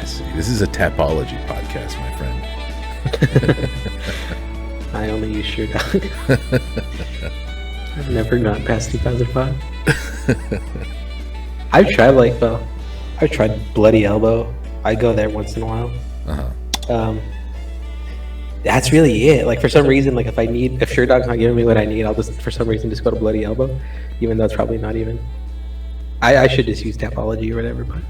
capacity. This is a tapology podcast, my friend. I only use SureDog. I've never gone past 2005. I've tried Bloody Elbow. I go there once in a while. That's really it. Like, for some reason, like, if SureDog's not giving me what I need, I'll just, for some reason, just go to Bloody Elbow, even though it's probably not even. I should just use Tapology or whatever, but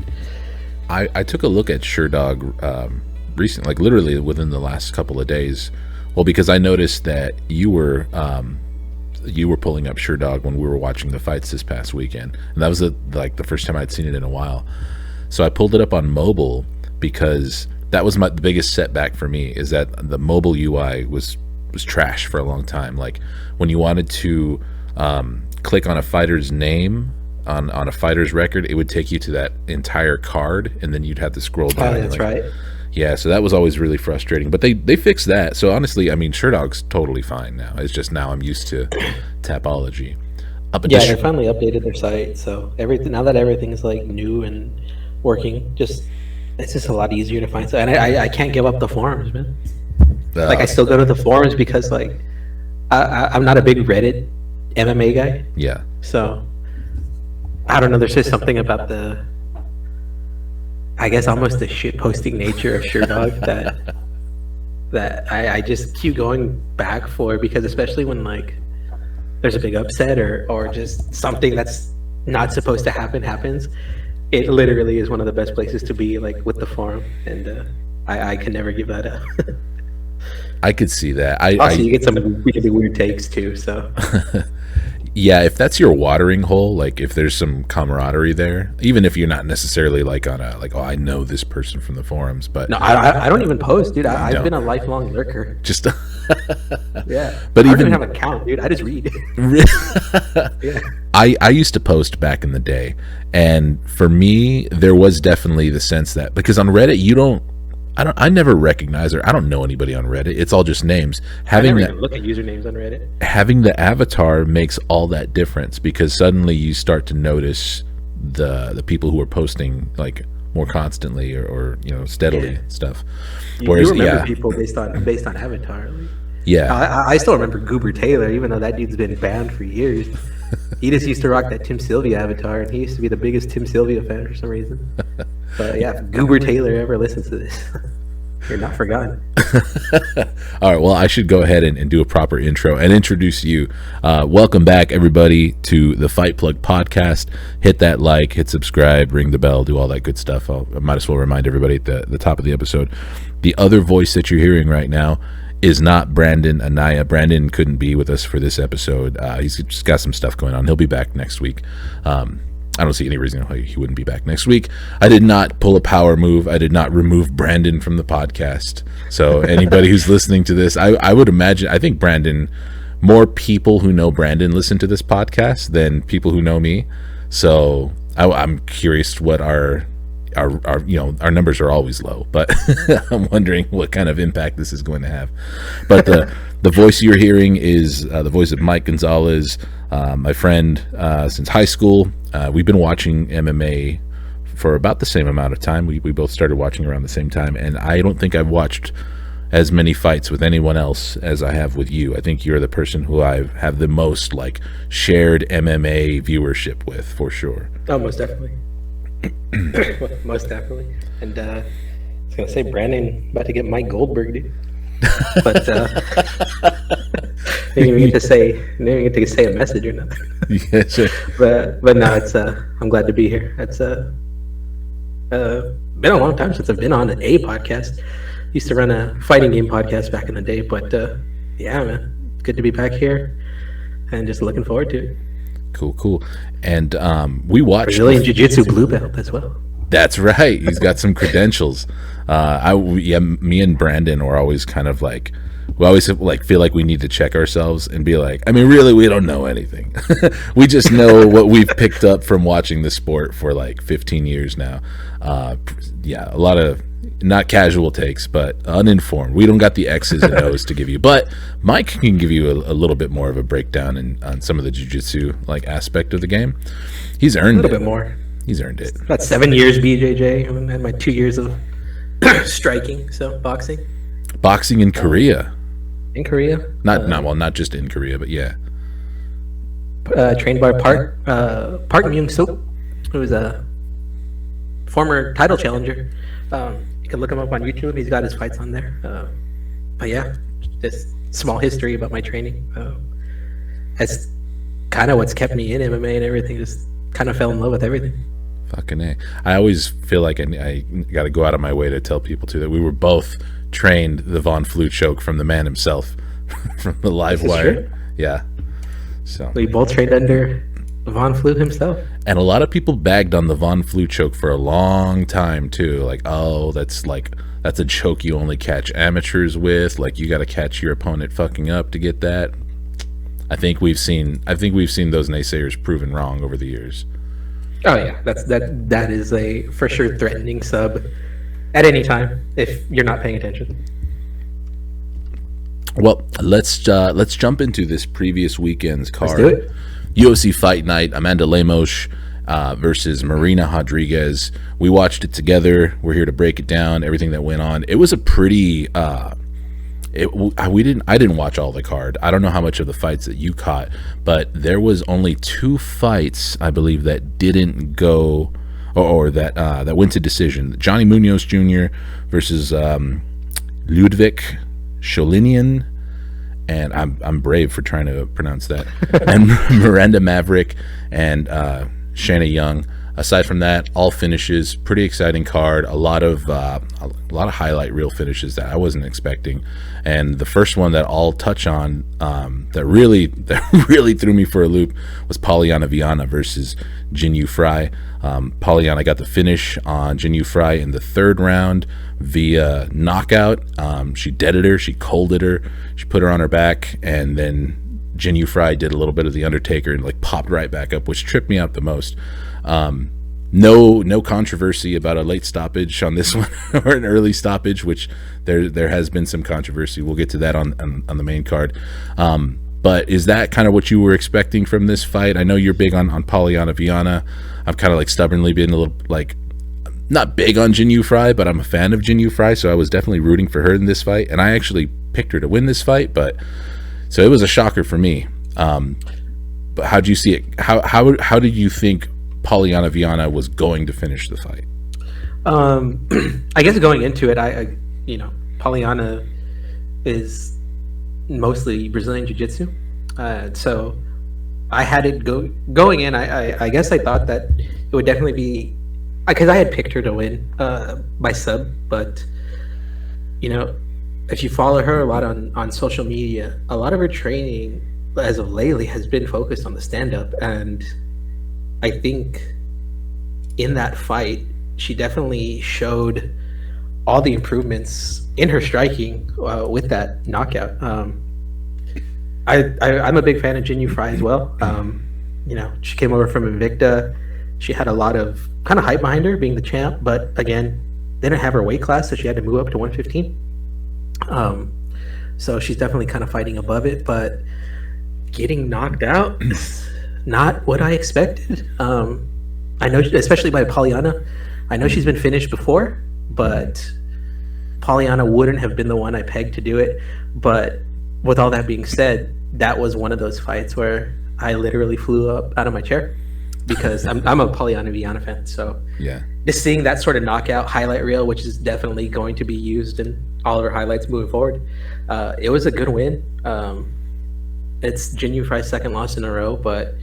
I took a look at SureDog recently, like literally within the last couple of days. Well, because I noticed that you were pulling up SureDog when we were watching the fights this past weekend, and that was the first time I'd seen it in a while. So I pulled it up on mobile because that was the biggest setback for me, is that the mobile UI was trash for a long time. Like, when you wanted to click on a fighter's name on a fighter's record, it would take you to that entire card, and then you'd have to scroll down. Oh, that's right. Yeah, so that was always really frustrating. But they fixed that. So honestly, I mean, SureDog's totally fine now. It's just now I'm used to Tapology. They finally updated their site, so now that everything is like new and working, it's just a lot easier to find. So, and I can't give up the forums, man. Like, I still go to the forums because, like, I'm not a big Reddit MMA guy. Yeah. So I don't know. There's just something about I guess almost the shit posting nature of SureDog that I just keep going back for, because especially when, like, there's a big upset or just something that's not supposed to happens, it literally is one of the best places to be, like, with the forum, and I can never give that up. I could see that. You get some really weird takes too, so. Yeah, if that's your watering hole, like if there's some camaraderie there, even if you're not necessarily like on a, like, oh, I know this person from the forums, but no, I don't even post, dude. I've been a lifelong lurker. Just yeah, but I even don't even have an account, dude. I just read. Yeah. I used to post back in the day, and for me, there was definitely the sense that, because on Reddit I never recognize, or I don't know anybody on Reddit. It's all just names. I never even look at usernames on Reddit. Having the avatar makes all that difference, because suddenly you start to notice the people who are posting, like, more constantly or steadily, stuff. Whereas, you remember people based on avatar. Like, yeah, I still remember Goober Taylor, even though that dude's been banned for years. He just used to rock that Tim Sylvia avatar, and he used to be the biggest Tim Sylvia fan for some reason. But yeah, if Goober Taylor ever listens to this, you're not forgotten. All right, well, I should go ahead and do a proper intro and introduce you. Welcome back, everybody, to the Fight Plug podcast. Hit that like, hit subscribe, ring the bell, do all that good stuff. I might as well remind everybody at the top of the episode, the other voice that you're hearing right now is not Brandon Anaya. Brandon couldn't be with us for this episode. He's just got some stuff going on. He'll be back next week. I don't see any reason why he wouldn't be back next week. I did not pull a power move. I did not remove Brandon from the podcast. So anybody who's listening to this, I would imagine, I think Brandon, more people who know Brandon listen to this podcast than people who know me. So I'm curious what our numbers are always low, but I'm wondering what kind of impact this is going to have. But the voice you're hearing is the voice of Mike Gonzales, my friend since high school. We've been watching MMA for about the same amount of time. We both started watching around the same time, and I don't think I've watched as many fights with anyone else as I have with you. I think you're the person who I have the most, like, shared MMA viewership with, for sure. Oh, most definitely. Most definitely. And I was gonna say, Brandon about to get Mike Goldberg, dude. But didn't even get to say a message or nothing. Yeah, sure. But no, it's I'm glad to be here. It's been a long time since I've been on a podcast. Used to run a fighting game podcast back in the day, but yeah, man, it's good to be back here and just looking forward to it. Cool. And we watched Brazilian Jiu-Jitsu blue belt as well. That's right. He's got some credentials. Me and Brandon are always kind of like, we always like feel like we need to check ourselves and be like, I mean, really, we don't know anything. We just know what we've picked up from watching the sport for like 15 years now. A lot of not casual takes, but uninformed. We don't got the X's and O's to give you, but Mike can give you a little bit more of a breakdown on some of the jiu-jitsu like aspect of the game. He's earned a little bit more. He's earned it. About 7 years BJJ, and my 2 years of Striking, so boxing Boxing in Korea. in Korea. Not just in Korea, but yeah. Trained by Park Myung-suk, who is a former title challenger. You can look him up on YouTube. He's got his fights on there. But yeah, just small history about my training. That's kind of what's kept me in MMA and everything. Just kind of fell in love with everything. Fucking A. I always feel like I got to go out of my way to tell people too that we were both trained the Von Flue choke from the man himself, from the live wire. True. Yeah. So We both trained under Von Flue himself. and a lot of people bagged on the Von Flue choke for a long time too. Like, oh, that's a choke you only catch amateurs with. Like, you got to catch your opponent fucking up to get that. I think we've seen those naysayers proven wrong over the years. Oh yeah, that is a for sure threatening sub at any time if you're not paying attention. Well, let's jump into this previous weekend's card. Let's do it. UFC Fight Night, Amanda Lemos versus Marina Rodriguez. We watched it together. We're here to break it down, everything that went on. It was a pretty I didn't watch all the card. I don't know how much of the fights that you caught, but there was only 2 fights, I believe, that didn't go or that went to decision. Johnny Munoz Jr. versus Ludwig Sholinian, and I'm brave for trying to pronounce that, and Miranda Maverick and Shayna Young. Aside from that, all finishes, pretty exciting card. A lot of highlight reel finishes that I wasn't expecting, and the first one that I'll touch on that really threw me for a loop was Polyana Viana versus Jinyu Fry. Polyana got the finish on Jinyu Fry in the 3rd round via knockout. She deaded her, she colded her, she put her on her back, and then Jinyu Fry did a little bit of the Undertaker and like popped right back up, which tripped me out the most. No controversy about a late stoppage on this one or an early stoppage, which there has been some controversy. We'll get to that on the main card. But is that kind of what you were expecting from this fight? I know you're big on Polyana Viana. I've kind of like stubbornly been a little like not big on Jinyu Fry, but I'm a fan of Jinyu Fry, so I was definitely rooting for her in this fight, and I actually picked her to win this fight. But so it was a shocker for me. But how do you see it? How did you think Polyana Viana was going to finish the fight? I guess going into it, I Polyana is mostly Brazilian Jiu-Jitsu, so I had it going in. I guess I thought that it would definitely be because I had picked her to win by sub, but if you follow her a lot on social media, a lot of her training as of lately has been focused on the stand-up, and I think in that fight she definitely showed all the improvements in her striking with that knockout. I'm a big fan of Jinyu Fry as well. She came over from Invicta. She had a lot of kind of hype behind her being the champ, but again, they didn't have her weight class, so she had to move up to 115. So she's definitely kind of fighting above it, but getting knocked out is not what I expected. I know, especially by Polyana. I know she's been finished before, but Polyana wouldn't have been the one I pegged to do it. But with all that being said, that was one of those fights where I literally flew up out of my chair because I'm a Polyana Viana fan. So Yeah. just seeing that sort of knockout highlight reel, which is definitely going to be used in all of her highlights moving forward, it was a good win. It's Jinyu Fry's 2nd loss in a row, but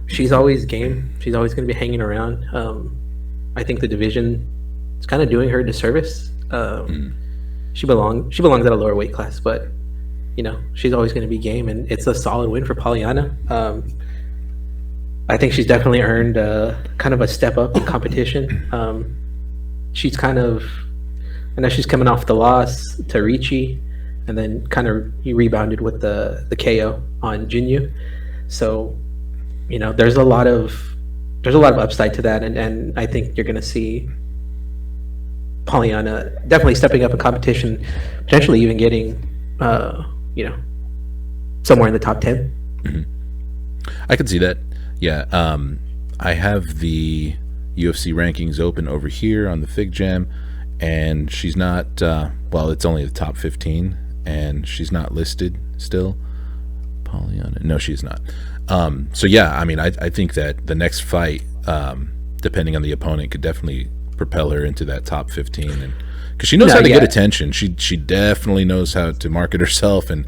she's always game. She's always going to be hanging around. I think the division is kind of doing her a disservice. She belongs at a lower weight class, but she's always going to be game, and it's a solid win for Polyana. I think she's definitely earned kind of a step up in competition. She's I know she's coming off the loss to Ricci, and then kind of he rebounded with the KO on Jinyu. So there's a lot of upside to that, and I think you're going to see Polyana definitely stepping up in competition, potentially even getting somewhere in the top 10. Mm-hmm. I can see that. Yeah. I have the UFC rankings open over here on the Fig Jam, and she's not. Well, it's only the top 15, and she's not listed still. Polyana, no, she's not. So yeah, I mean, I think that the next fight, depending on the opponent, could definitely propel her into that top 15, and because she knows how to get attention. She definitely knows how to market herself and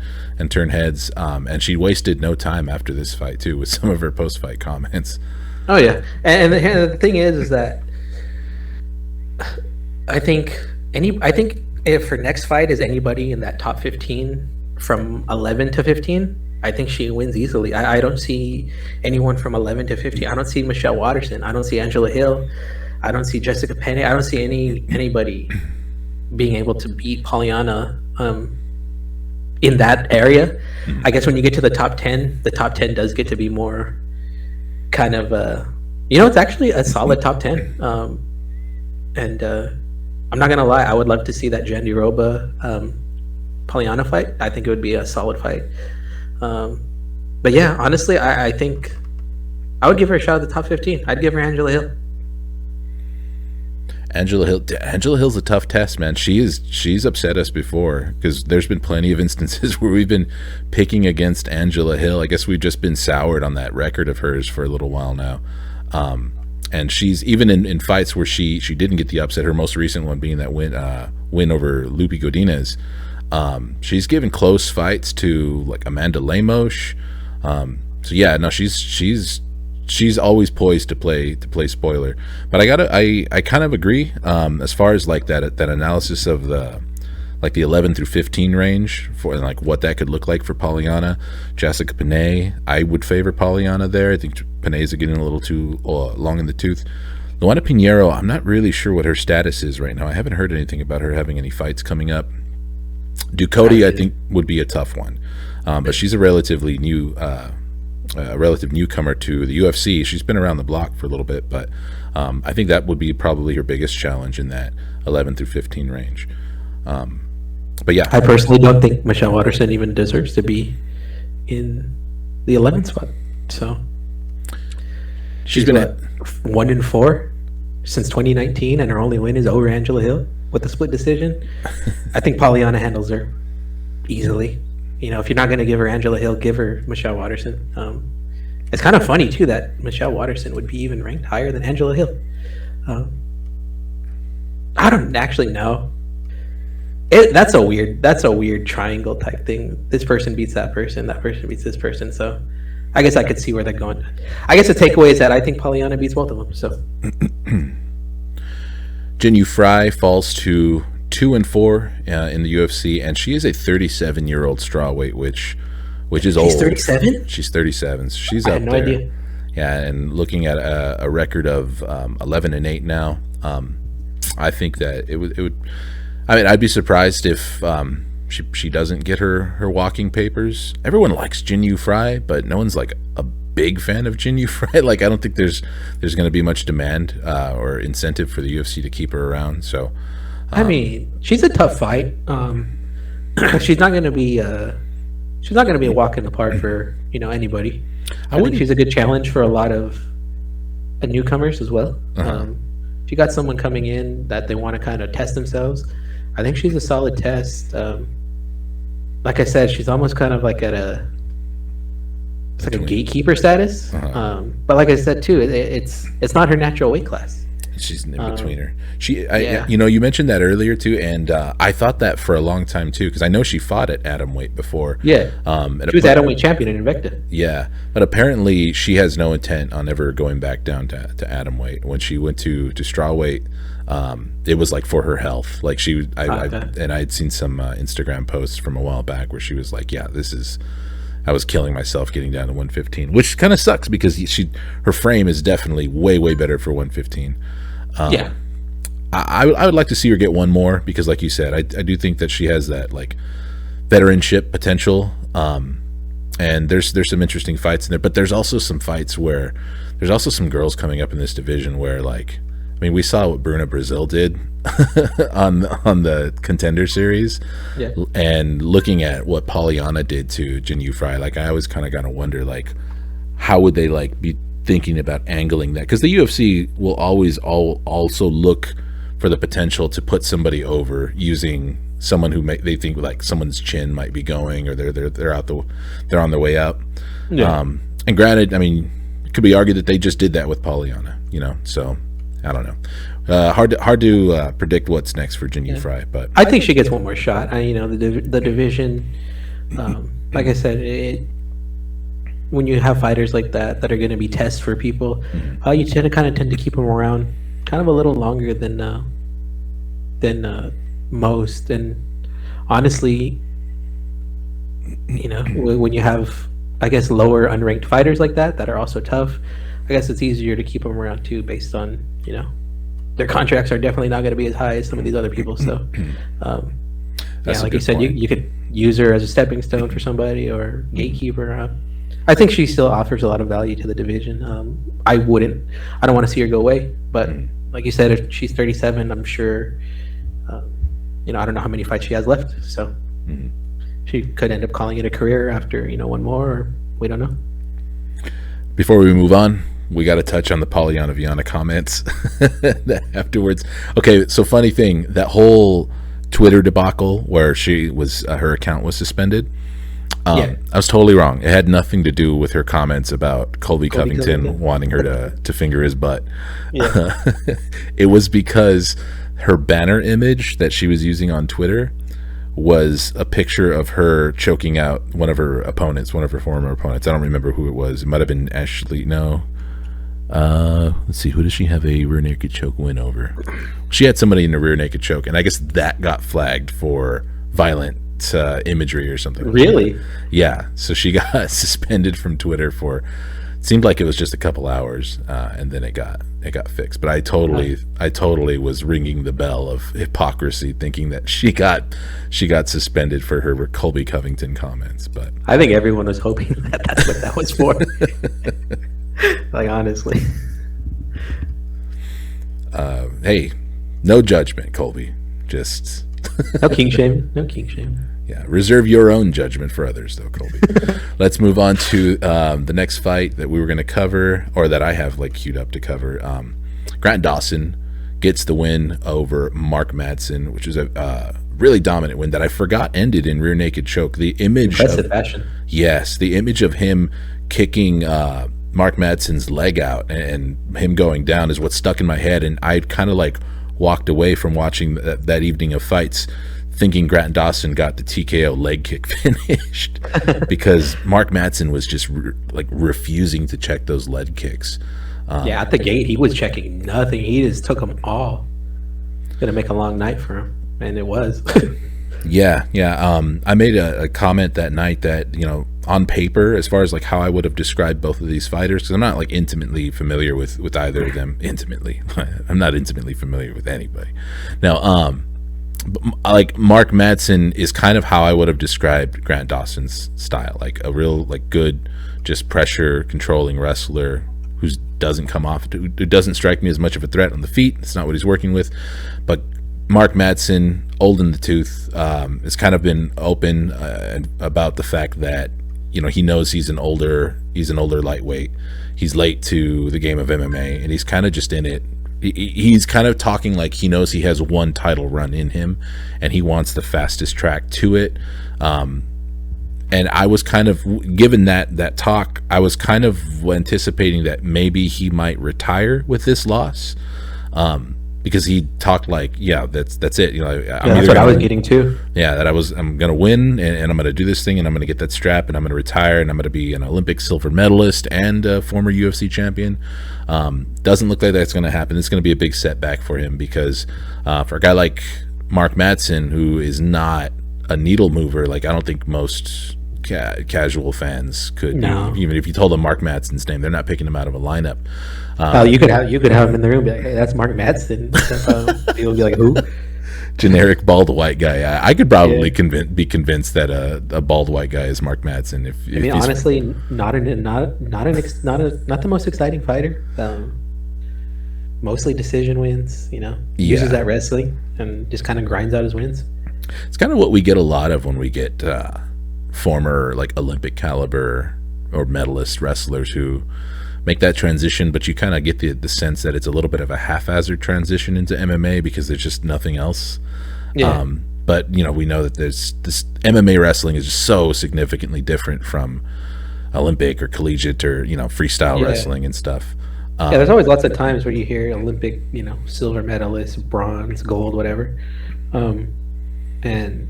turn heads. And she wasted no time after this fight too with some of her post-fight comments. Oh yeah, and the thing is that I think if her next fight is anybody in that top 15 from 11 to 15, I think she wins easily. I don't see anyone from 11 to 15. I don't see Michelle Waterson. I don't see Angela Hill. I don't see Jessica Penne. I don't see anybody being able to beat Polyana in that area. I guess when you get to the top 10 does get to be more kind of it's actually a solid top 10. And I'm not gonna lie, I would love to see that Jandiroba Polyana fight. I think it would be a solid fight. But yeah, honestly, I think I would give her a shot at the top 15. I'd give her Angela Hill. Angela Hill's a tough test, man. She's upset us before, because there's been plenty of instances where we've been picking against Angela Hill. I guess we've just been soured on that record of hers for a little while now. And she's even in fights where she didn't get the upset, her most recent one being that win over Lupi Godinez. She's given close fights to like Amanda Lemos. So yeah, no, she's always poised to play spoiler. But I kind of agree as far as like that analysis of the 11 through 15 range for like what that could look like for Polyana. Jessica Penne, I would favor Polyana there. I think Penne's getting a little too long in the tooth. Luana Pinheiro, I'm not really sure what her status is right now. I haven't heard anything about her having any fights coming up. Ducote, I think, would be a tough one, but she's a relative newcomer to the UFC. She's been around the block for a little bit, but I think that would be probably her biggest challenge in that 11 through 15 range. But yeah, I personally don't think Michelle Waterson even deserves to be in the 11th spot. So she's been at 1-4 since 2019, and her only win is over Angela Hill with a split decision. I think Polyana handles her easily. If you're not going to give her Angela Hill, give her Michelle Waterson. It's kind of funny too that Michelle Waterson would be even ranked higher than Angela Hill. I don't actually know. That's a weird triangle type thing. This person beats that person beats this person. So I guess I could see where they're going. I guess the takeaway is that I think Polyana beats both of them. So Jin Yu Fry falls to 2-4 in the UFC, and she is a 37-year-old strawweight, which is old. She's 37? She's 37. So she's up there. I had no idea. Yeah, and looking at a record of 11-8 now, I think that it would. I mean, I'd be surprised if she doesn't get her walking papers. Everyone likes Jin Yu Fry, but no one's like a big fan of Jin Yu Fry. Like, I don't think there's going to be much demand or incentive for the UFC to keep her around. So, I mean, she's a tough fight. She's not going to be a walk in the park for anybody. I think she's a good challenge for a lot of newcomers as well. If you got someone coming in that they want to kind of test themselves, I think she's a solid test. Like I said, she's almost kind of like a gatekeeper status. But like I said too, it's not her natural weight class. She's in betweener. You mentioned that earlier too, and I thought that for a long time too, because I know she fought at atom weight before. Yeah, she was atom weight champion in Invicta. Yeah, but apparently she has no intent on ever going back down to atom weight. When she went to straw weight, it was like for her health. Like and I had seen some Instagram posts from a while back where she was like, "Yeah, I was killing myself getting down to 115," which kind of sucks because her frame is definitely way better for 115. Yeah, I would like to see her get one more because, like you said, I do think that she has that like veteranship potential. And there's some interesting fights in there, but there's also some fights where there's also some girls coming up in this division where, like, I mean, we saw what Bruna Brazil did on the Contender Series, yeah. And looking at what Polyana did to Jin Yu Fry, like, I always kind of gotta wonder, like, how would they like be thinking about angling that, because the UFC will always also look for the potential to put somebody over using someone who they think like someone's chin might be going, or they're on their way up. Yeah. And granted, I mean, it could be argued that they just did that with Polyana, so I don't know. Hard to predict what's next for Jinh Yu Frey, but I think she gets one more shot. The division, like I said, when you have fighters like that are going to be tests for people, you tend to keep them around kind of a little longer than most. And honestly, when you have, I guess, lower unranked fighters like that are also tough, I guess it's easier to keep them around too, based on their contracts are definitely not going to be as high as some of these other people. So like you said, you could use her as a stepping stone for somebody or gatekeeper. I think she still offers a lot of value to the division. I don't want to see her go away, but like you said, if she's 37, I'm sure, I don't know how many fights she has left. So she could end up calling it a career after, one more, or we don't know. Before we move on, we got to touch on the Polyana Viana comments afterwards. Okay, so funny thing, that whole Twitter debacle where she was her account was suspended. I was totally wrong. It had nothing to do with her comments about Colby Covington wanting her to finger his butt. Yeah. It was because her banner image that she was using on Twitter was a picture of her choking out one of her former opponents. I don't remember who it was. It might have been Ashley. No. Let's see. Who does she have a rear naked choke win over? She had somebody in a rear naked choke, and I guess that got flagged for violent imagery or something. Really? Yeah. So she got suspended from Twitter for, it seemed like it was just a couple hours, and then it got fixed. But I totally was ringing the bell of hypocrisy, thinking that she got suspended for her Colby Covington comments. But I think everyone was hoping that that's what that was for. Like, honestly. Hey, no judgment, Colby. Just no king shame. Yeah, reserve your own judgment for others, though, Colby. Let's move on to the next fight that we were going to cover, or that I have queued up to cover. Grant Dawson gets the win over Mark Madsen, which was a really dominant win that I forgot ended in rear naked choke. The image impressive fashion. Yes, the image of him kicking Mark Madsen's leg out and him going down is what stuck in my head, and I kind of walked away from watching that evening of fights thinking Grant Dawson got the TKO leg kick finished because Mark Madsen was just refusing to check those leg kicks. At the gate he was checking nothing. He just took them all. Gonna make a long night for him, and it was. Yeah. I made a comment that night that on paper, as far as how I would have described both of these fighters, because I'm not intimately familiar with either of them. Intimately, I'm not intimately familiar with anybody. Now, Mark Madsen is kind of how I would have described Grant Dawson's style, a real good, just pressure controlling wrestler who doesn't come off, who doesn't strike me as much of a threat on the feet. It's not what he's working with, but Mark Madsen, old in the tooth, has kind of been open about the fact that he knows he's an older lightweight. He's late to the game of MMA, and he's kind of just in it. He's kind of talking like he knows he has one title run in him, and he wants the fastest track to it. And I was kind of, given that talk, I was kind of anticipating that maybe he might retire with this loss. Because he talked that's it. That's what I was getting to. Yeah, I'm gonna win, and I'm gonna do this thing, and I'm gonna get that strap, and I'm gonna retire, and I'm gonna be an Olympic silver medalist and a former UFC champion. Doesn't look like that's gonna happen. It's gonna be a big setback for him because for a guy like Mark Madsen, who is not a needle mover, I don't think most casual fans could. No. Even if you told them Mark Madsen's name, they're not picking him out of a lineup. You could have him in the room, be like, "Hey, that's Mark Madsen." People would be like, "Who?" Generic bald white guy. I could probably be convinced that a bald white guy is Mark Madsen. If honestly, not the most exciting fighter. Mostly decision wins. Uses that wrestling and just kind of grinds out his wins. It's kind of what we get a lot of when we get former Olympic caliber or medalist wrestlers who make that transition, but you kind of get the sense that it's a little bit of a haphazard transition into MMA because there's just nothing else. Yeah. But we know that there's this MMA wrestling is just so significantly different from Olympic or collegiate or freestyle wrestling and stuff. There's always lots of times where you hear Olympic, silver medalist, bronze, gold, whatever, and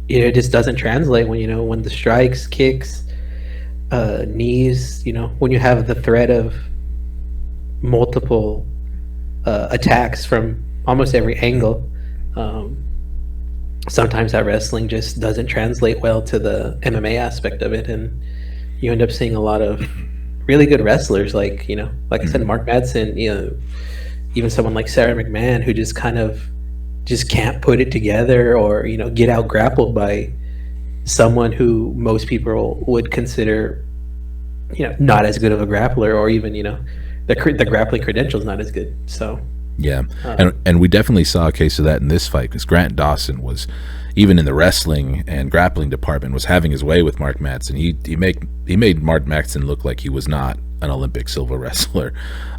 it just doesn't translate when the strikes, kicks, knees, when you have the threat of multiple attacks from almost every angle. Sometimes that wrestling just doesn't translate well to the MMA aspect of it, and you end up seeing a lot of really good wrestlers, like I said, Mark Madsen, even someone like Sarah McMahon, who just kind of just can't put it together, or get out grappled by someone who most people would consider not as good of a grappler, or even the grappling credentials not as good. So yeah, and we definitely saw a case of that in this fight, because Grant Dawson was, even in the wrestling and grappling department, was having his way with Mark Madsen. He made Mark Madsen look like he was not an Olympic silver wrestler.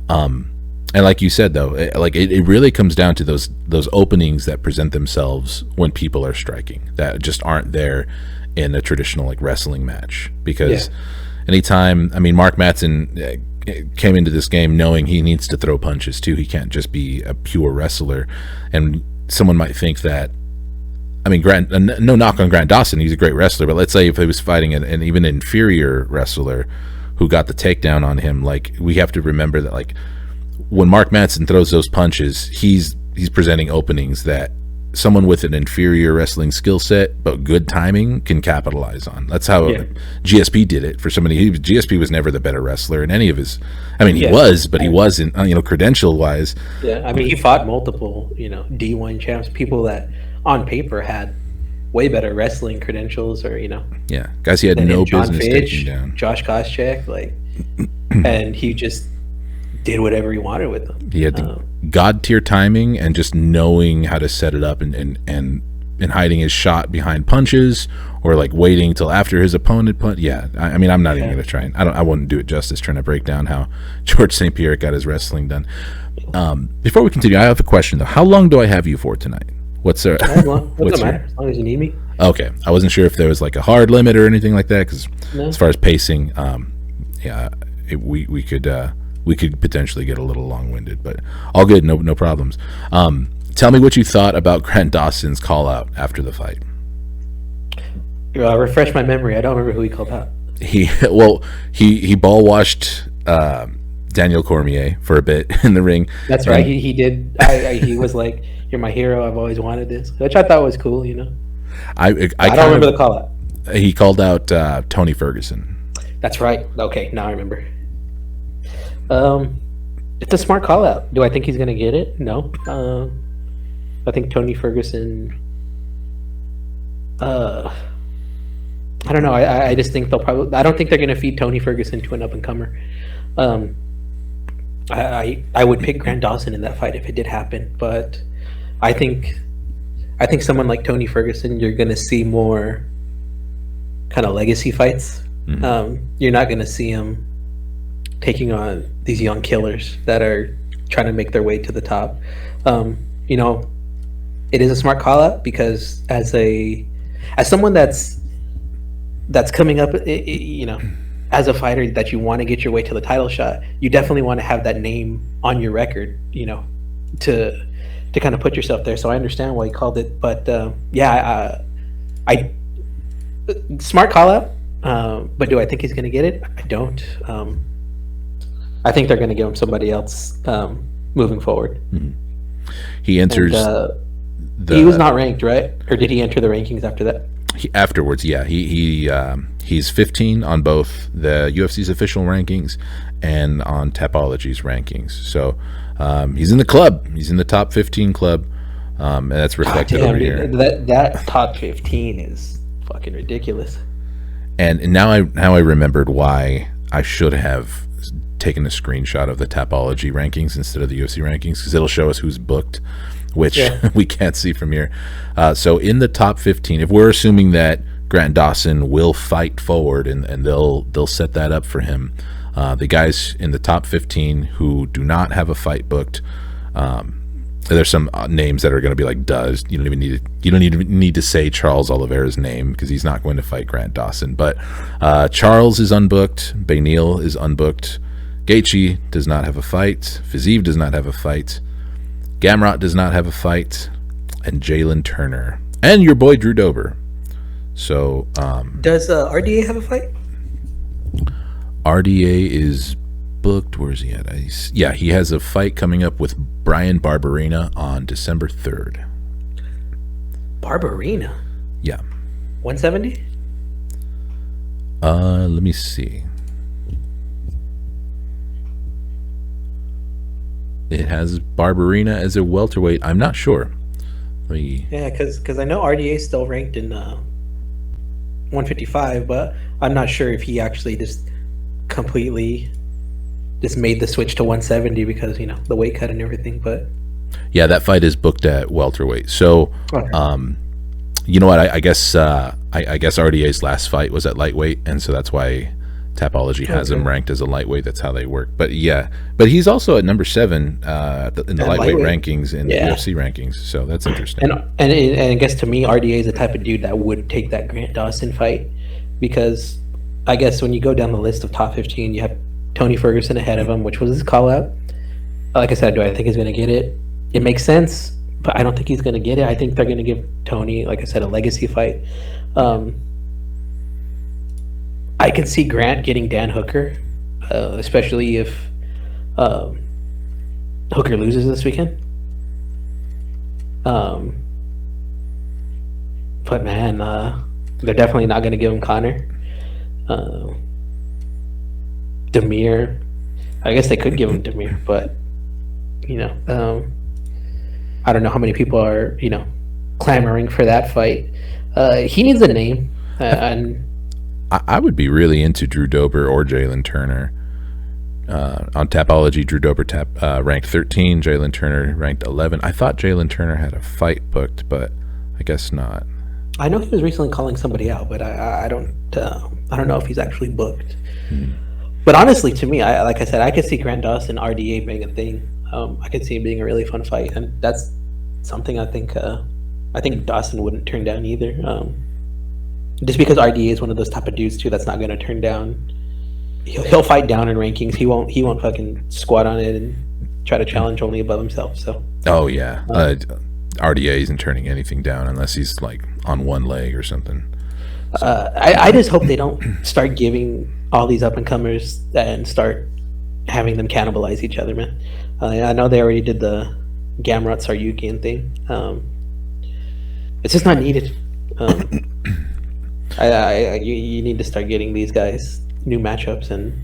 And like you said, though, it really comes down to those openings that present themselves when people are striking that just aren't there in a traditional wrestling match. Because anytime, Mark Madsen came into this game knowing he needs to throw punches too. He can't just be a pure wrestler. And someone might think that, no knock on Grant Dawson, he's a great wrestler, but let's say if he was fighting an even inferior wrestler who got the takedown on him, we have to remember that when Mark Madsen throws those punches, he's presenting openings that someone with an inferior wrestling skill set but good timing can capitalize on. That's how GSP did it for somebody. GSP was never the better wrestler in any of his. He was, but he wasn't. Credential wise. Yeah, he fought multiple D1 champs, people that on paper had way better wrestling credentials, or guys he had no John business Fitch, taking down. Josh Koscheck, and he just did whatever he wanted with them. He had the god tier timing and just knowing how to set it up and hiding his shot behind punches, or waiting till after his opponent punt. I'm not even gonna try and I wouldn't do it justice trying to break down how George St. Pierre got his wrestling done. Before we continue, I have a question though. How long do I have you for tonight? What's doesn't matter, as long as you need me. Okay, I wasn't sure if there was a hard limit or anything like that, because as far as pacing, we could potentially get a little long-winded, but all good, no problems. Tell me what you thought about Grant Dawson's call out after the fight. Refresh my memory. I don't remember who he called out. He ball washed Daniel Cormier for a bit in the ring. That's right. He did. He was like, "You're my hero. I've always wanted this," which I thought was cool. I don't remember the call out. He called out Tony Ferguson. That's right. Okay, now I remember. It's a smart call out. Do I think he's going to get it? No. I think Tony Ferguson. I don't know. I just think they'll probably. I don't think they're going to feed Tony Ferguson to an up and comer. I would pick Grant Dawson in that fight if it did happen, but I think someone like Tony Ferguson, you're going to see more kind of legacy fights. Mm-hmm. You're not going to see him taking on these young killers that are trying to make their way to the top. It is a smart call out, because as someone that's coming up, as a fighter that you want to get your way to the title shot, you definitely want to have that name on your record, to kind of put yourself there. So I understand why he called it, but I smart call out. But do I think he's going to get it? I don't. I think they're going to give him somebody else moving forward. Mm-hmm. He enters. He was not ranked, right? Or did he enter the rankings after that? Afterwards, yeah. He's 15 on both the UFC's official rankings and on Tapology's rankings. So he's in the club. He's in the top 15 club, and that's reflected over here. That top 15 is fucking ridiculous. And now I remembered why I should have taken a screenshot of the Tapology rankings instead of the UFC rankings, because it'll show us who's booked, which we can't see from here. So in the top 15, if we're assuming that Grant Dawson will fight forward and they'll set that up for him, The guys in the top 15 who do not have a fight booked, there's some names that are going to be like does. You don't even need to say Charles Oliveira's name because he's not going to fight Grant Dawson. But Charles is unbooked. Beneil is unbooked. Gaethje does not have a fight. Fiziev does not have a fight. Gamrot does not have a fight. And Jalen Turner. And your boy Drew Dober. So does RDA have a fight? RDA is booked. Where is he at? He has a fight coming up with Brian Barberena on December 3rd. Barberena? Yeah. 170? Let me see. It has Barberena as a welterweight. I'm not sure. Yeah, because I know RDA is still ranked in 155, but I'm not sure if he actually just completely just made the switch to 170 because, the weight cut and everything. But yeah, that fight is booked at welterweight. So, okay. You know what? I guess RDA's last fight was at lightweight, and so that's why Tapology has him ranked as a lightweight. That's how they work. But he's also at number 7 in the lightweight rankings in the UFC rankings. So that's interesting. And I guess to me, RDA is the type of dude that would take that Grant Dawson fight, because I guess when you go down the list of top 15, you have Tony Ferguson ahead of him, which was his call out. Like I said, do I think he's going to get it? It makes sense, but I don't think he's going to get it. I think they're going to give Tony, like I said, a legacy fight. I can see Grant getting Dan Hooker, especially if Hooker loses this weekend. But man, they're definitely not going to give him Connor. Demir, I guess they could give him Demir, but I don't know how many people are clamoring for that fight. He needs a name, and I would be really into Drew Dober or Jalen Turner. On Tapology, Drew Dober ranked 13, Jalen Turner ranked 11. I thought Jalen Turner had a fight booked, but I guess not. I know he was recently calling somebody out, but I don't know if he's actually booked. But honestly, to me, like I said, I could see Grant Dawson RDA being a thing. I could see it being a really fun fight, and that's something I think Dawson wouldn't turn down either. Just because RDA is one of those type of dudes too that's not going to turn down. He'll fight down in rankings. He won't fucking squat on it and try to challenge only above himself. So. Oh yeah, RDA isn't turning anything down unless he's like on one leg or something. So. I just hope they don't start giving all these up and comers and start having them cannibalize each other, man. I know they already did the Gamrot Saryukian thing. It's just not needed. You need to start getting these guys new matchups and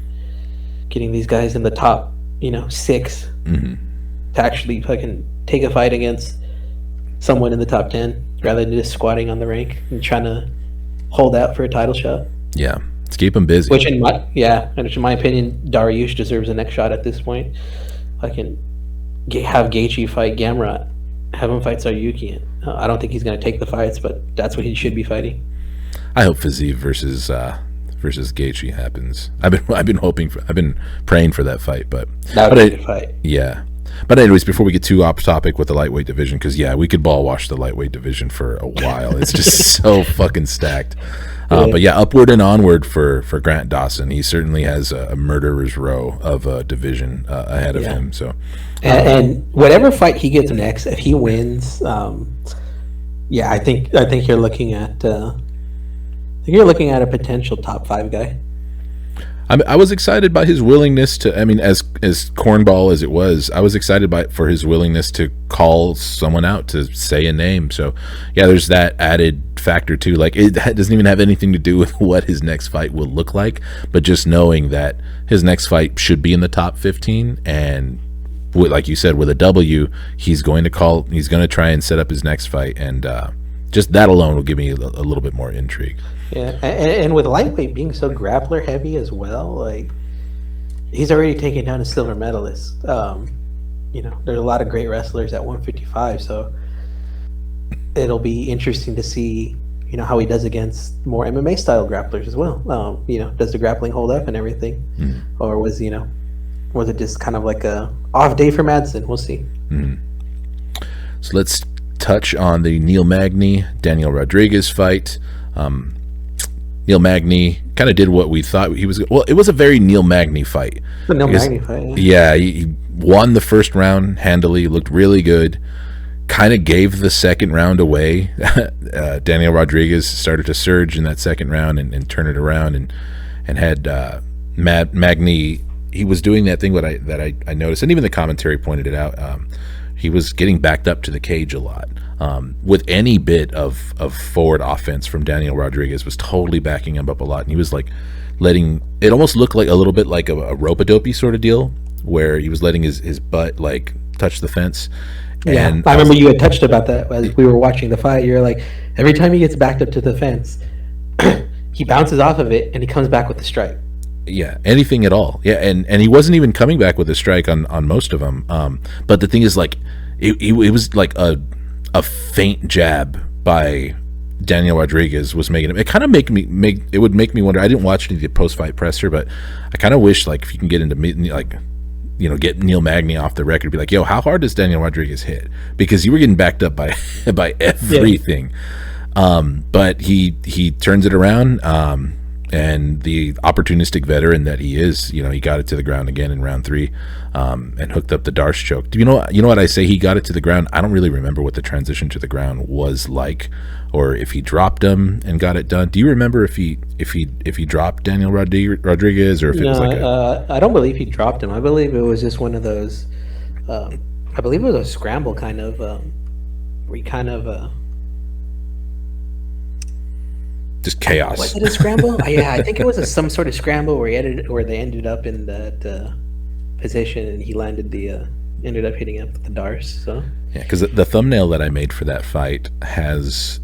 getting these guys in the top, 6 to actually fucking take a fight against someone in the top 10 rather than just squatting on the rank and trying to hold out for a title shot. Yeah, let's keep them busy. Which in my opinion, Dariush deserves the next shot at this point. I can have Gaethje fight Gamrot, have him fight Saryukian. I don't think he's going to take the fights, but that's what he should be fighting. I hope Fiziev versus Gaethje happens. I've been praying for that fight, but that would be a good fight. Yeah. But anyways, before we get too off topic with the lightweight division, because we could ball wash the lightweight division for a while. It's just so fucking stacked. But upward and onward for Grant Dawson. He certainly has a murderer's row of a division ahead of him. So, and whatever fight he gets next, if he wins, I think you're looking at a potential top 5 guy. I was excited by his willingness to. I mean, as cornball as it was, I was excited for his willingness to call someone out, to say a name. So, there's that added factor too. Like, it doesn't even have anything to do with what his next fight will look like, but just knowing that his next fight should be in the top 15, and like you said, with a W, he's going to try and set up his next fight, and just that alone will give me a little bit more intrigue. Yeah, and with lightweight being so grappler heavy as well, like, he's already taken down a silver medalist. There's a lot of great wrestlers at 155, so it'll be interesting to see, how he does against more MMA style grapplers as well. Does the grappling hold up and everything, or was it just kind of like a off day for Madsen? We'll see. So let's touch on the Neil Magny Daniel Rodriguez fight. Neil Magny kind of did what we thought he was. Well, it was a very Neil Magny fight. The Neil Magny fight. Yeah, he won the first round handily, looked really good. Kind of gave the second round away. Daniel Rodriguez started to surge in that second round and turn it around, and had Magny. He was doing that thing that I noticed, and even the commentary pointed it out. He was getting backed up to the cage a lot. With any bit of forward offense from Daniel Rodriguez, was totally backing him up a lot, and he was like letting it almost look like a little bit like a rope-a-dopey sort of deal, where he was letting his butt like touch the fence. Yeah, and I remember you had touched about that as we were watching the fight. You're like, every time he gets backed up to the fence, he bounces off of it and he comes back with a strike. Yeah, anything at all. Yeah, and he wasn't even coming back with a strike on most of them. But the thing is, like, it was like a faint jab by Daniel Rodriguez was making it kind of would make me wonder. I didn't watch any of the post-fight presser, but I kind of wish, like, if you can get into like, get Neil Magny off the record, be like, yo, how hard does Daniel Rodriguez hit? Because you were getting backed up by everything. Yeah. But he turns it around, and the opportunistic veteran that he is, he got it to the ground again in round 3, and hooked up the Darce choke. You know what I say? He got it to the ground. I don't really remember what the transition to the ground was like, or if he dropped him and got it done. Do you remember if he dropped Daniel Rodriguez, or if it was like I don't believe he dropped him. I believe it was just one of those. I believe it was a scramble kind of, where he kind of. Just chaos. Was it a scramble? Yeah, I think it was some sort of scramble where they ended up in that position, and he ended up hitting up with the Darce. So yeah, because the thumbnail that I made for that fight has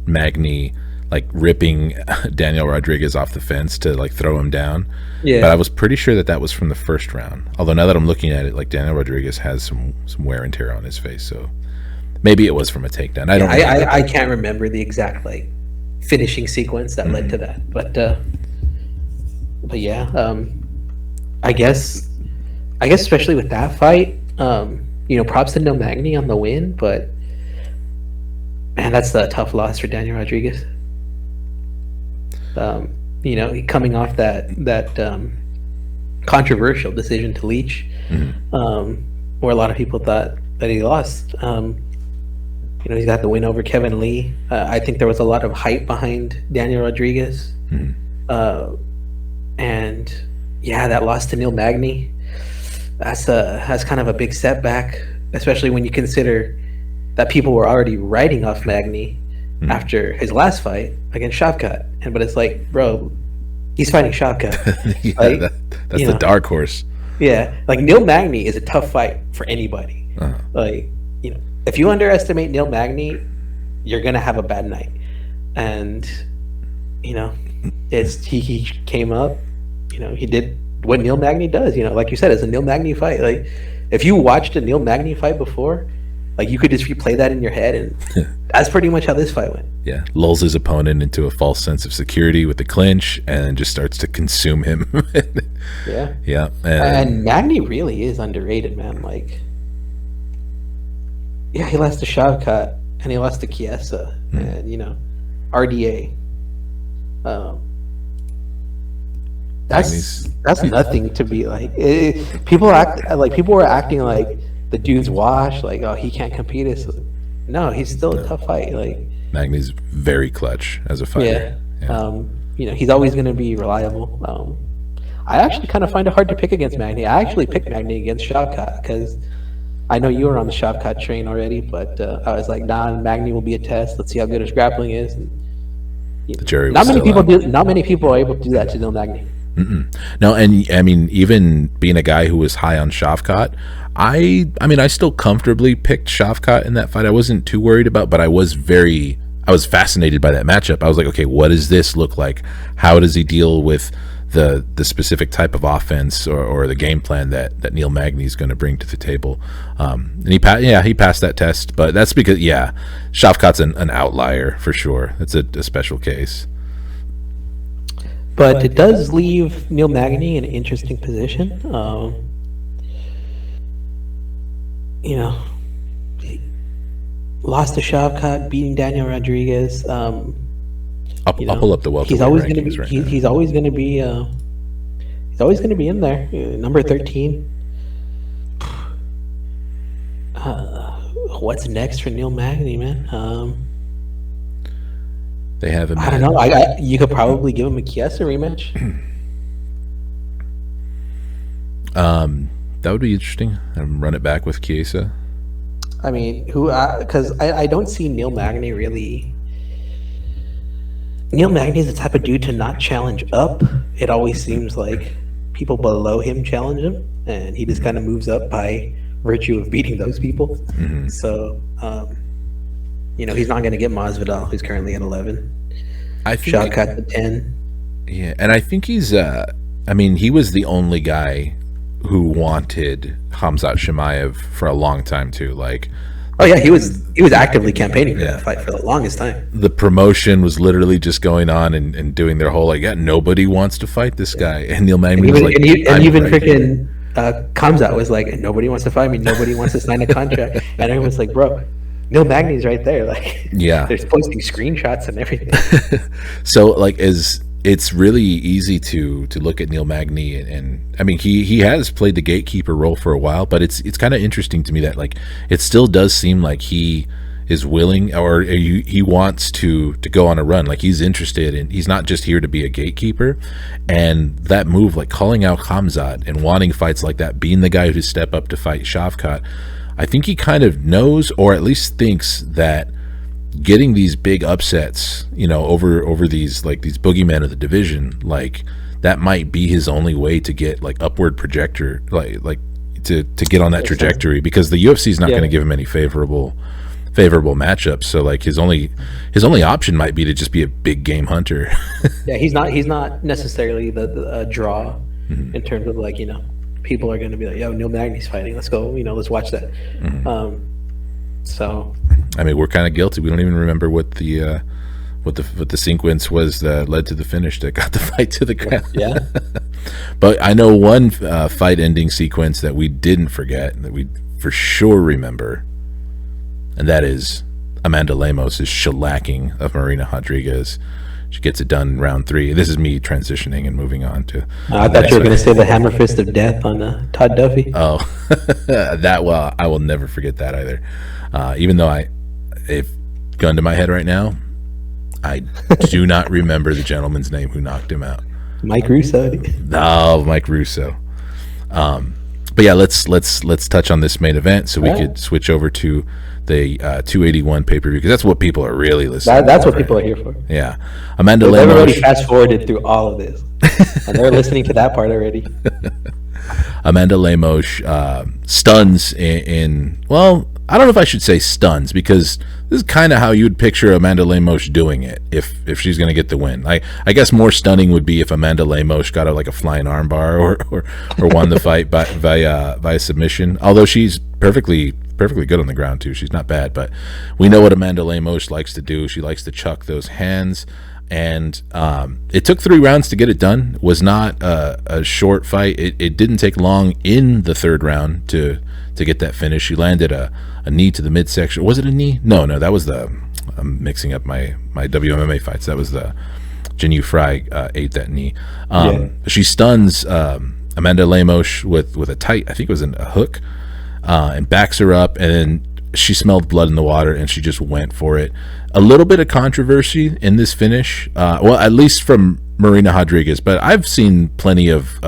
Magny like ripping Daniel Rodriguez off the fence to like throw him down. Yeah, but I was pretty sure that was from the first round. Although now that I'm looking at it, like, Daniel Rodriguez has some wear and tear on his face, so maybe it was from a takedown. I can't remember the exact like finishing sequence that led to that, but yeah, I guess especially with that fight, props to Neil Magny on the win, but man, that's a tough loss for Daniel Rodriguez. Coming off that controversial decision to Leach, where a lot of people thought that he lost. He's got the win over Kevin Lee. I think there was a lot of hype behind Daniel Rodriguez. And yeah, that loss to Neil Magny, that's kind of a big setback, especially when you consider that people were already writing off Magny after his last fight against Shavkat. But it's like, bro, he's fighting Shavkat. Yeah, like, that's the dark horse. Yeah, like, Neil Magny is a tough fight for anybody. Like, if you underestimate Neil Magny, you're gonna have a bad night. And he came up, he did what Neil Magny does. Like you said, it's a Neil Magny fight. Like, if you watched a Neil Magny fight before, like, you could just replay that in your head, and that's pretty much how this fight went. Yeah, lulls his opponent into a false sense of security with the clinch, and just starts to consume him. Yeah. And Magny really is underrated, man. Like, yeah, he lost to Shavkat, and he lost to Chiesa, and RDA. That's nothing to be like. People were acting like the dude's washed, like, oh, he can't compete. No, he's still a tough fight. Like, Magny's very clutch as a fighter. Yeah. He's always going to be reliable. I actually kind of find it hard to pick against Magny. I actually picked Magny against Shavkat because I know you were on the Shavkat train already, but I was like, nah, Magny will be a test. Let's see how good his grappling is. And, the jury not many people are able to do that to Neil Magny. No, and I mean, even being a guy who was high on Shavkat, I still comfortably picked Shavkat in that fight. I wasn't too worried about, but I was fascinated by that matchup. I was like, okay, what does this look like? How does he deal with the specific type of offense or the game plan that Neil Magny is going to bring to the table. And he passed that test, but that's because Shavkat's an outlier for sure. That's a special case. But it does leave Neil Magny in an interesting position. Lost to Shavkat, beating Daniel Rodriguez. I'll pull up the welterweight He's always going to rankings be. right now. He's always going to be. He's always going to be in there. Number 13. What's next for Neil Magny, man? They have him. I don't know. You could probably give him a Chiesa rematch. That would be interesting. Run it back with Chiesa. I mean, because I don't see Neil Magny really. Neil Magny is the type of dude to not challenge up. It always seems like people below him challenge him, and he just kind of moves up by virtue of beating those people. Mm-hmm. So, he's not going to get Masvidal, who's currently at 11. I think Shavkat at 10. Yeah, and I think he's. He was the only guy who wanted Khamzat Chimaev for a long time too. Like, oh yeah, he was actively campaigning for that fight for the longest time. The promotion was literally just going on and doing their whole nobody wants to fight this guy, and Neil Magny was like, even freaking Khamzat was like, nobody wants to fight me, nobody wants to sign a contract, and everyone's like, bro, Neil Magny's right there, like, yeah, they're posting screenshots and everything. So like, it's really easy to look at Neil Magny and I mean he has played the gatekeeper role for a while, but it's kind of interesting to me that like it still does seem like he is willing or he wants to go on a run. Like he's interested and he's not just here to be a gatekeeper. And that move, like calling out Khamzat and wanting fights like that, being the guy who step up to fight Shavkat, I think he kind of knows or at least thinks that getting these big upsets, over these boogeymen of the division, like that might be his only way to get like upward projector, like to get on that trajectory, because the UFC is not going to give him any favorable matchups. So like his only option might be to just be a big game hunter. Yeah, he's not necessarily the draw in terms of like people are going to be like, yo, Neil Magny's fighting, let's go, let's watch that. So I mean, we're kind of guilty. We don't even remember what the sequence was that led to the finish that got the fight to the ground. Yeah. But I know one fight-ending sequence that we didn't forget, that we for sure remember, and that is Amanda Lemos' shellacking of Marina Rodriguez. She gets it done in round 3. This is me transitioning and moving on to. I thought you were going to say the hammer fist of death on Todd Duffy. Oh, I will never forget that either. Even though if gun to my head right now, I do not remember the gentleman's name who knocked him out. Mike Russo. Oh, Mike Russo. But yeah, let's touch on this main event so we could switch over to the 281 pay-per-view, because that's what people are really listening. That's what people are here for. Yeah, Amanda Lemos. Everybody fast-forwarded through all of this, and they're listening to that part already. Amanda Lemos stuns well, I don't know if I should say stuns, because this is kind of how you would picture Amanda Lemos doing it if she's going to get the win. I guess more stunning would be if Amanda Lemos got a flying armbar or won the fight via submission. Although she's perfectly good on the ground too. She's not bad, but we know what Amanda Lemos likes to do. She likes to chuck those hands. And it took 3 rounds to get it done. It was not a short fight. It didn't take long in the 3rd round to get that finish. She landed a knee to the midsection. Was it a knee? No, that was I'm mixing up my WMMA fights. That was the Jinyu Fry ate that knee. She stuns Amanda Lemos with a tight, I think it was a hook, and backs her up, and then she smelled blood in the water and she just went for it. A little bit of controversy in this finish, well, at least from Marina Rodriguez, but I've seen plenty of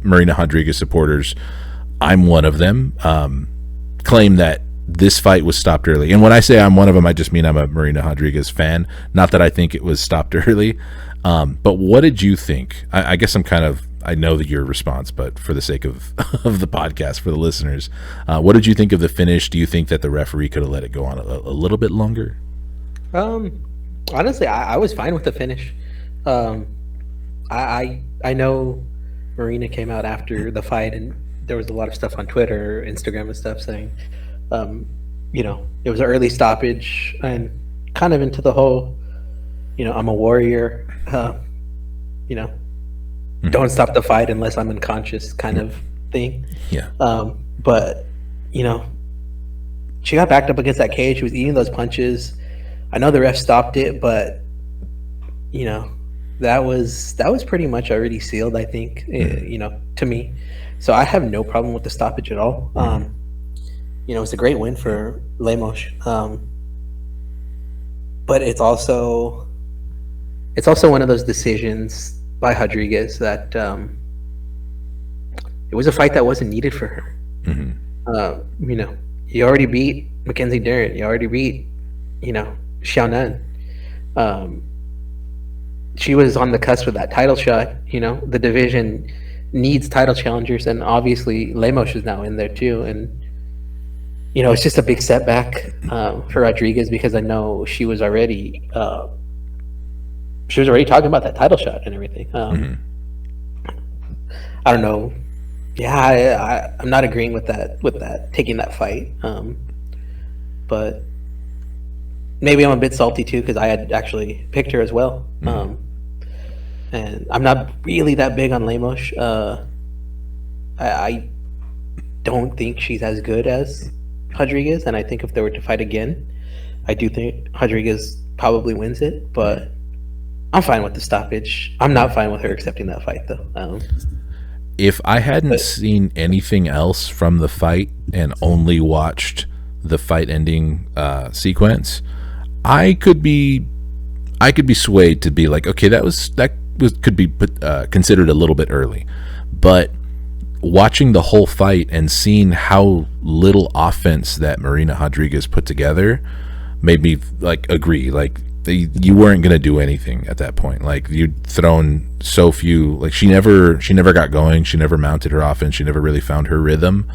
Marina Rodriguez supporters, I'm one of them, claim that this fight was stopped early. And when I say I'm one of them, I just mean I'm a Marina Rodriguez fan, not that I think it was stopped early. But what did you think? I guess I know that your response, but for the sake of the podcast, for the listeners, what did you think of the finish? Do you think that the referee could have let it go on a little bit longer? Honestly, I was fine with the finish. I I know Marina came out after the fight, and there was a lot of stuff on Twitter, Instagram, and stuff saying, it was an early stoppage, and kind of into the whole, I'm a warrior, don't stop the fight unless I'm unconscious kind of thing. Yeah. But she got backed up against that cage. She was eating those punches. I know the ref stopped it, but that was pretty much already sealed, I think, to me. So I have no problem with the stoppage at all. It's a great win for Lemos. But it's also one of those decisions by Rodriguez that it was a fight that wasn't needed for her. You already beat Mackenzie Dern. You already beat, Xiaonan. She was on the cusp of that title shot. The division needs title challengers, and obviously Lemos is now in there too. And it's just a big setback for Rodriguez, because I know she was already talking about that title shot and everything. I don't know. Yeah, I'm not agreeing with that taking that fight. But maybe I'm a bit salty too, because I had actually picked her as well. And I'm not really that big on Lemos. I don't think she's as good as Rodriguez, and I think if they were to fight again, I do think Rodriguez probably wins it. But I'm fine with the stoppage. I'm not fine with her accepting that fight, though. If I hadn't seen anything else from the fight and only watched the fight ending sequence, I could be swayed to be like, okay, that could be considered a little bit early. But watching the whole fight and seeing how little offense that Marina Rodriguez put together made me like agree, like you weren't going to do anything at that point. Like, you'd thrown so few, like she never got going. She never mounted her offense. She never really found her rhythm.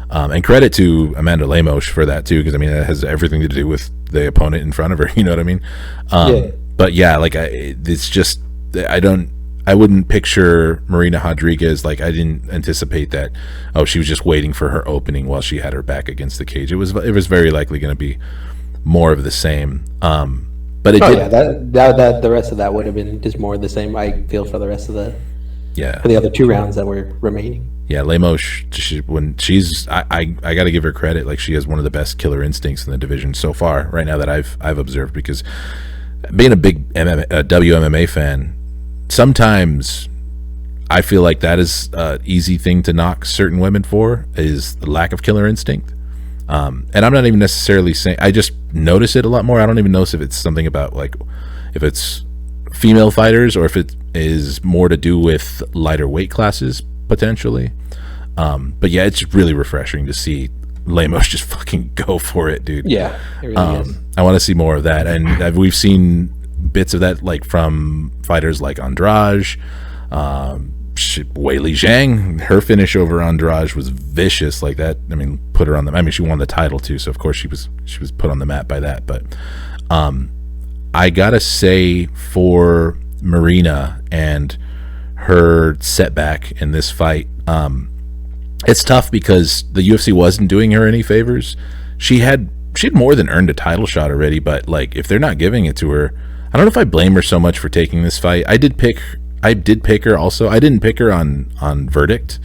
And credit to Amanda Lemos for that too, because that has everything to do with the opponent in front of her. You know what I mean? But yeah, like it's just, I wouldn't picture Marina Rodriguez, like I didn't anticipate that, she was just waiting for her opening while she had her back against the cage. It was very likely going to be more of the same. But it did. Yeah, that the rest of that would have been just more of the same. I feel for the rest of for the other 2 rounds that were remaining. Yeah, Lemos, I got to give her credit. Like, she has one of the best killer instincts in the division so far right now that I've observed. Because being a big WMMA fan, sometimes I feel like that is an easy thing to knock certain women for, is the lack of killer instinct. And I'm not even necessarily saying, I just notice it a lot more. I don't even notice if it's something about, like, if it's female fighters or if it is more to do with lighter weight classes potentially. But yeah, it's really refreshing to see Lemos just fucking go for it, dude. Yeah, it really is. I want to see more of that, and we've seen bits of that, like from fighters like Andrade, Weili Zhang. Her finish over Andrade was vicious, like that. I mean, put her on the. I mean, she won the title too, so of course she was put on the map by that. But I gotta say, for Marina and her setback in this fight, it's tough because the UFC wasn't doing her any favors. She had more than earned a title shot already, but like, if they're not giving it to her, I don't know if I blame her so much for taking this fight. I did pick her also. I didn't pick her on verdict,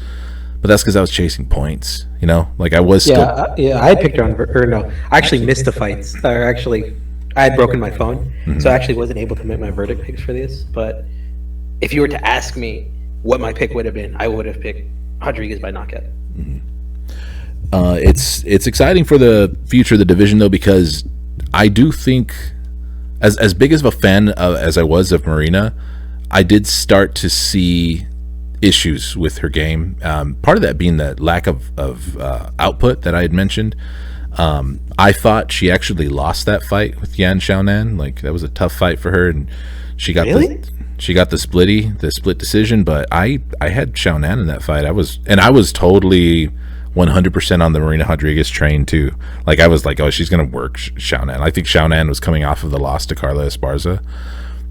but that's because I was chasing points. You know, like I was. I picked her on. No, I actually missed the fights. Or actually, I had broken my phone, so I actually wasn't able to make my verdict picks for this. But if you were to ask me what my pick would have been, I would have picked Rodriguez by knockout. It's exciting for the future of the division, though, because I do think, as big as a fan as I was of Marina, I did start to see issues with her game. Part of that being the lack of output that I had mentioned. I thought she actually lost that fight with Yan Xiaonan. Like, that was a tough fight for her, and she got the split decision. But I had Xiaonan in that fight. I was totally 100% on the Marina Rodriguez train too. Like, I was like, oh, she's gonna work Xiaonan. I think Xiaonan was coming off of the loss to Carla Esparza.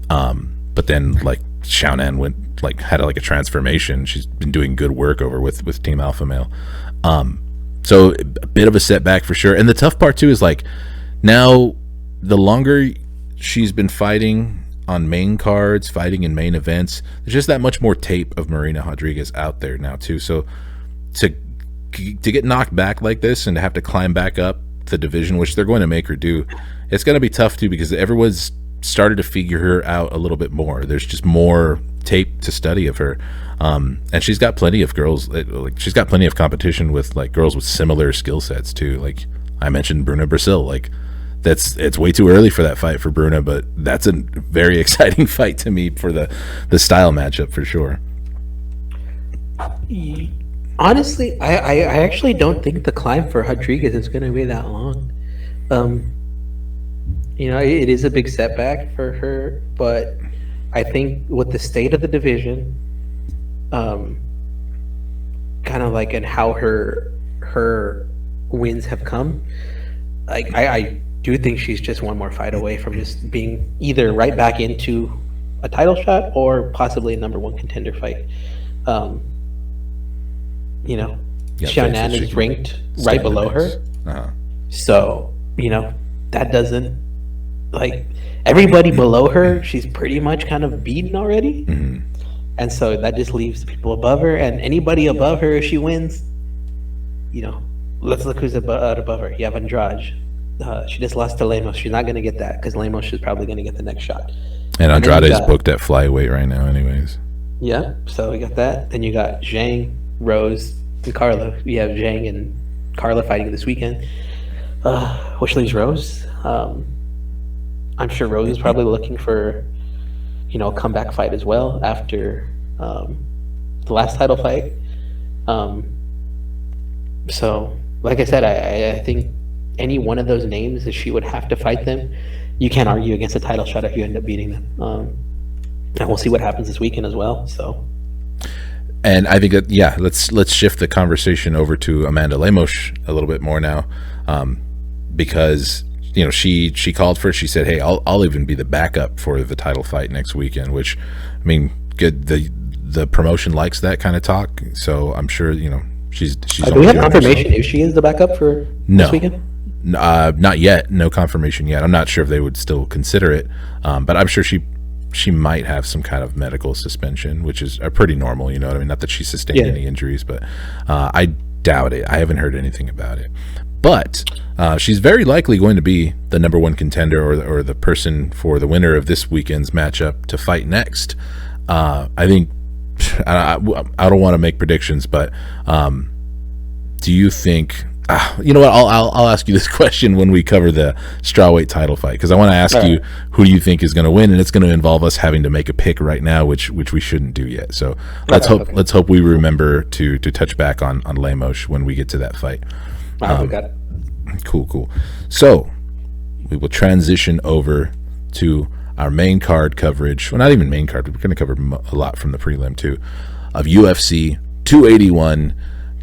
But then, like, Xiaonan had a transformation. She's been doing good work over with Team Alpha Male. So a bit of a setback for sure. And the tough part too is now the longer she's been fighting on main cards, fighting in main events, there's just that much more tape of Marina Rodriguez out there now too. So to get knocked back like this and to have to climb back up the division, which they're going to make her do, it's going to be tough too, because everyone's started to figure her out a little bit more. There's just more tape to study of her, and she's got plenty of girls. She's got plenty of competition with girls with similar skill sets too. I mentioned Bruna Brazil. It's way too early for that fight for Bruna, but that's a very exciting fight to me for the style matchup for sure. Honestly, I actually don't think the climb for Rodriguez is going to be that long. It is a big setback for her, but I think with the state of the division, kind of and how her wins have come, I do think she's just one more fight away from just being either right back into a title shot or possibly a number one contender fight. Xiaonan is ranked right below her. Uh-huh. So, that doesn't, everybody below her, she's pretty much kind of beaten already. Mm-hmm. And so that just leaves the people above her, and anybody above her, if she wins, let's look who's above her. You have Andrade. She just lost to Lemos. She's not going to get that because Lemos is probably going to get the next shot. And Andrade is booked at flyweight right now anyways. Yeah, so we got that. Then you got Zhang, Rose, and Carla. We have Zhang and Carla fighting this weekend. Which leaves Rose. I'm sure Rose is probably looking for, a comeback fight as well after the last title fight. So, like I said, I think any one of those names that she would have to fight them, you can't argue against a title shot if you end up beating them. And we'll see what happens this weekend as well. So, and I think that let's shift the conversation over to Amanda Lemos a little bit more now, because she called for it. She said, "Hey, I'll even be the backup for the title fight next weekend." Which, I mean, good. The promotion likes that kind of talk, so I'm sure she's. Do we have confirmation if she is the backup for this weekend? Not yet. No confirmation yet. I'm not sure if they would still consider it, but I'm sure she might have some kind of medical suspension, which is pretty normal. You know what I mean? Not that she sustained any injuries, but I doubt it. I haven't heard anything about it. But she's very likely going to be the number one contender or the person for the winner of this weekend's matchup to fight next. I think I don't want to make predictions, but do you think? You know what? I'll ask you this question when we cover the strawweight title fight, because I want to ask you who do you think is going to win, and it's going to involve us having to make a pick right now, which we shouldn't do yet. So let's hope we remember to touch back on Lemos when we get to that fight. Got it. Cool. So we will transition over to our main card coverage. Well, not even main card. We're going to cover a lot from the prelim too, of UFC 281.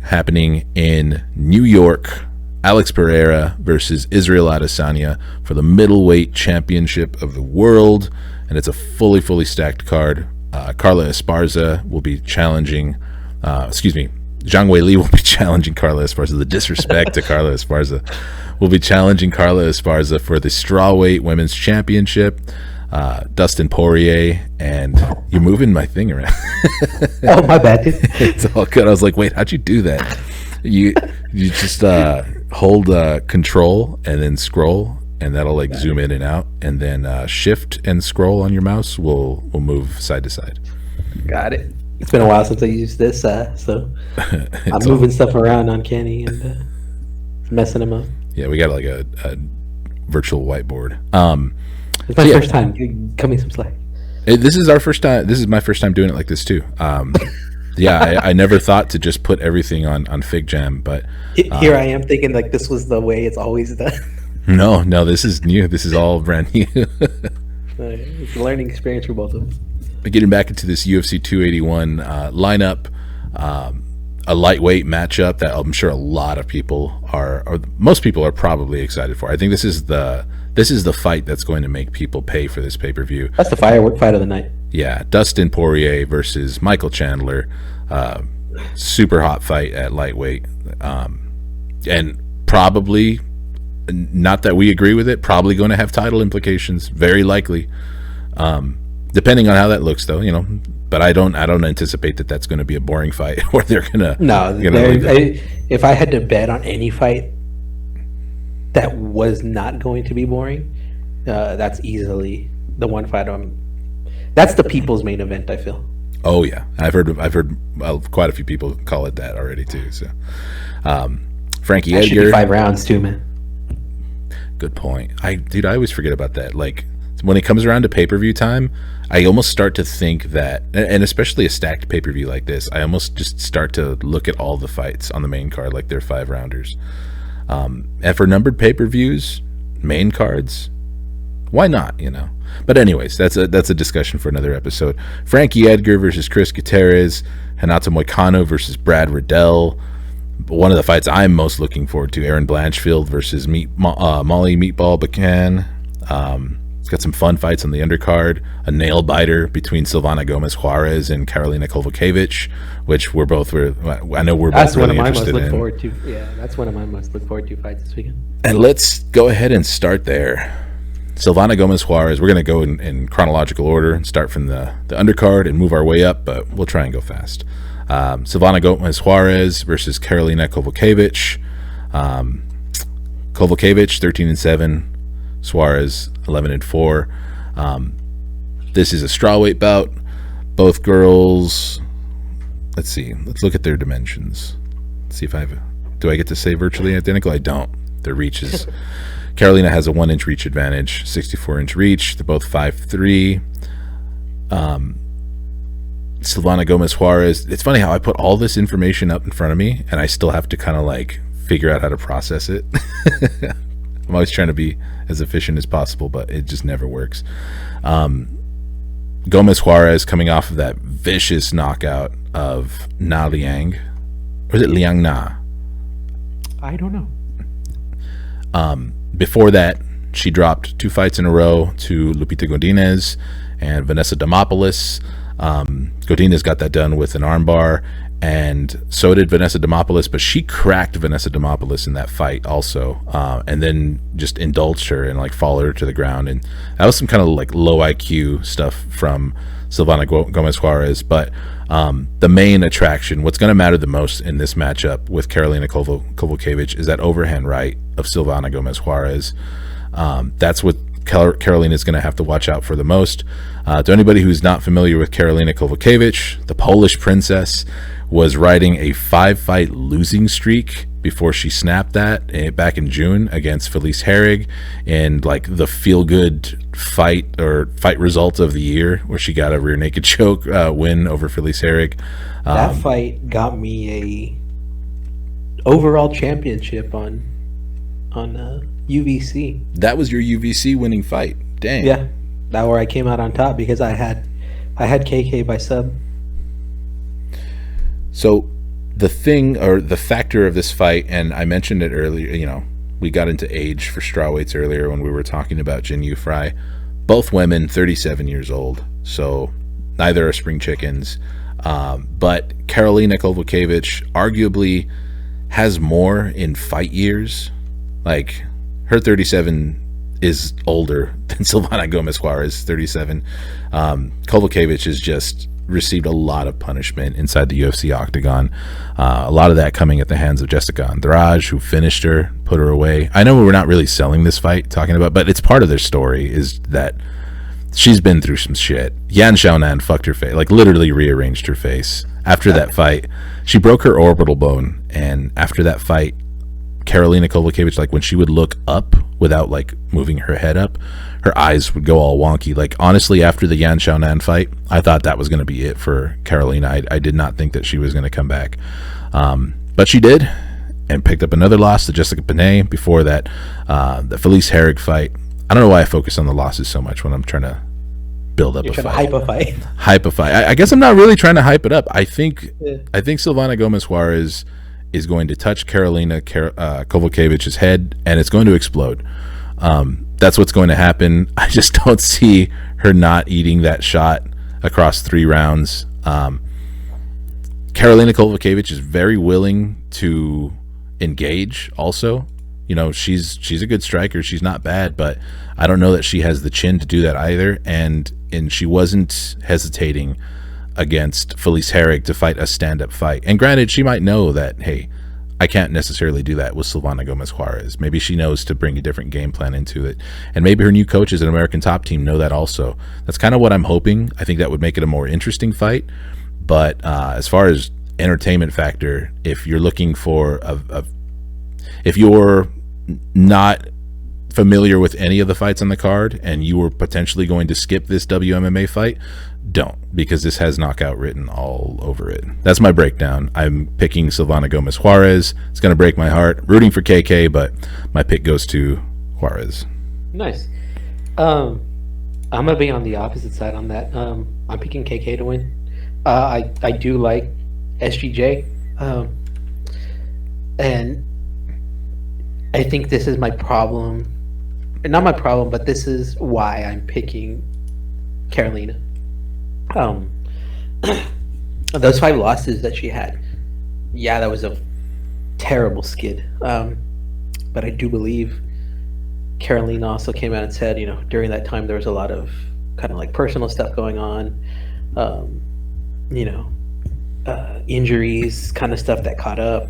Happening in New York. Alex Pereira versus Israel Adesanya for the middleweight championship of the world, and it's a fully stacked card. Carla Esparza will be challenging Zhang Weili will be challenging Carla Esparza. The disrespect to Carla Esparza. Will be challenging Carla Esparza for the strawweight women's championship. Dustin Poirier, and you're moving my thing around. Oh, my bad. It's all good. I was like, wait, how'd you do that? You just hold control and then scroll, and that'll zoom in and out, and then shift and scroll on your mouse will move side to side. Got it. It's been a while since I used this, so I'm moving stuff around on Kenny and messing them up. Yeah, we got a virtual whiteboard. It's my first time. Cut me some slack. This is our first time. This is my first time doing it like this too. I never thought to just put everything on Fig Jam, but here I am thinking this was the way it's always done. No, this is new. This is all brand new. It's a learning experience for both of us. But getting back into this UFC 281 lineup, a lightweight matchup that I'm sure a lot of people or most people are probably excited for. I think this is the fight that's going to make people pay for this pay-per-view. That's the firework fight of the night. Yeah, Dustin Poirier versus Michael Chandler. Super hot fight at lightweight. And probably, not that we agree with it, probably going to have title implications, very likely. Depending on how that looks, though, but I don't anticipate that that's going to be a boring fight where they're gonna. No, if I had to bet on any fight that was not going to be boring, that's easily the one fight. That's the people's main event, I feel. Oh yeah, I've heard quite a few people call it that already too. So, Frankie Edgar, should be 5 rounds too, man. Good point. I always forget about that. Like when it comes around to pay-per-view time, I almost start to think that, and especially a stacked pay-per-view like this, I almost just start to look at all the fights on the main card like they're 5 rounders. And for numbered pay-per-views, main cards, why not? But anyways, that's a discussion for another episode. Frankie Edgar versus Chris Gutierrez, Renato Moicano versus Brad Riddell. One of the fights I'm most looking forward to, Aaron Blanchfield versus Molly Meatball Buchan. It's got some fun fights on the undercard. A nail biter between Silvana Gomez Juarez and Karolina Kowalkiewicz, which we're both really interested in. Forward to. Yeah, that's one of my most look forward to fights this weekend. And let's go ahead and start there. Silvana Gomez Juarez. We're going to go in chronological order and start from the undercard and move our way up, but we'll try and go fast. Silvana Gomez Juarez versus Karolina Kowalkiewicz. Kowalkiewicz 13-7. Suarez 11-4. This is a strawweight bout. Both girls. Let's see. Let's look at their dimensions. Let's see if do I get to say virtually identical? I don't. Their reach is. Karolina has a 1-inch reach advantage, 64-inch reach. They're both 5'3". Silvana Gomez Juarez. It's funny how I put all this information up in front of me, and I still have to kind of like figure out how to process it. I'm always trying to be as efficient as possible, but it just never works. Gomez Juarez coming off of that vicious knockout of Na Liang. Or is it Liang Na? I don't know. Before that, she dropped 2 fights in a row to Lupita Godinez and Vanessa Demopoulos. Godinez got that done with an armbar, and so did Vanessa Demopoulos, but she cracked Vanessa Demopoulos in that fight also, and then just indulged her and like followed her to the ground. And that was some kind of like low IQ stuff from Silvana Gomez Juarez. But the main attraction, what's going to matter the most in this matchup with Karolina Kowalkiewicz, is that overhand right of Silvana Gomez Juarez. That's what Karolina is going to have to watch out for the most. To anybody who's not familiar with Karolina Kowalkiewicz, the Polish princess was riding a 5-fight losing streak before she snapped that back in June against Felice Herrig in like the feel-good fight result of the year, where she got a rear naked choke win over Felice Herrig. That fight got me a overall championship on UVC. That was your UVC winning fight. Dang. Yeah, that where I came out on top because I had KK by sub. So the thing, or the factor of this fight, and I mentioned it earlier, we got into age for strawweights earlier when we were talking about Jin Yu Fry. Both women 37 years old, so neither are spring chickens. But Karolina Kowalkiewicz arguably has more in fight years. Like, her 37 is older than Silvana Gomez Juarez 37. Kowalkiewicz has just received a lot of punishment inside the UFC octagon. A lot of that coming at the hands of Jessica Andrade, who finished her, put her away. I know we're not really selling this fight, talking about, but it's part of their story, is that she's been through some shit. Yan Xiaonan fucked her face, like literally rearranged her face. After that fight, she broke her orbital bone, and after that fight, Karolina Kowalkiewicz, like when she would look up without like moving her head up, her eyes would go all wonky. Like honestly, after the Yan Xiaonan fight, I thought that was going to be it for Karolina. I did not think that she was going to come back, but she did, and picked up another loss to Jessica Panay. Before that, the Felice Herrig fight. I don't know why I focus on the losses so much when I'm trying to build up a fight. Hype a fight. I guess I'm not really trying to hype it up. I think Silvana Gomez Juarez is going to touch Karolina Kowalkiewicz's head, and it's going to explode. That's what's going to happen. I just don't see her not eating that shot across 3 rounds. Karolina Kowalkiewicz is very willing to engage also. You know, she's a good striker. She's not bad, but I don't know that she has the chin to do that either. And she wasn't hesitating against Felice Herrig to fight a stand-up fight. And granted, she might know that, hey, I can't necessarily do that with Silvana Gomez Juarez. Maybe she knows to bring a different game plan into it. And maybe her new coaches at American Top Team know that also. That's kind of what I'm hoping. I think that would make it a more interesting fight. But as far as entertainment factor, if you're looking for if you're not familiar with any of the fights on the card and you were potentially going to skip this WMMA fight, don't, because this has knockout written all over it. That's my breakdown. I'm picking Silvana Gomez Juarez. It's going to break my heart. Rooting for KK, but my pick goes to Juarez. Nice. I'm going to be on the opposite side on that. I'm picking KK to win. I do like SGJ. And I think this is my problem. Not my problem, but this is why I'm picking Karolina. Those 5 losses that she had, yeah, that was a terrible skid. But I do believe Karolina also came out and said, you know, during that time there was a lot of kind of like personal stuff going on, you know, injuries, kind of stuff that caught up,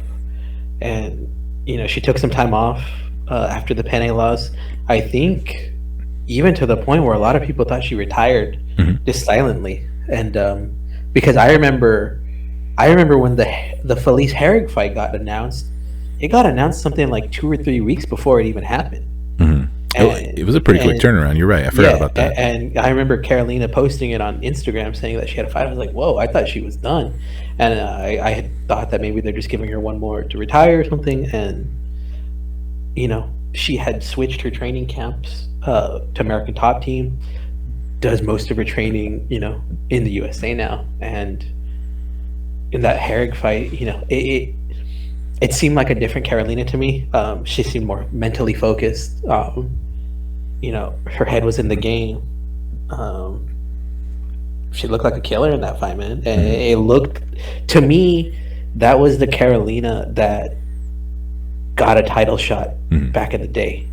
and you know, she took some time off after the Panay loss. I think even to the point where a lot of people thought she retired just silently. And because I remember when the Felice Herrig fight got announced, it got announced something like 2 or 3 weeks before it even happened. It was a pretty quick turnaround. You're right. I forgot about that. And I remember Karolina posting it on Instagram saying that she had a fight. I was like, whoa, I thought she was done. And I had thought that maybe they're just giving her one more to retire or something. And, you know, she had switched her training camps to American Top Team, does most of her training, you know, in the USA now. And in that Herrig fight, you know, it seemed like a different Karolina to me. She seemed more mentally focused. You know, her head was in the game. She looked like a killer in that fight, man. And it looked, to me, that was the Karolina that got a title shot back in the day.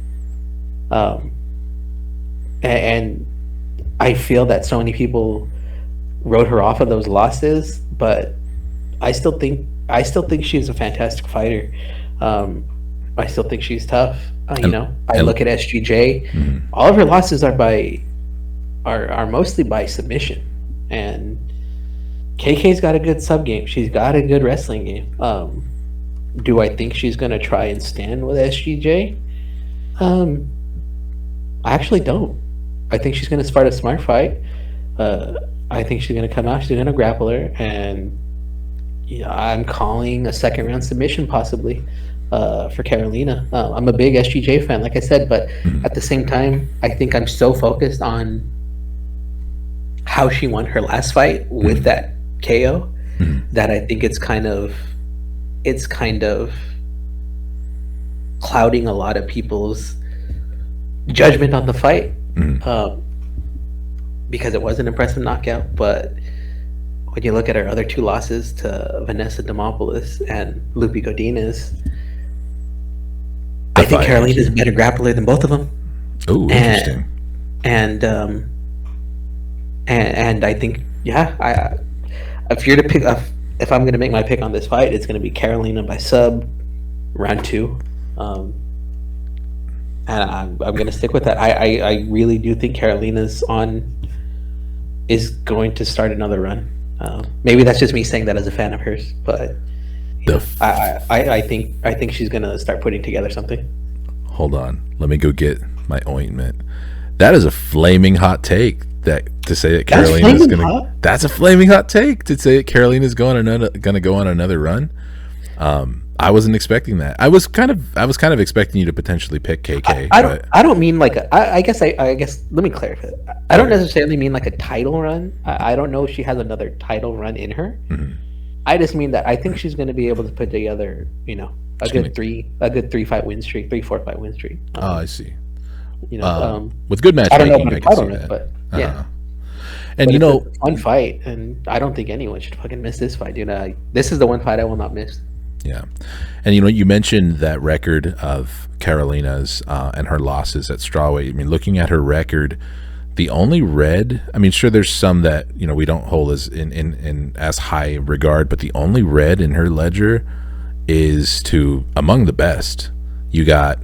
And I feel that so many people wrote her off of those losses, but I still think she's a fantastic fighter. I still think she's tough. You know, I look at SGJ. All of her losses are mostly by submission, and KK's got a good sub game. She's got a good wrestling game. Do I think she's gonna try and stand with SGJ? I actually don't. I think she's gonna start a smart fight. I think she's gonna come out. She's gonna grapple her, and I'm calling a 2nd round submission possibly for Karolina. I'm a big SGJ fan, like I said, but at the same time, I think I'm so focused on how she won her last fight with that KO that I think it's kind of clouding a lot of people's judgment on the fight because it was an impressive knockout. But when you look at her other 2 losses to Vanessa Demopoulos and Lupi Godinez, I think Karolina's a better grappler than both of them. Oh, interesting. And I think, if you're to pick, if I'm going to make my pick on this fight, it's going to be Karolina by sub, round 2. And I'm going to stick with that. I really do think Karolina's is going to start another run. Maybe that's just me saying that as a fan of hers, but I think she's gonna start putting together something. Hold on, let me go get my ointment. That is a flaming hot take to say that Karolina's gonna. That's a flaming hot take to say that Karolina's gonna go on another run. I wasn't expecting that. I was kind of expecting you to potentially pick KK. I don't mean like I guess let me clarify. I don't necessarily mean like a title run. I don't know if she has another title run in her. I just mean that I think she's going to be able to put together, a good 3 fight win streak, 3-4 fight win streak. I see. With good matchmaking, I can see that. But yeah. And But it's a fun fight, and I don't think anyone should fucking miss this fight, dude. This is the one fight I will not miss. yeah. And you mentioned that record of Carolina's and her losses at strawweight. I mean, looking at her record, the only red, I mean, sure, there's some that we don't hold as in as high regard, but the only red in her ledger is to among the best. You got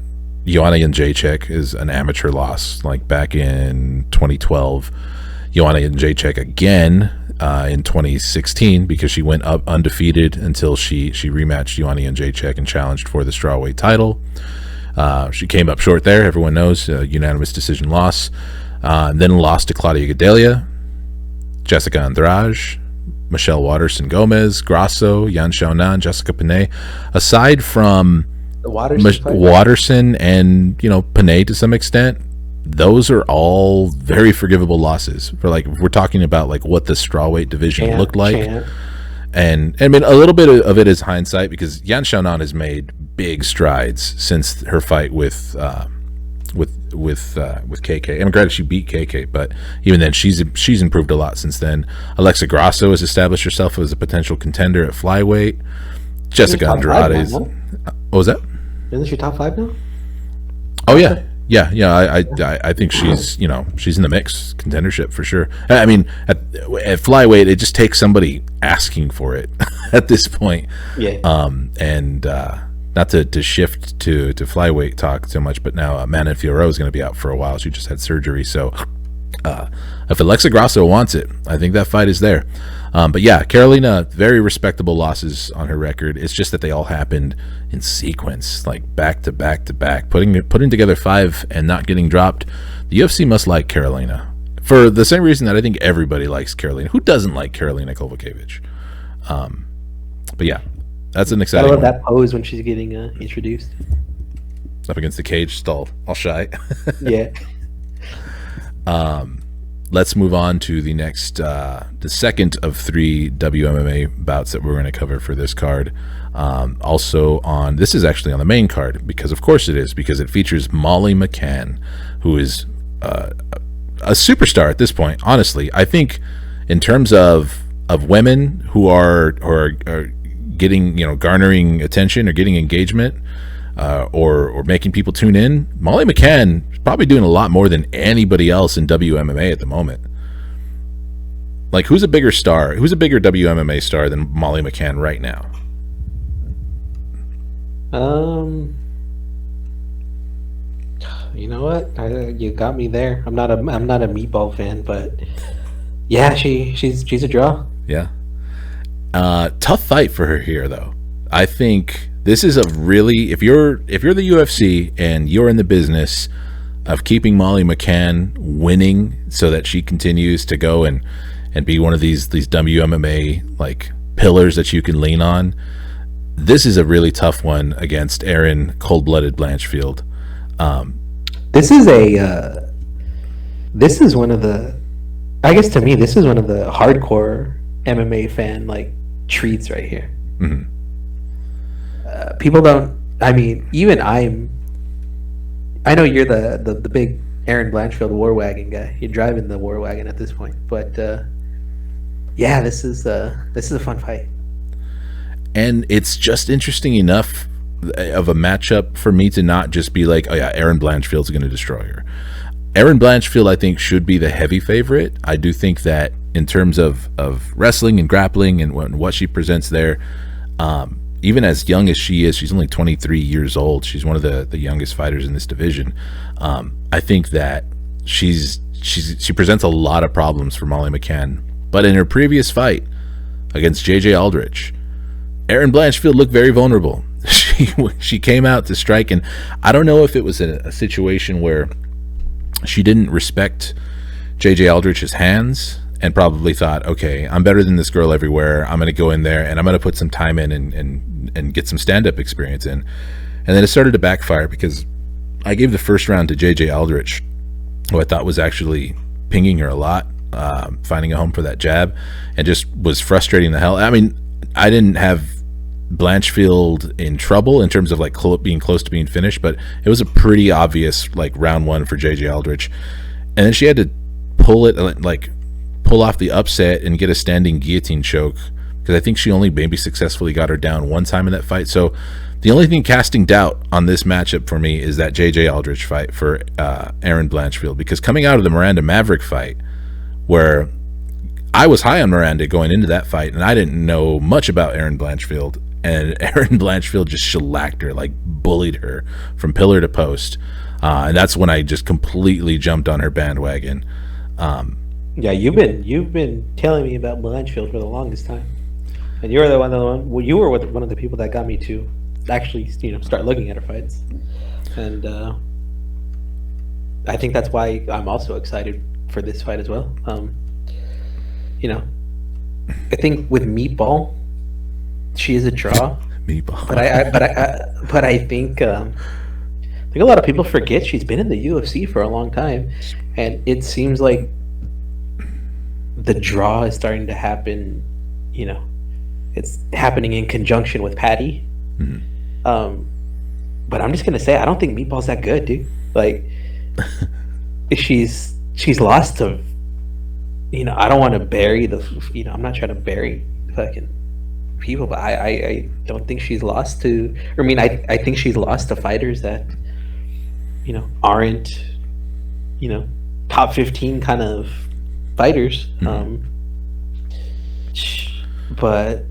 Joanna Jędrzejczyk is an amateur loss, like back in 2012. Joanna Jędrzejczyk again in 2016, because she went up undefeated until she rematched Joanna Jędrzejczyk and challenged for the strawweight title. She came up short there. Everyone knows, unanimous decision loss. Then lost to Claudia Gadelha, Jessica Andrade, Michelle Waterson-Gomez, Grasso, Yan Xiaonan, Jessica Panay. Aside from Waterson and Panay to some extent, those are all very forgivable losses. For like, if we're talking about like what the strawweight division looked like. And I mean, a little bit of it is hindsight, because Yan Xiaonan has made big strides since her fight with KK. I'm glad she beat KK, but even then, she's improved a lot since then. Alexa Grasso has established herself as a potential contender at flyweight. Jessica Andrade. What was that? Isn't she top 5 now? Oh yeah. I think she's she's in the mix, contendership for sure. I mean, at flyweight, it just takes somebody asking for it at this point. Yeah. And not to shift to flyweight talk so much, but now Amanda Fiorot is going to be out for a while. She just had surgery, so if Alexa Grasso wants it, I think that fight is there. But yeah, Carolina, very respectable losses on her record. It's just that they all happened in sequence, like back to back to back. Putting together 5 and not getting dropped. The UFC must like Carolina for the same reason that I think everybody likes Carolina. Who doesn't like Carolina Kovacevic? But yeah, that's an exciting. I love that pose when she's getting introduced up against the cage, all shy. Yeah. Let's move on to the next, the second of 3 WMMA bouts that we're going to cover for this card. This is actually on the main card, because of course it is, because it features Molly McCann, who is a superstar at this point. Honestly, I think in terms of women who are getting, garnering attention or getting engagement, or making people tune in, Molly McCann is probably doing a lot more than anybody else in WMMA at the moment. Like, who's a bigger star? Who's a bigger WMMA star than Molly McCann right now? You know what? You got me there. I'm not a meatball fan, but yeah, she's a draw. Yeah. Tough fight for her here, though. I think this is a really, if you're the UFC and you're in the business of keeping Molly McCann winning so that she continues to go and be one of these WMMA like pillars that you can lean on, this is a really tough one against Erin Cold-Blooded Blanchfield. This is one of the, I guess to me, this is one of the hardcore MMA fan like treats right here. Mm-hmm. People don't. I mean, even I know you're the big Erin Blanchfield war wagon guy. You're driving the war wagon at this point. But yeah, this is a fun fight. And it's just interesting enough of a matchup for me to not just be like, oh yeah, Erin Blanchfield's going to destroy her. Erin Blanchfield, I think, should be the heavy favorite. I do think that in terms of wrestling and grappling and what she presents there, even as young as she is, she's only 23 years old. She's one of the youngest fighters in this division. I think that she presents a lot of problems for Molly McCann. But in her previous fight against JJ Aldrich, Erin Blanchfield looked very vulnerable. She came out to strike, and I don't know if it was a situation where she didn't respect JJ Aldrich's hands and probably thought, okay, I'm better than this girl everywhere. I'm going to go in there and I'm going to put some time in and get some stand-up experience in. And then it started to backfire because I gave the first round to JJ Aldrich, who I thought was actually pinging her a lot, finding a home for that jab, and just was frustrating the hell. I mean, I didn't have Blanchfield in trouble in terms of like being close to being finished, but it was a pretty obvious like round one for JJ Aldrich. And then she had to pull pull off the upset and get a standing guillotine choke, because I think she only maybe successfully got her down one time in that fight. So the only thing casting doubt on this matchup for me is that JJ Aldrich fight for Erin Blanchfield, because coming out of the Miranda Maverick fight, where I was high on Miranda going into that fight, and I didn't know much about Erin Blanchfield, and Erin Blanchfield just shellacked her, like bullied her from pillar to post, and that's when I just completely jumped on her bandwagon. Yeah, you've been telling me about Blanchfield for the longest time, and you were you were one of the people that got me to actually, start looking at her fights, and I think that's why I'm also excited for this fight as well. I think with Meatball, she is a draw. Meatball, but I think a lot of people forget she's been in the UFC for a long time, and it seems like the draw is starting to happen. It's happening in conjunction with Patty. Mm-hmm. But I'm just gonna say I don't think Meatball's that good, dude. Like, she's lost to. I don't want to bury the. I'm not trying to bury fucking people, but I don't think she's lost to. I mean, I think she's lost to fighters that, aren't, top 15 kind of fighters. Mm-hmm. But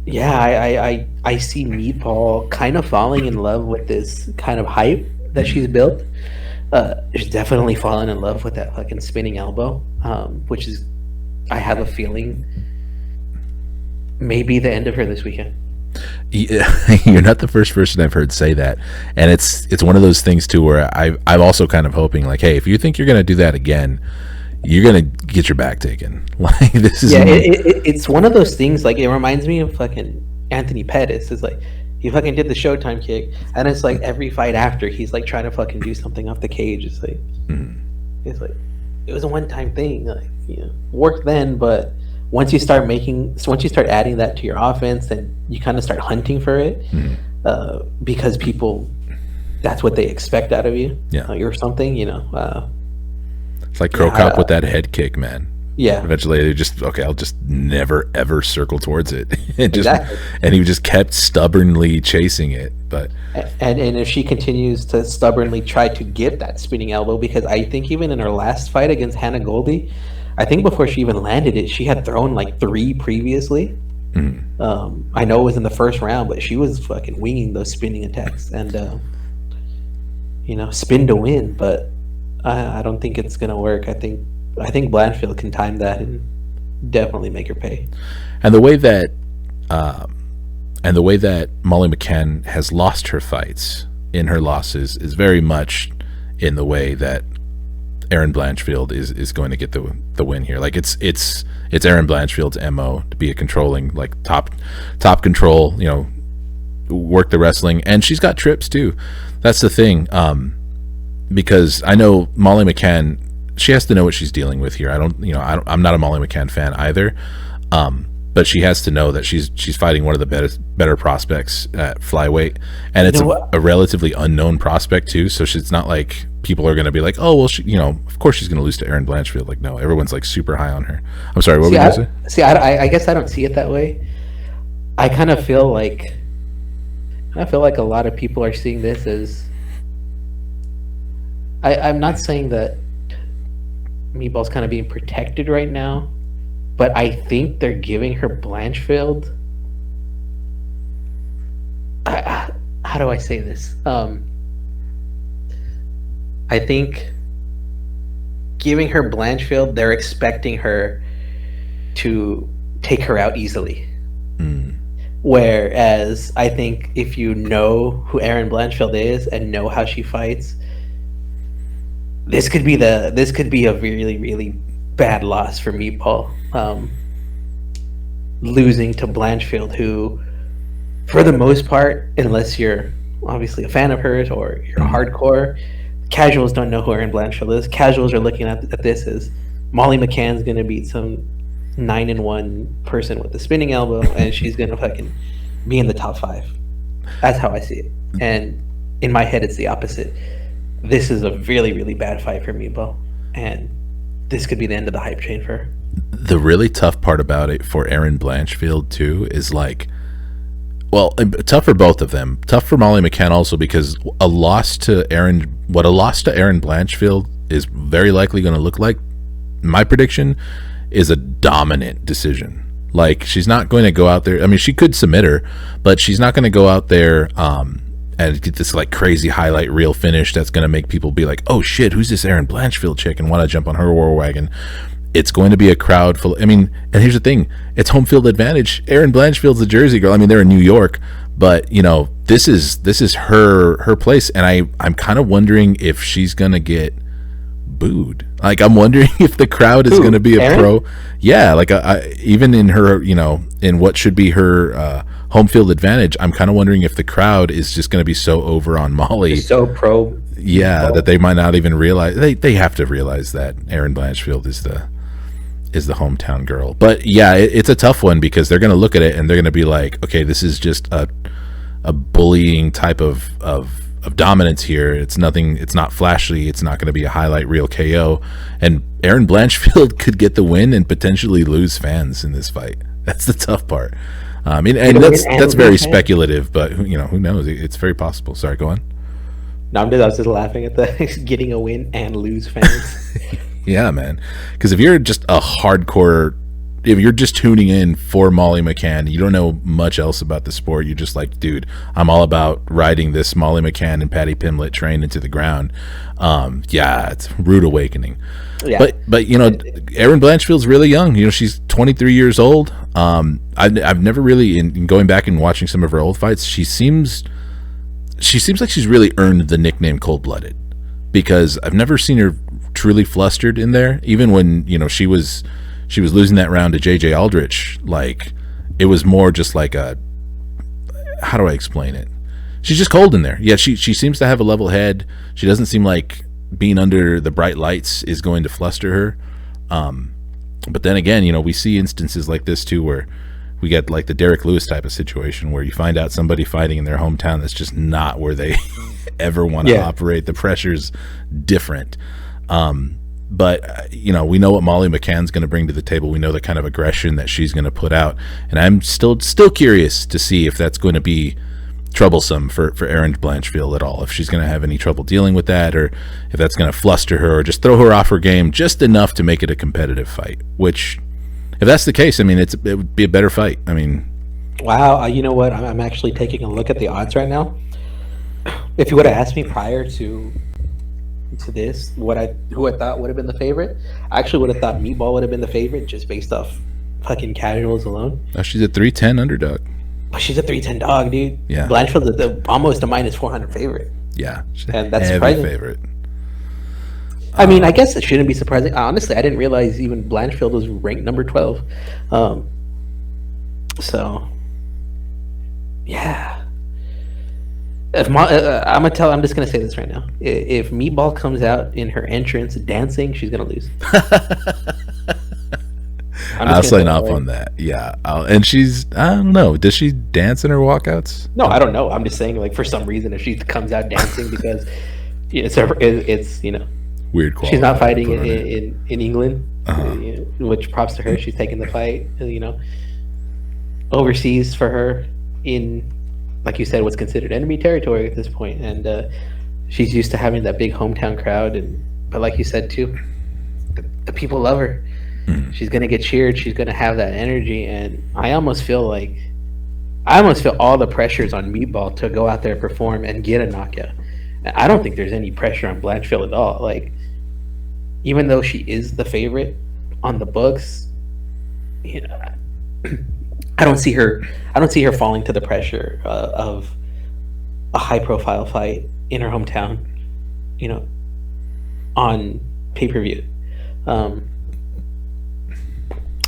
yeah, I see Meatball kind of falling in love with this kind of hype that she's built. She's definitely fallen in love with that fucking spinning elbow, which is, I have a feeling, maybe the end of her this weekend. Yeah, you're not the first person I've heard say that, and it's one of those things too where I'm also kind of hoping, like, hey, if you think you're gonna do that again, you're gonna get your back taken. Like, this is it's one of those things. Like, it reminds me of fucking Anthony Pettis. It's like, he fucking did the Showtime kick, and it's like every fight after he's like trying to fucking do something off the cage. It's like, it's like, it was a one-time thing. Like, worked then, but once you start adding that to your offense, and you kind of start hunting for it, because people, that's what they expect out of you. Yeah, or something. It's like Crow Cop with that head kick, man. Yeah. Eventually, they just, okay, I'll just never ever circle towards it, and Exactly. and he just kept stubbornly chasing it. But and if she continues to stubbornly try to get that spinning elbow, because I think even in her last fight against Hannah Goldie, I think before she even landed it, she had thrown like 3 previously. I know it was in the first round, but she was fucking winging those spinning attacks, and spin to win. But I don't think it's gonna work. I think Blanchfield can time that and definitely make her pay. And the way that Molly McCann has lost her fights in her losses is very much in the way that Erin Blanchfield is going to get the win here. Like, it's Erin Blanchfield's MO to be a controlling, like, top control, work the wrestling, and she's got trips too. That's the thing. Because I know Molly McCann, she has to know what she's dealing with here. I'm not a Molly McCann fan either, but she has to know that she's fighting one of the better prospects at flyweight, and it's a relatively unknown prospect too. So it's not like people are going to be like, oh well, of course she's going to lose to Erin Blanchfield. Like, no, everyone's like super high on her. I'm sorry, what were you going to say? See, I guess I don't see it that way. I kind of feel like a lot of people are seeing this as. I'm not saying that Meatball's kind of being protected right now, but I think they're giving her Blanchfield. How do I say this? I think giving her Blanchfield, they're expecting her to take her out easily. Whereas I think if you know who Erin Blanchfield is and know how she fights, this could be a really, really bad loss for Meatball. Losing to Blanchfield, who, for the most part, unless you're obviously a fan of hers or you're hardcore, casuals don't know who Erin Blanchfield is. Casuals are looking at this as Molly McCann's going to beat some 9-1 person with a spinning elbow, and she's going to fucking be in the top 5. That's how I see it. And in my head, it's the opposite. This is a really, really bad fight for Meatball, and this could be the end of the hype train for her. The really tough part about it for Erin Blanchfield too is like, well, tough for both of them. Tough for Molly McCann also because a loss to Erin Blanchfield is very likely going to look like, my prediction is a dominant decision. Like, she's not going to go out there. I mean, she could submit her, but she's not going to go out there and get this like crazy highlight reel finish that's going to make people be like, oh shit, who's this Erin Blanchfield chick, and want to jump on her war wagon. It's going to be a crowd full. I mean, and here's the thing, it's home field advantage. Erin Blanchfield's a Jersey girl. I mean, they're in New York, but you know, this is her place, and I'm kind of wondering if she's going to get booed. Like, I'm wondering if the crowd is going to be a Erin? pro. Yeah, like even in her, you know, in what should be her home field advantage, I'm kind of wondering if the crowd is just going to be so over on Molly, So pro. yeah, that they might not even realize. They have to realize that Erin Blanchfield is the hometown girl. But yeah, it's a tough one because they're going to look at it and they're going to be like, okay, this is just a bullying type of dominance here. It's nothing. It's not flashy. It's not going to be a highlight reel KO. And Erin Blanchfield could get the win and potentially lose fans in this fight. That's the tough part. I mean, and that's very speculative, but you know, who knows? It's very possible. Sorry, go on. No, I was just laughing at the getting a win and lose fans. Yeah, man. Because if you're just if you're just tuning in for Molly McCann, you don't know much else about the sport. You're just like, dude, I'm all about riding this Molly McCann and Patty Pimblett train into the ground. Yeah, it's a rude awakening. Yeah. But you know, Erin Blanchfield's really young. You know, she's 23 years old. I've never really, in going back and watching some of her old fights, she seems like she's really earned the nickname Cold-Blooded, because I've never seen her truly flustered in there. Even when, you know, she was losing that round to JJ Aldrich, like, it was more just like a, how do I explain it? She's just cold in there. Yeah, she seems to have a level head. She doesn't seem like being under the bright lights is going to fluster her. But then again, you know, we see instances like this too, where we get like the Derek Lewis type of situation where you find out somebody fighting in their hometown that's just not where they ever want to operate. The pressure's different. But you know, we know what Molly McCann's going to bring to the table. We know the kind of aggression that she's going to put out, and I'm still curious to see if that's going to be troublesome for Erin Blanchfield at all. If she's going to have any trouble dealing with that, or if that's going to fluster her or just throw her off her game just enough to make it a competitive fight. Which, if that's the case, I mean, it would be a better fight. I mean, wow. You know what? I'm actually taking a look at the odds right now. If you would have asked me prior to this, who I thought would have been the favorite, I actually would have thought Meatball would have been the favorite just based off fucking casuals alone. Oh, she's a 310 underdog. Oh, she's a 310 dog, dude. Yeah. Blanchfield's almost a minus 400 favorite. Yeah, and that's surprising. Favorite. I mean, I guess it shouldn't be surprising. Honestly, I didn't realize even Blanchfield was ranked number 12. So, yeah. I'm just gonna say this right now. If Meatball comes out in her entrance dancing, she's gonna lose. I'll sign off on that. Yeah, and she's, I don't know, does she dance in her walkouts? No, I don't know. I'm just saying, like, for some reason, if she comes out dancing because it's you know, weird quality. She's not fighting in England, which props to her. She's taking the fight, you know, overseas for her in, like you said, what's considered enemy territory at this point, and she's used to having that big hometown crowd. But like you said too, the people love her. She's gonna get cheered. She's gonna have that energy, and I almost feel all the pressures on Meatball to go out there, perform, and get a knockout. I don't think there's any pressure on Blanchfield at all. Like, even though she is the favorite on the books, you know, I don't see her falling to the pressure of a high-profile fight in her hometown, you know, on pay-per-view.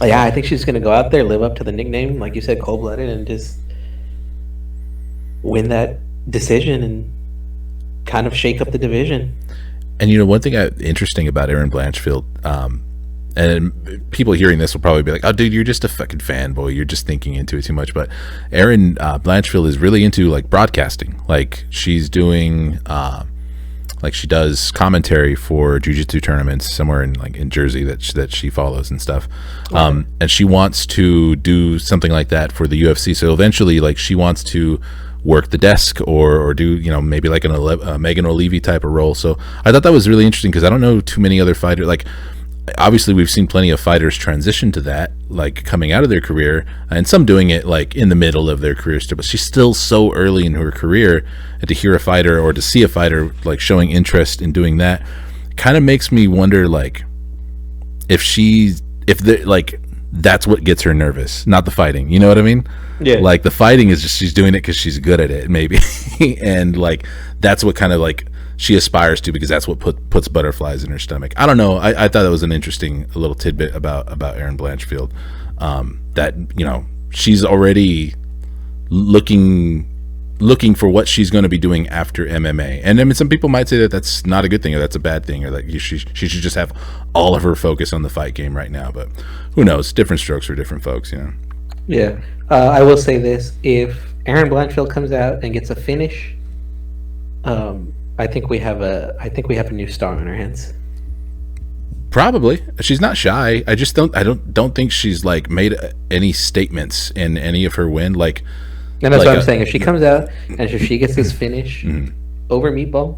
Yeah, I think she's going to go out there, live up to the nickname, like you said, cold-blooded, and just win that decision and kind of shake up the division. And you know, one thing interesting about Erin Blanchfield, and people hearing this will probably be like, "Oh, dude, you're just a fucking fanboy. You're just thinking into it too much." But Erin Blanchfield is really into like broadcasting. Like, she's doing like she does commentary for jiu-jitsu tournaments somewhere in Jersey that she follows and stuff. And she wants to do something like that for the UFC. So eventually, like, she wants to work the desk or do, maybe like a Megan O'Leary type of role. So I thought that was really interesting because I don't know too many other fighters. Like, obviously we've seen plenty of fighters transition to that, like coming out of their career, and some doing it like in the middle of their careers too, but she's still so early in her career, and to hear a fighter or to see a fighter like showing interest in doing that kind of makes me wonder, like, that's what gets her nervous, not the fighting, you know what I mean? Yeah. Like, the fighting is just she's doing it because she's good at it, maybe. And like that's what kind of like she aspires to, because that's what puts butterflies in her stomach. I don't know. I thought that was an interesting little tidbit about Erin Blanchfield, that she's already looking for what she's going to be doing after MMA. And I mean, some people might say that that's not a good thing or that's a bad thing, or that she should just have all of her focus on the fight game right now. But who knows? Different strokes for different folks, Yeah. I will say this: if Erin Blanchfield comes out and gets a finish, I think we have a new star on our hands. Probably. She's not shy. I just don't think she's like made any statements in any of her win. Like, and that's what I'm saying. If she comes out and if she gets this finish over Meatball,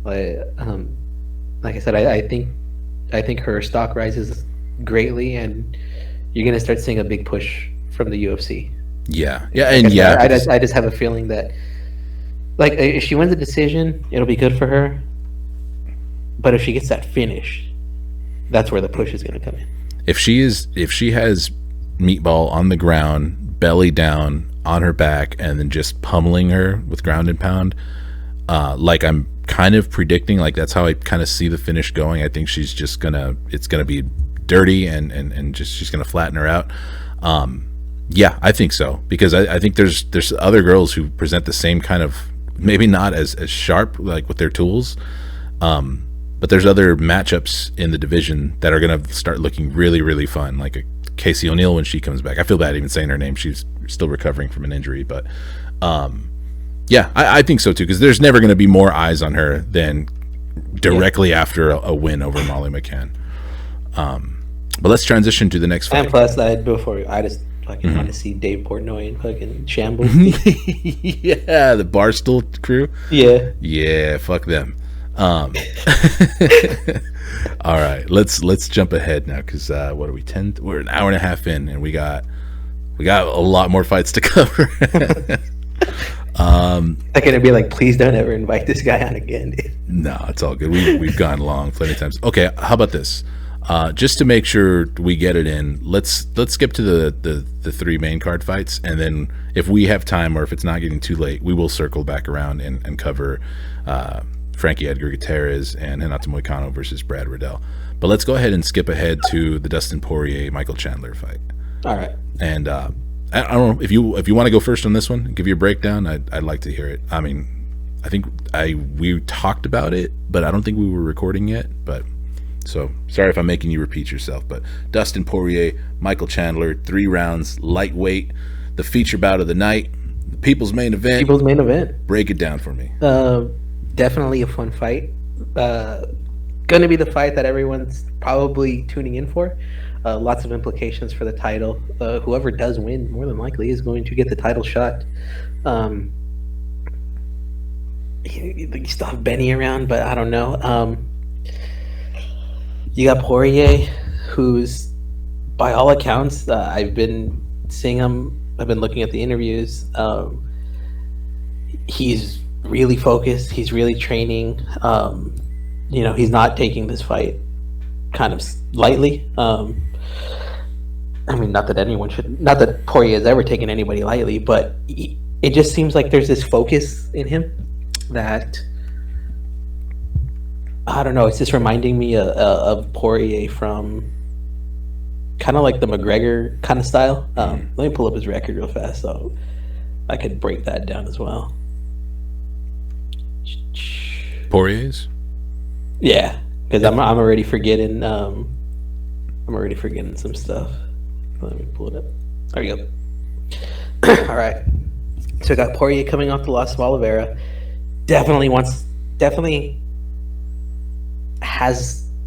like I said, I think her stock rises greatly, and you're gonna start seeing a big push from the UFC. Yeah. I just have a feeling that, like, if she wins a decision, it'll be good for her. But if she gets that finish, that's where the push is going to come in. If she has Meatball on the ground, belly down, on her back, and then just pummeling her with ground and pound, like I'm kind of predicting, like that's how I kind of see the finish going. I think she's just it's gonna be dirty and just she's gonna flatten her out. Yeah, I think so, because I think there's other girls who present the same kind of, maybe not as sharp, like with their tools, but there's other matchups in the division that are going to start looking really, really fun, like a Casey O'Neill when she comes back. I feel bad even saying her name. She's still recovering from an injury, but yeah, I think so too, because there's never going to be more eyes on her than directly after a win over Molly McCann. But let's transition to the next fight. And plus, I just fucking want to see Dave Portnoy in fucking shambles. Yeah, the Barstool crew. Yeah, fuck them. All right, let's jump ahead now, because what are we, we're an hour and a half in, and we got a lot more fights to cover. They're gonna be like, please don't ever invite this guy on again, dude. No, it's all good. We've gone long plenty of times. Okay, how about this? Just to make sure we get it in, let's skip to the three main card fights, and then if we have time, or if it's not getting too late, we will circle back around and cover Frankie Edgar Gutierrez and Renato Moicano versus Brad Riddell. But let's go ahead and skip ahead to the Dustin Poirier Michael Chandler fight. All right. And I don't know if you want to go first on this one, give your breakdown. I'd like to hear it. I mean, I think we talked about it, but I don't think we were recording yet. But so sorry if I'm making you repeat yourself. But Dustin Poirier, Michael Chandler, 3 rounds, lightweight, the feature bout of the night, the people's main event. Break it down for me. Definitely a fun fight. Gonna be the fight that everyone's probably tuning in for. Lots of implications for the title. Whoever does win, more than likely, is going to get the title shot. You still have Benny around, but I don't know. You got Poirier, who's, by all accounts, I've been seeing him. I've been looking at the interviews. He's really focused. He's really training. He's not taking this fight kind of lightly. I mean, not that Poirier has ever taken anybody lightly, but it just seems like there's this focus in him that, I don't know, it's just reminding me of Poirier from kind of like the McGregor kind of style. Let me pull up his record real fast so I could break that down as well. Poirier's? Yeah, because I'm already forgetting. I'm already forgetting some stuff. Let me pull it up. There you go. All right. So I got Poirier coming off the loss of Oliveira. Definitely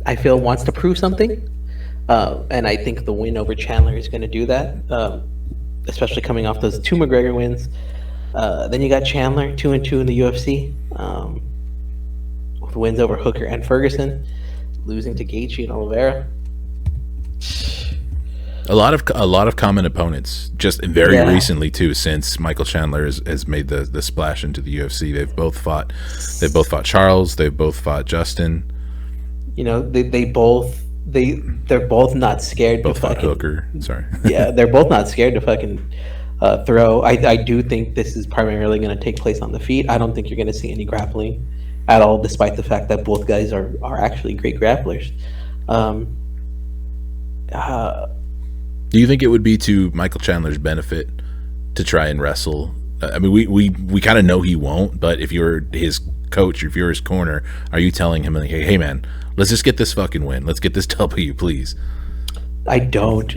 I feel, wants to prove something. And I think the win over Chandler is going to do that, especially coming off those two McGregor wins. Then you got Chandler 2-2 in the UFC, with wins over Hooker and Ferguson, losing to Gaethje and Oliveira. A lot of common opponents just very recently too. Since Michael Chandler has made the splash into the UFC, they've both fought Charles. They've both fought Justin. You know, they're both not scared. Both to fought fucking, Hooker. Sorry. Yeah, they're both not scared to fucking throw. I do think this is primarily going to take place on the feet. I don't think you're going to see any grappling at all, despite the fact that both guys are actually great grapplers. Do you think it would be to Michael Chandler's benefit to try and wrestle? I mean, we kind of know he won't, but if you're his coach, if you're his corner, are you telling him, like, hey man, let's just get this fucking win. Let's get this W, please? I don't,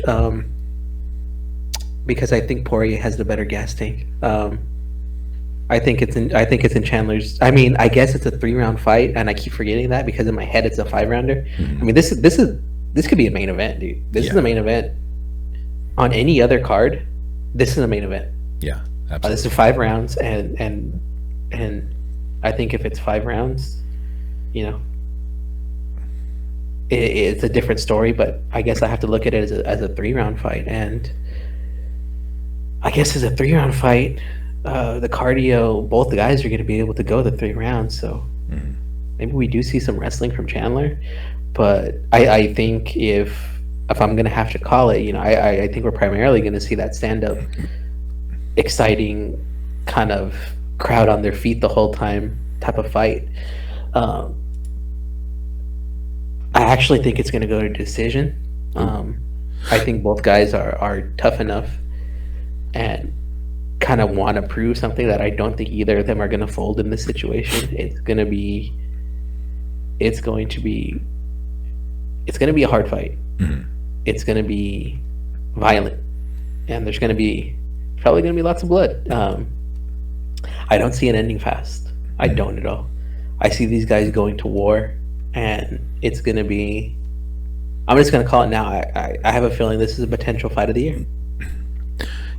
because I think Poirier has the better gas tank. I think it's in Chandler's. I mean, I guess it's a 3-round fight, and I keep forgetting that because in my head it's a 5-rounder. I mean, this could be a main event, dude. This is a main event. On any other card, this is a main event. Yeah, absolutely. This is 5 rounds, and I think if it's 5 rounds, you know, it's a different story. But I guess I have to look at it as a 3-round fight, and I guess as a 3-round fight, the cardio, both the guys are going to be able to go the 3 rounds. So maybe we do see some wrestling from Chandler, but I think if I'm going to have to call it, you know, I think we're primarily going to see that stand-up, exciting kind of crowd on their feet the whole time type of fight. I actually think it's going to go to decision. I think both guys are tough enough and kind of want to prove something that I don't think either of them are going to fold in this situation. It's going to be a hard fight. It's going to be violent, and there's probably going to be lots of blood. I don't see it ending fast. I don't at all. I see these guys going to war, and it's going to be, I'm just going to call it now. I have a feeling this is a potential fight of the year.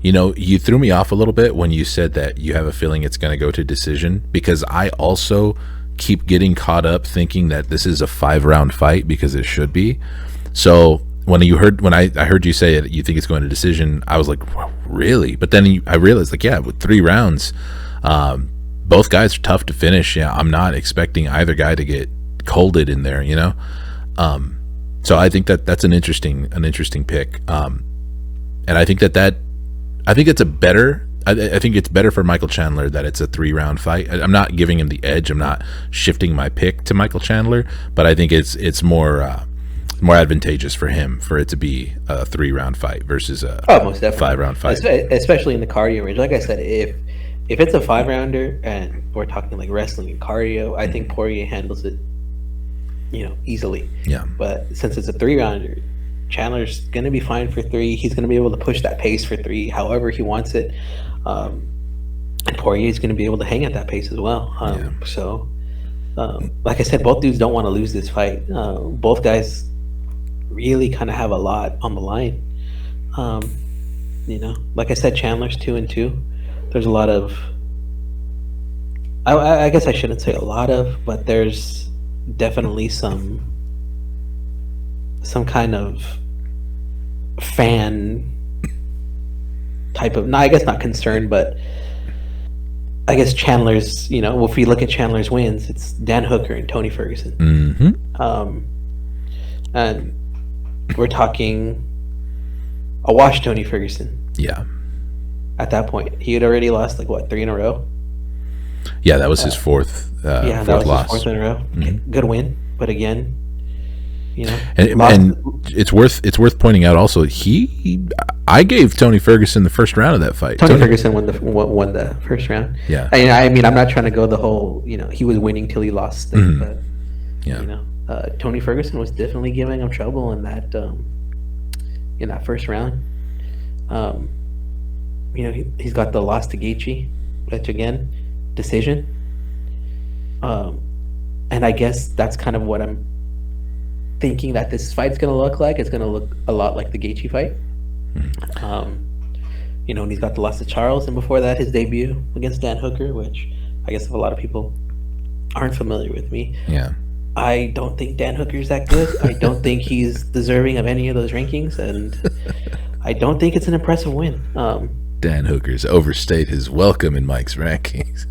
You know, you threw me off a little bit when you said that you have a feeling it's going to go to decision, because I also keep getting caught up thinking that this is a 5-round fight because it should be. So when I heard you say it, you think it's going to decision, I was like, really? But then I realized, like, yeah, with 3 rounds, both guys are tough to finish. Yeah, I'm not expecting either guy to get colded in there, you know. So I think that's an interesting pick. And I think I think it's better for Michael Chandler that it's a 3-round fight. I'm not giving him the edge. I'm not shifting my pick to Michael Chandler, but I think it's more advantageous for him for it to be a 3-round fight versus a 5-round fight, especially in the cardio range. Like I said, if it's a 5-rounder and we're talking like wrestling and cardio, I think Poirier handles it, you know, easily. Yeah. But since it's a 3-rounder, Chandler's going to be fine for 3. He's going to be able to push that pace for 3 however he wants it. And Poirier's going to be able to hang at that pace as well. So, like I said, both dudes don't want to lose this fight. Both guys really kind of have a lot on the line. You know, like I said, Chandler's 2-2. There's a lot of, I guess I shouldn't say a lot of, but there's definitely some kind of fan type of, no, I guess not concern, but I guess Chandler's, you know, if we look at Chandler's wins, it's Dan Hooker and Tony Ferguson. And we're talking a wash Tony Ferguson. Yeah. At that point, he had already lost like what, 3 in a row? Yeah, that was his fourth that was loss. His 4th in a row. Good win, but again, you know, and it's worth pointing out also, I gave Tony Ferguson the first round of that fight. Tony Ferguson won the first round. Yeah. I mean, I'm not trying to go the whole, you know, he was winning till he lost thing, but yeah, you know, Tony Ferguson was definitely giving him trouble in that first round. You know, he's got the loss to Gaethje, which again, decision. And I guess that's kind of what I'm thinking that this fight's gonna look like. It's gonna look a lot like the Gaethje fight. You know, and he's got the loss to Charles, and before that, his debut against Dan Hooker, which I guess if a lot of people aren't familiar with me, Yeah. I don't think Dan Hooker's that good. I don't think he's deserving of any of those rankings, and I don't think it's an impressive win. Dan Hooker's overstayed his welcome in Mike's rankings.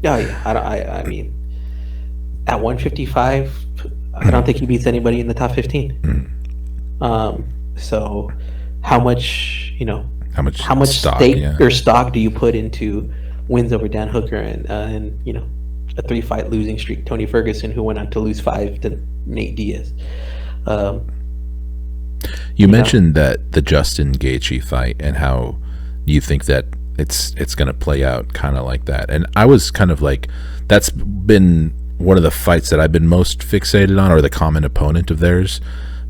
Oh yeah, I mean, at 155, I don't think he beats anybody in the top 15. So, how much How much stock, stake yeah. or stock do you put into wins over Dan Hooker and you know, a 3-fight losing streak, Tony Ferguson, who went on to lose 5 to Nate Diaz? You mentioned that the Justin Gaethje fight and how you think that it's going to play out kind of like that. And I was kind of like, that's been one of the fights that I've been most fixated on, or the common opponent of theirs,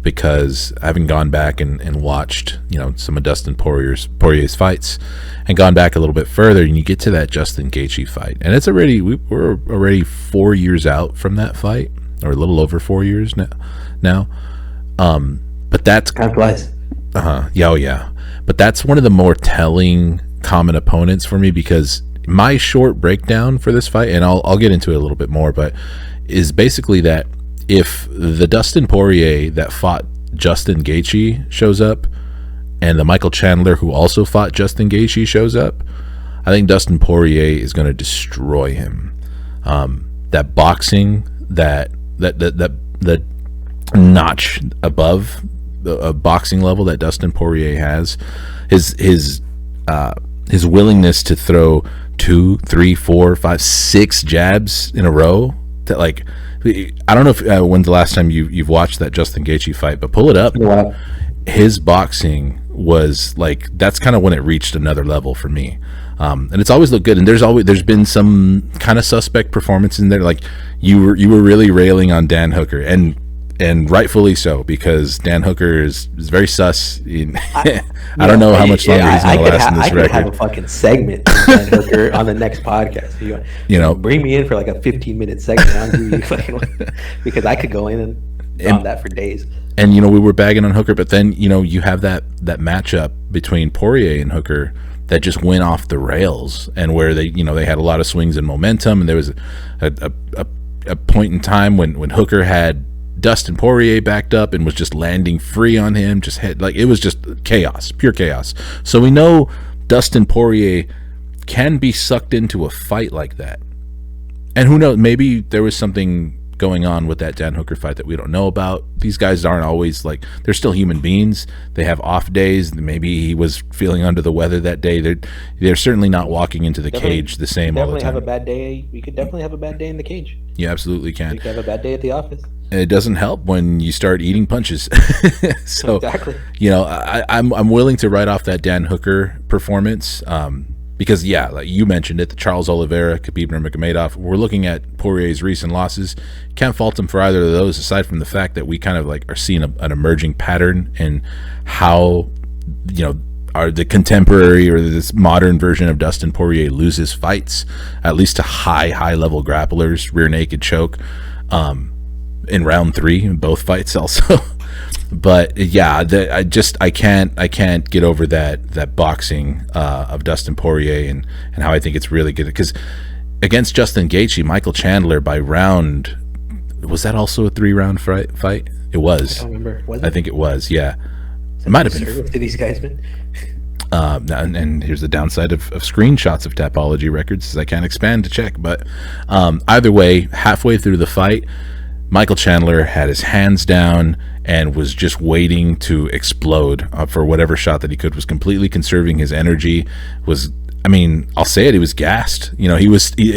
because having gone back and watched, you know, some of Dustin Poirier's fights and gone back a little bit further, and you get to that Justin Gaethje fight, and it's already, we're already 4 years out from that fight, or a little over 4 years now. But that's Time flies. yeah, oh yeah. But that's one of the more telling common opponents for me, because my short breakdown for this fight, and I'll get into it a little bit more, but is basically that if the Dustin Poirier that fought Justin Gaethje shows up, and the Michael Chandler who also fought Justin Gaethje shows up, I think Dustin Poirier is going to destroy him. That boxing, that notch above the boxing level that Dustin Poirier has, his willingness to throw 2, 3, 4, 5, 6 jabs in a row. That, like, I don't know if when's the last time you've watched that Justin Gaethje fight, but pull it up. Wow. His boxing was like, that's kind of when it reached another level for me. And it's always looked good. And there's been some kind of suspect performance in there. Like you were really railing on Dan Hooker, and rightfully so, because Dan Hooker is very sus. I don't know how much longer he's going to last in this record. I could have a fucking segment with Dan Hooker on the next podcast. You know, bring me in for like a 15-minute segment. I'll give you fucking, because I could go in and on that for days. And, you know, we were bagging on Hooker, but then, you know, you have that matchup between Poirier and Hooker that just went off the rails, and where they had a lot of swings and momentum, and there was a point in time when Hooker had Dustin Poirier backed up and was just landing free on him, it was just chaos, pure chaos. So we know Dustin Poirier can be sucked into a fight like that. And who knows, maybe there was something going on with that Dan Hooker fight that we don't know about. These guys aren't always like, they're still human beings. They have off days. Maybe he was feeling under the weather that day. They're certainly not walking into the cage the same all the time. Have a bad day. You could definitely have a bad day in the cage. You absolutely can. You could have a bad day at the office. And it doesn't help when you start eating punches. So, exactly. You know, I'm willing to write off that Dan Hooker performance, because, yeah, like you mentioned it, the Charles Oliveira, Khabib Nurmagomedov, we're looking at Poirier's recent losses. Can't fault him for either of those, aside from the fact that we kind of like are seeing an emerging pattern in how, you know, are the contemporary or this modern version of Dustin Poirier loses fights, at least to high level grapplers, rear naked choke, in round 3 in both fights also. But yeah, I can't get over that boxing of Dustin Poirier and how I think it's really good, because against Justin Gaethje, Michael Chandler, by round, was that also a 3-round fight? It was. I don't remember. Was it? I think it was. Yeah, it might have been. To these guys, man. And here's the downside of screenshots of Tapology records, is I can't expand to check. But either way, halfway through the fight, Michael Chandler had his hands down and was just waiting to explode for whatever shot that he could, was completely conserving his energy, I'll say it, he was gassed. You know, it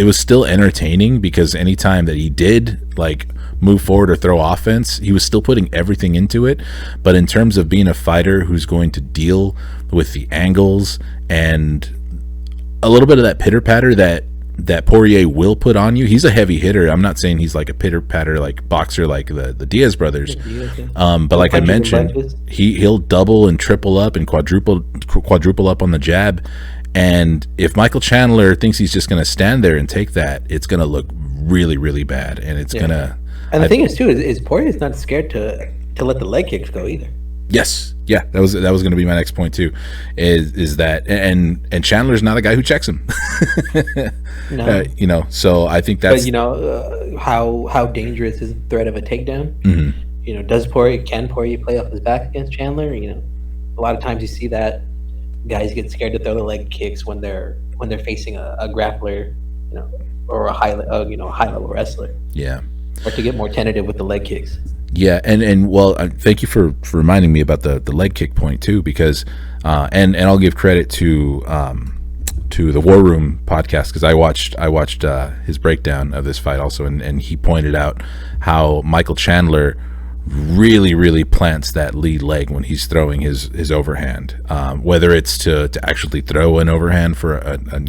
was still entertaining, because anytime that he did like move forward or throw offense, he was still putting everything into it. But in terms of being a fighter who's going to deal with the angles and a little bit of that pitter patter that Poirier will put on you, he's a heavy hitter. I'm not saying he's like a pitter patter like boxer like the Diaz brothers, but like I mentioned, he'll double and triple up and quadruple up on the jab. And if Michael Chandler thinks he's just going to stand there and take that, it's going to look really, really bad, and it's gonna. And the thing is too is Poirier's not scared to to let the leg kicks go either. Yes, yeah, that was going to be my next point too, is that and Chandler's not a guy who checks him. No. So I think that's how dangerous is the threat of a takedown. Can Poirier play off his back against Chandler? A lot of times you see that guys get scared to throw the leg kicks when they're facing a grappler, or a high level wrestler. Yeah. Or to get more tentative with the leg kicks. Yeah, and well, thank you for reminding me about the leg kick point too, because and I'll give credit to the War Room podcast, because I watched his breakdown of this fight also, and he pointed out how Michael Chandler really plants that lead leg when he's throwing his overhand, whether it's to actually throw an overhand for an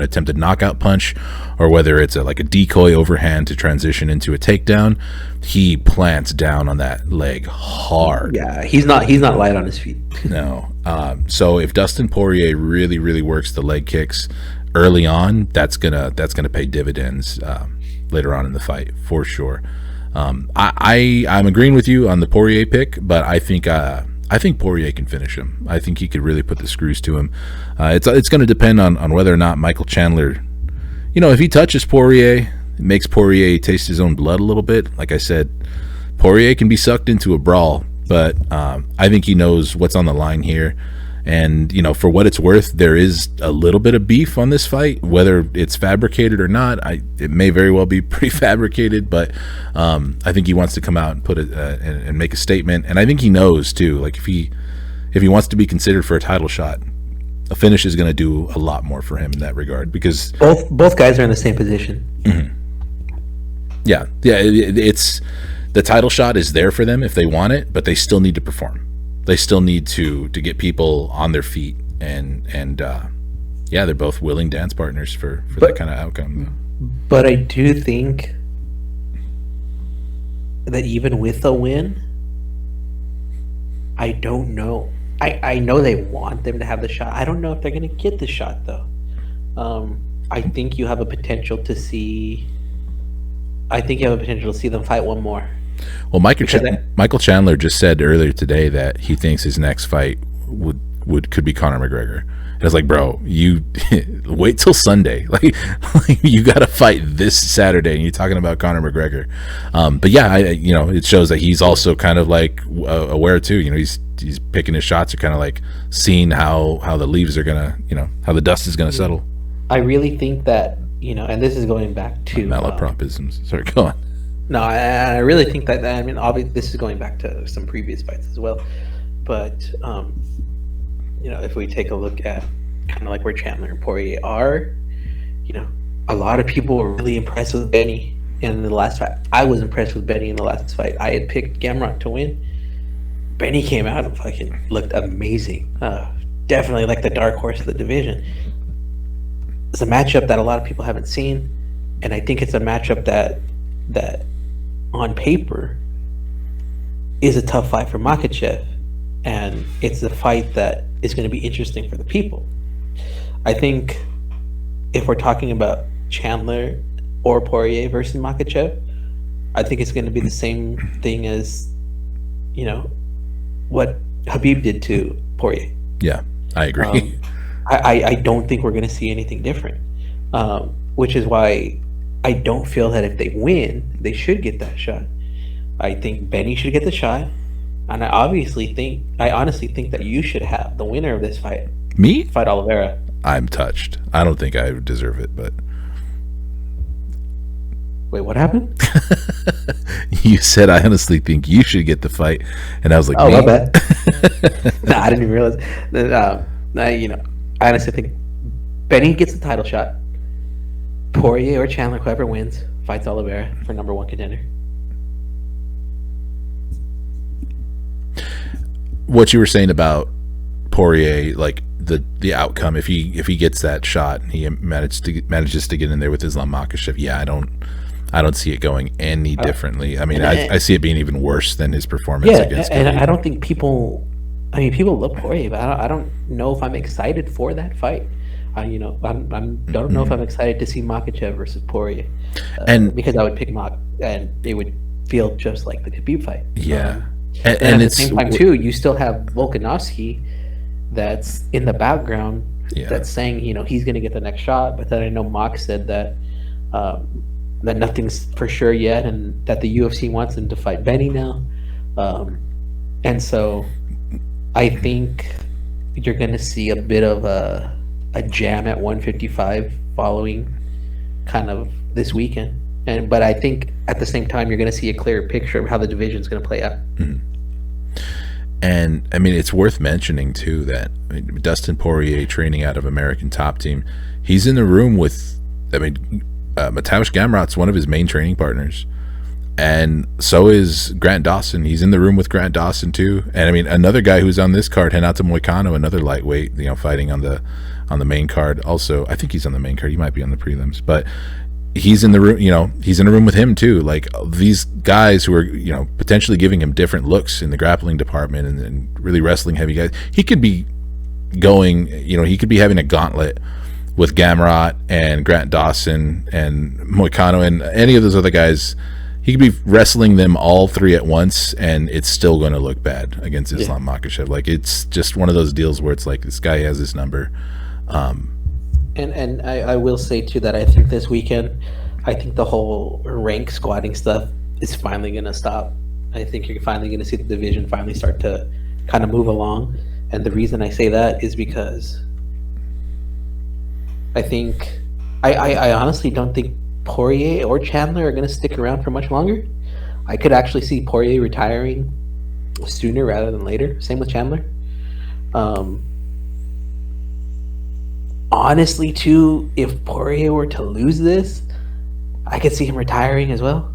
attempted knockout punch, or whether it's like a decoy overhand to transition into a takedown. He plants down on that leg hard. Yeah, he's not light on his feet. No. So if Dustin Poirier really works the leg kicks early on, that's gonna pay dividends later on in the fight for sure. I'm agreeing with you on the Poirier pick, but I think Poirier can finish him. I think he could really put the screws to him. It's going to depend on whether or not Michael Chandler, if he touches Poirier, it makes Poirier taste his own blood a little bit. Like I said, Poirier can be sucked into a brawl, but I think he knows what's on the line here. And, for what it's worth, there is a little bit of beef on this fight, whether it's fabricated or not. It may very well be pretty fabricated, but I think he wants to come out and put it and make a statement. And I think he knows too, like if he wants to be considered for a title shot, a finish is going to do a lot more for him in that regard, because both guys are in the same position. Mm-hmm. Yeah. It's the title shot is there for them if they want it, but they still need to perform. They still need to get people on their feet, and they're both willing dance partners for that kind of outcome. But I do think that even with a win, I don't know. I know they want them to have the shot. I don't know if they're going to get the shot though. I think you have a potential to see. I think you have a potential to see them fight one more. Well, Michael Chandler just said earlier today that he thinks his next fight could be Conor McGregor. And it's like, bro, you wait till Sunday. Like you got to fight this Saturday, and you're talking about Conor McGregor. But yeah, it shows that he's also kind of like aware too. He's picking his shots, or kind of like seeing how the leaves are gonna, how the dust is gonna settle. I really think that and this is going back to malapropisms. Sorry, go on. No, I really think that. I mean, obviously, this is going back to some previous fights as well. But if we take a look at kind of like where Chandler and Poirier are, a lot of people were really impressed with Benny in the last fight. I was impressed with Benny in the last fight. I had picked Gamrot to win. Benny came out and fucking looked amazing. Definitely like the dark horse of the division. It's a matchup that a lot of people haven't seen, and I think it's a matchup that on paper is a tough fight for Makhachev, and it's a fight that is going to be interesting for the people. I think if we're talking about Chandler or Poirier versus Makhachev, I think it's going to be the same thing as what Khabib did to Poirier. Yeah, I agree. I don't think we're going to see anything different, which is why I don't feel that if they win, they should get that shot. I think Benny should get the shot, and I honestly think that you should have the winner of this fight. Me? Fight Oliveira. I'm touched. I don't think I deserve it, but wait, what happened? You said I honestly think you should get the fight, and I was like, oh, me? My bad. Nah, I didn't even realize. I honestly think Benny gets the title shot. Poirier or Chandler, whoever wins, fights Oliveira for number one contender. What you were saying about Poirier, like the outcome, if he gets that shot, he manages to get in there with Islam Makhachev. Yeah, I don't see it going any differently. I mean, I see it being even worse than his performance against Khabib. And I don't think people love Poirier, but I don't know if I'm excited for that fight. I don't know if I'm excited to see Makhachev versus Poirier, and because I would pick Mak, and it would feel just like the Khabib fight. Yeah, And at the same time, too, you still have Volkanovski that's in the background that's saying, he's going to get the next shot. But then I know Mock said that that nothing's for sure yet, and that the UFC wants him to fight Benny now. And so I think you're going to see a bit of a jam at 155 following kind of this weekend. But I think at the same time, you're going to see a clearer picture of how the division's going to play out. Mm-hmm. And I mean, it's worth mentioning too that Dustin Poirier, training out of American Top Team, he's in the room with, Mateusz Gamrot's one of his main training partners, and so is Grant Dawson. He's in the room with Grant Dawson too. And I mean, another guy who's on this card, Renato Moicano, another lightweight, fighting on the main card. Also, I think he's on the main card. He might be on the prelims, but he's in the room, he's in a room with him too. Like, these guys who are, potentially giving him different looks in the grappling department and really wrestling heavy guys. He could be going, he could be having a gauntlet with Gamrot and Grant Dawson and Moicano and any of those other guys. He could be wrestling them all three at once, and it's still going to look bad against Islam Makhachev. Like, it's just one of those deals where it's like, this guy has his number. And I will say too that I think this weekend, I think the whole rank squatting stuff is finally going to stop. I think you're finally going to see the division finally start to kind of move along. And the reason I say that is because I think I honestly don't think Poirier or Chandler are going to stick around for much longer. I could actually see Poirier retiring sooner rather than later. Same with Chandler. Honestly, too, if Poirier were to lose this, I could see him retiring as well.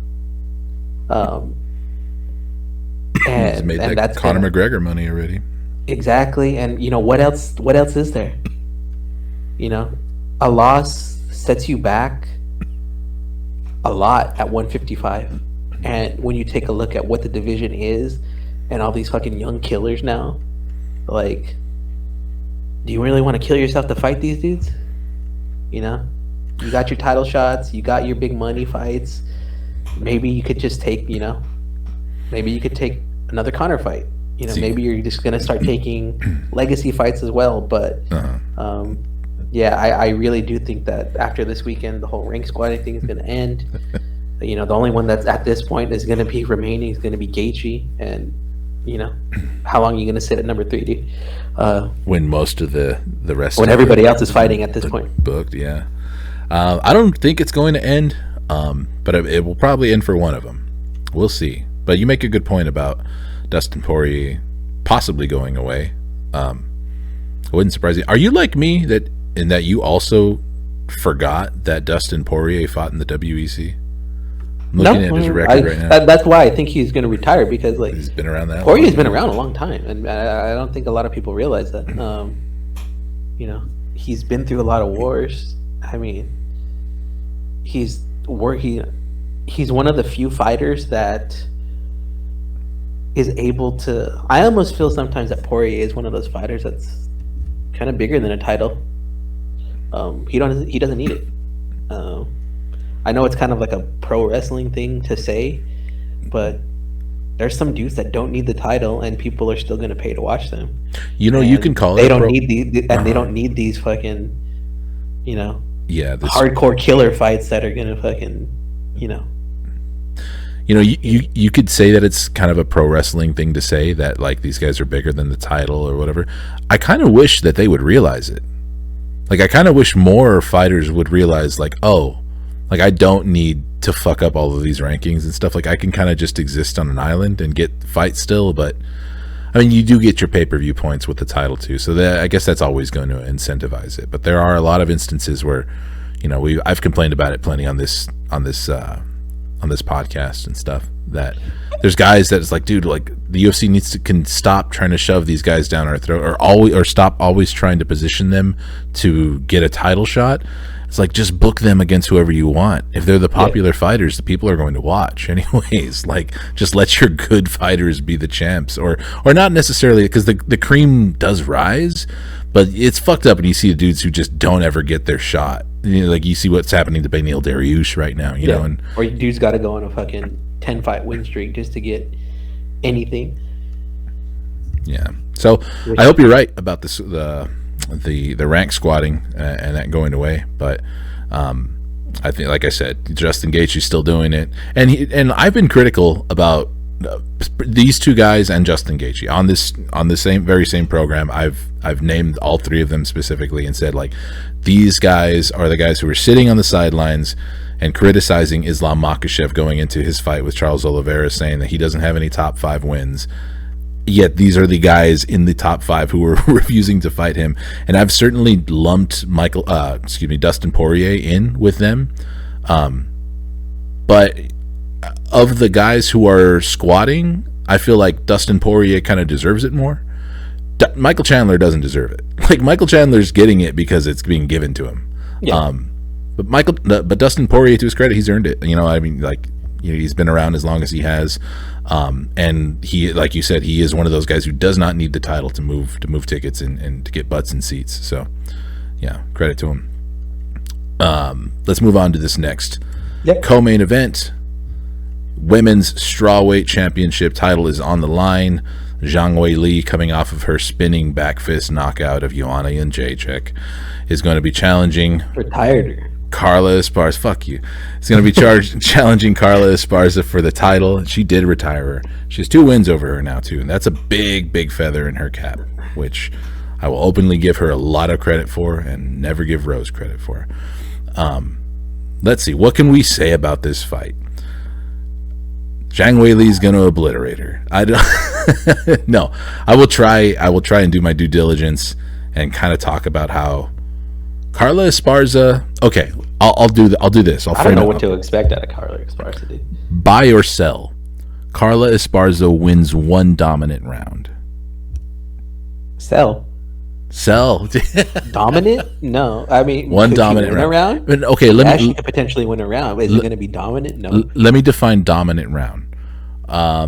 He's made that Conor McGregor money already. Exactly, and what else? What else is there? A loss sets you back a lot at 155, and when you take a look at what the division is, and all these fucking young killers now, like, do you really want to kill yourself to fight these dudes? You got your title shots, you got your big money fights. Maybe you could just take, maybe you could take another Conor fight. Maybe you're just gonna start taking legacy fights as well. But I really do think that after this weekend, the whole rank squatting thing is gonna end. The only one that's at this point is gonna be remaining is gonna be Gaethje, and how long are you gonna sit at number 3, dude? When most of the rest, when everybody else is fighting at this point, booked. I don't think it's going to end, but it will probably end for one of them. We'll see. But you make a good point about Dustin Poirier possibly going away. It wouldn't surprise you. Are you like me in that you also forgot that Dustin Poirier fought in the WEC? I'm looking at his record right now. That's why I think he's going to retire, because he's been around that. Poirier's been around a long time, and I don't think a lot of people realize that. He's been through a lot of wars. I mean, he's one of the few fighters that is able to. I almost feel sometimes that Poirier is one of those fighters that's kind of bigger than a title. He doesn't need it. I know it's kind of like a pro wrestling thing to say, but there's some dudes that don't need the title, and people are still going to pay to watch them. You can call it. They don't need they don't need these fucking, hardcore killer fights that are going to fucking, you could say that it's kind of a pro wrestling thing to say that, like, these guys are bigger than the title or whatever. I kind of wish that they would realize it. Like, I kind of wish more fighters would realize, like, like, I don't need to fuck up all of these rankings and stuff. Like, I can kind of just exist on an island and get fights still. But I mean, you do get your pay-per-view points with the title too, so I guess that's always going to incentivize it. But there are a lot of instances where, I've complained about it plenty on this podcast and stuff, that there's guys that it's like, dude, like, the UFC can stop trying to shove these guys down our throat, or stop always trying to position them to get a title shot. It's like, just book them against whoever you want. If they're the popular fighters, the people are going to watch anyways. Like, just let your good fighters be the champs, or not necessarily, because the cream does rise, but it's fucked up when you see the dudes who just don't ever get their shot. Like, you see what's happening to Beneil Dariush right now, or you dudes got to go on a fucking 10-fight win streak just to get anything. Yeah. So I hope you're right about this, the rank squatting and that going away. But I think, like I said, Justin Gaethje's still doing it, and I've been critical about these two guys and Justin Gaethje on this very same program. I've named all three of them specifically and said, like, these guys are the guys who are sitting on the sidelines and criticizing Islam Makhachev going into his fight with Charles Oliveira, saying that he doesn't have any top 5 wins. Yet these are the guys in the top 5 who were refusing to fight him, and I've certainly lumped Dustin Poirier in with them. But of the guys who are squatting, I feel like Dustin Poirier kind of deserves it more. Michael Chandler doesn't deserve it. Like, Michael Chandler's getting it because it's being given to him. Yeah. But Dustin Poirier, to his credit, he's earned it. I mean, like, he's been around as long as he has, and he, like you said, he is one of those guys who does not need the title to move tickets and to get butts in seats. So, yeah, credit to him. Let's move on to this next co-main event. Women's strawweight championship title is on the line. Zhang Weili, coming off of her spinning back fist knockout of Joanna Jędrzejczyk, is going to be challenging Carla Esparza. Fuck you. It's going to be challenging Carla Esparza for the title. She did retire her. She has 2 wins over her now, too, and that's a big feather in her cap, which I will openly give her a lot of credit for and never give Rose credit for. Let's see. What can we say about this fight? Zhang Weili's going to obliterate her. I don't. No, I will try and do my due diligence and kind of talk about how Carla Esparza. Okay, I'll do this. I don't know what to expect out of Carla Esparza, dude. Buy or sell. Carla Esparza wins 1 dominant round. Sell. Dominant? No, I mean, 1 dominant round. Okay, She could potentially win a round. Is it going to be dominant? No. Let me define dominant round. I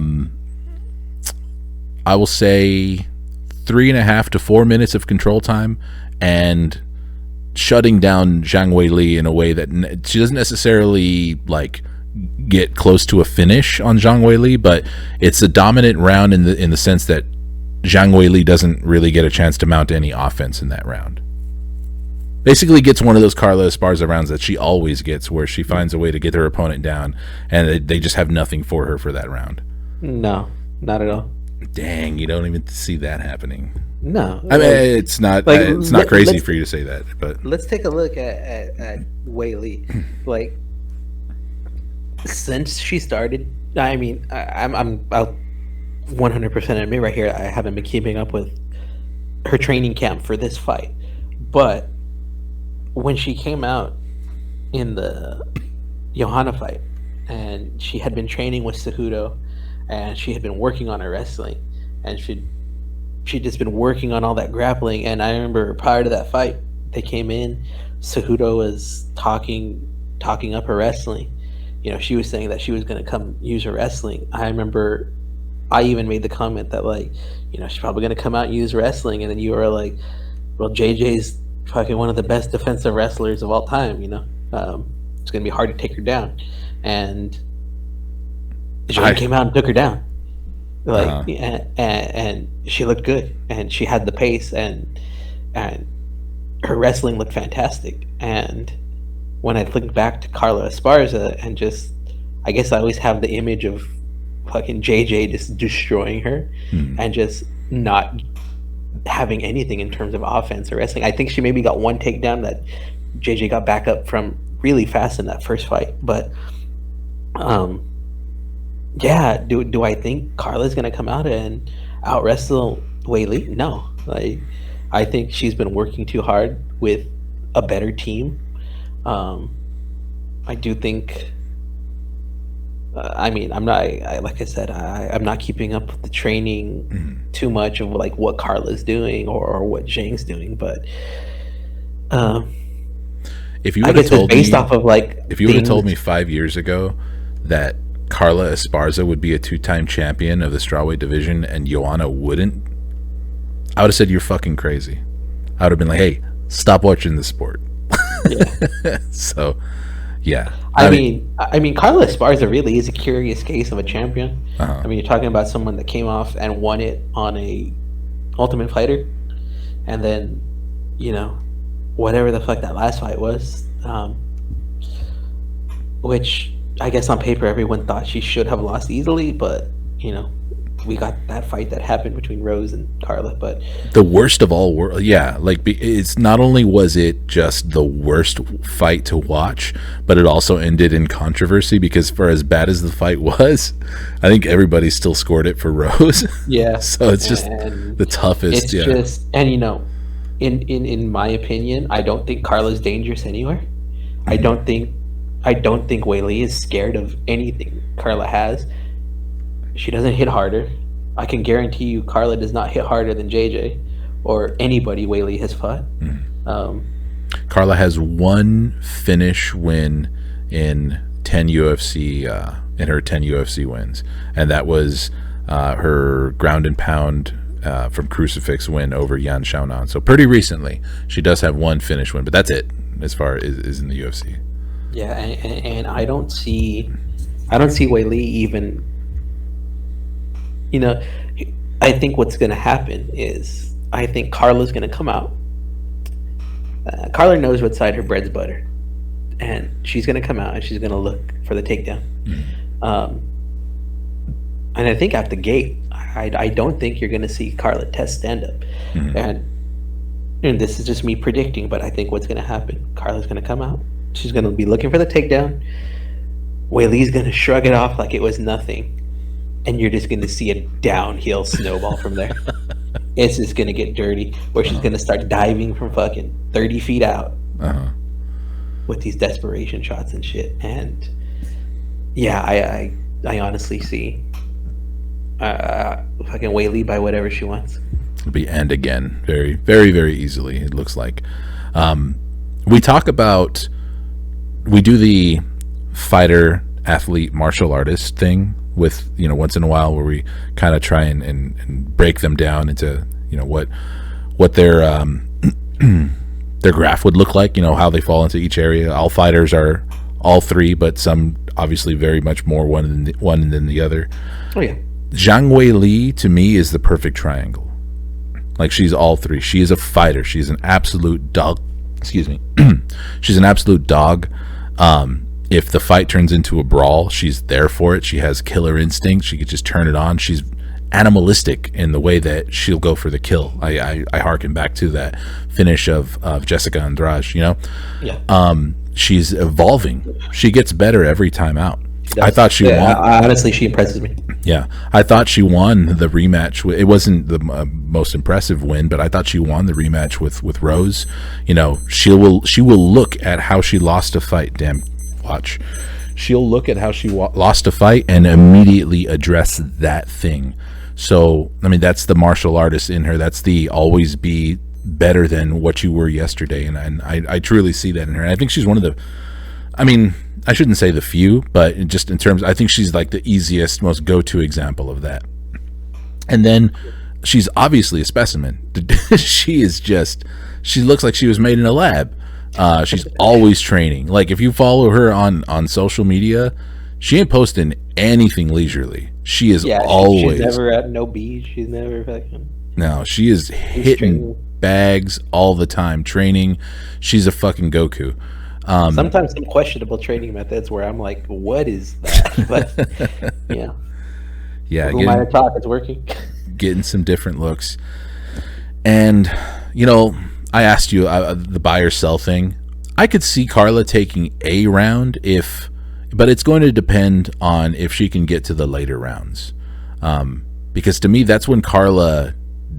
will say 3.5 to 4 minutes of control time and shutting down Zhang Weili in a way that she doesn't necessarily like get close to a finish on Zhang Weili, but it's a dominant round in the sense that Zhang Weili doesn't really get a chance to mount any offense in that round. Basically gets one of those Carla Esparza rounds that she always gets, where she finds a way to get her opponent down and they just have nothing for her for that round. No, not at all. Dang, you don't even see that happening. No, I mean, it's not crazy for you to say that, but let's take a look at Weili. Like, since she started, I mean, I'll 100% admit right here, I haven't been keeping up with her training camp for this fight, but when she came out in the Johanna fight, and she had been training with Cejudo, and she had been working on her wrestling, and she'd just been working on all that grappling. And I remember prior to that fight, they came in, Cejudo was talking up her wrestling. She was saying that she was going to come use her wrestling. I remember I even made the comment that, like, she's probably going to come out and use wrestling, and then you were like, well, JJ's fucking one of the best defensive wrestlers of all time. It's going to be hard to take her down, and Joanna came out and took her down, like, and she looked good, and she had the pace, and her wrestling looked fantastic. And when I think back to Carla Esparza, and just, I guess I always have the image of fucking JJ just destroying her and just not having anything in terms of offense or wrestling. I think she maybe got 1 takedown that JJ got back up from really fast in that first fight. But yeah, do I think Carla's gonna come out and out wrestle Weili? No. Like, I think she's been working too hard with a better team. I do think I mean, I'm not, like I said, I'm not keeping up with the training too much of like what Carla's doing or what Zhang's doing, but if you would have told based off of like, if you would have told me 5 years ago that Carla Esparza would be a 2-time champion of the strawweight division and Joanna wouldn't, I would have said you're fucking crazy. I would have been like, hey, stop watching the sport. Yeah. So, yeah. I mean, Carla Esparza really is a curious case of a champion. I mean, you're talking about someone that came off and won it on a Ultimate Fighter, and then, whatever the fuck that last fight was, which I guess on paper everyone thought she should have lost easily, but we got that fight that happened between Rose and Carla. But the worst of all world, yeah. Like, it's not only was it just the worst fight to watch, but it also ended in controversy, because for as bad as the fight was, I think everybody still scored it for Rose. Yeah. So it's just the toughest. It's just, and in my opinion, I don't think Carla's dangerous anywhere. I don't think Weili is scared of anything Carla has. She doesn't hit harder. I can guarantee you Carla does not hit harder than JJ or anybody Weili has fought. Carla has one finish win in 10 UFC in her 10 UFC wins, and that was her ground and pound from Crucifix win over Yan Xiaonan. So pretty recently, she does have one finish win, but that's it as far as is in the UFC. Yeah, and I don't see Weili even. I think what's going to happen is I think Carla's going to come out. Carla knows what side her bread's buttered, and she's going to come out and she's going to look for the takedown. And I think at the gate, I don't think you're going to see Carla test stand up. And this is just me predicting, but I think what's going to happen, Carla's going to come out. She's going to be looking for the takedown. Weili's going to shrug it off like it was nothing. And you're just going to see a downhill snowball from there. It's just going to get dirty, where she's going to start diving from fucking 30 feet out with these desperation shots and shit. And yeah, I honestly see fucking Weili by whatever she wants. It'll be end again very, very, very easily, it looks like. We do the fighter, athlete, martial artist thing with, once in a while, where we kind of try and break them down into, what their their graph would look like, how they fall into each area. All fighters are all three, but some obviously very much more one than the other. Oh yeah. Zhang Weili to me is the perfect triangle. Like, she's all three. She is a fighter. She's an absolute dog. Excuse me. She's an absolute dog. If the fight turns into a brawl, she's there for it. She has killer instinct. She could just turn it on. She's animalistic in the way that she'll go for the kill. I harken back to that finish of Jessica Andrade, Yeah. She's evolving. She gets better every time out. I thought she won. Honestly, she impresses me. Yeah, I thought she won the rematch. It wasn't the most impressive win, but I thought she won the rematch with Rose. She will look at how she lost a fight. Damn, watch. She'll look at how she lost a fight and immediately address that thing. So, I mean, that's the martial artist in her. That's the always be better than what you were yesterday, and I truly see that in her. And I think she's one of the. I mean, I shouldn't say the few, but just in terms, I think she's like the easiest, most go-to example of that. And then she's obviously a specimen. She looks like she was made in a lab. She's always training. Like, if you follow her on social media, she ain't posting anything leisurely. She is always. She's never at no beach. She's never fucking. No, she is hitting bags all the time, training. She's a fucking Goku. Sometimes some questionable training methods where I'm like, what is that? But yeah, who might have taught it's working. Getting some different looks. And I asked you the buy or sell thing. I could see Carla taking a round but it's going to depend on if she can get to the later rounds. Because to me, that's when Carla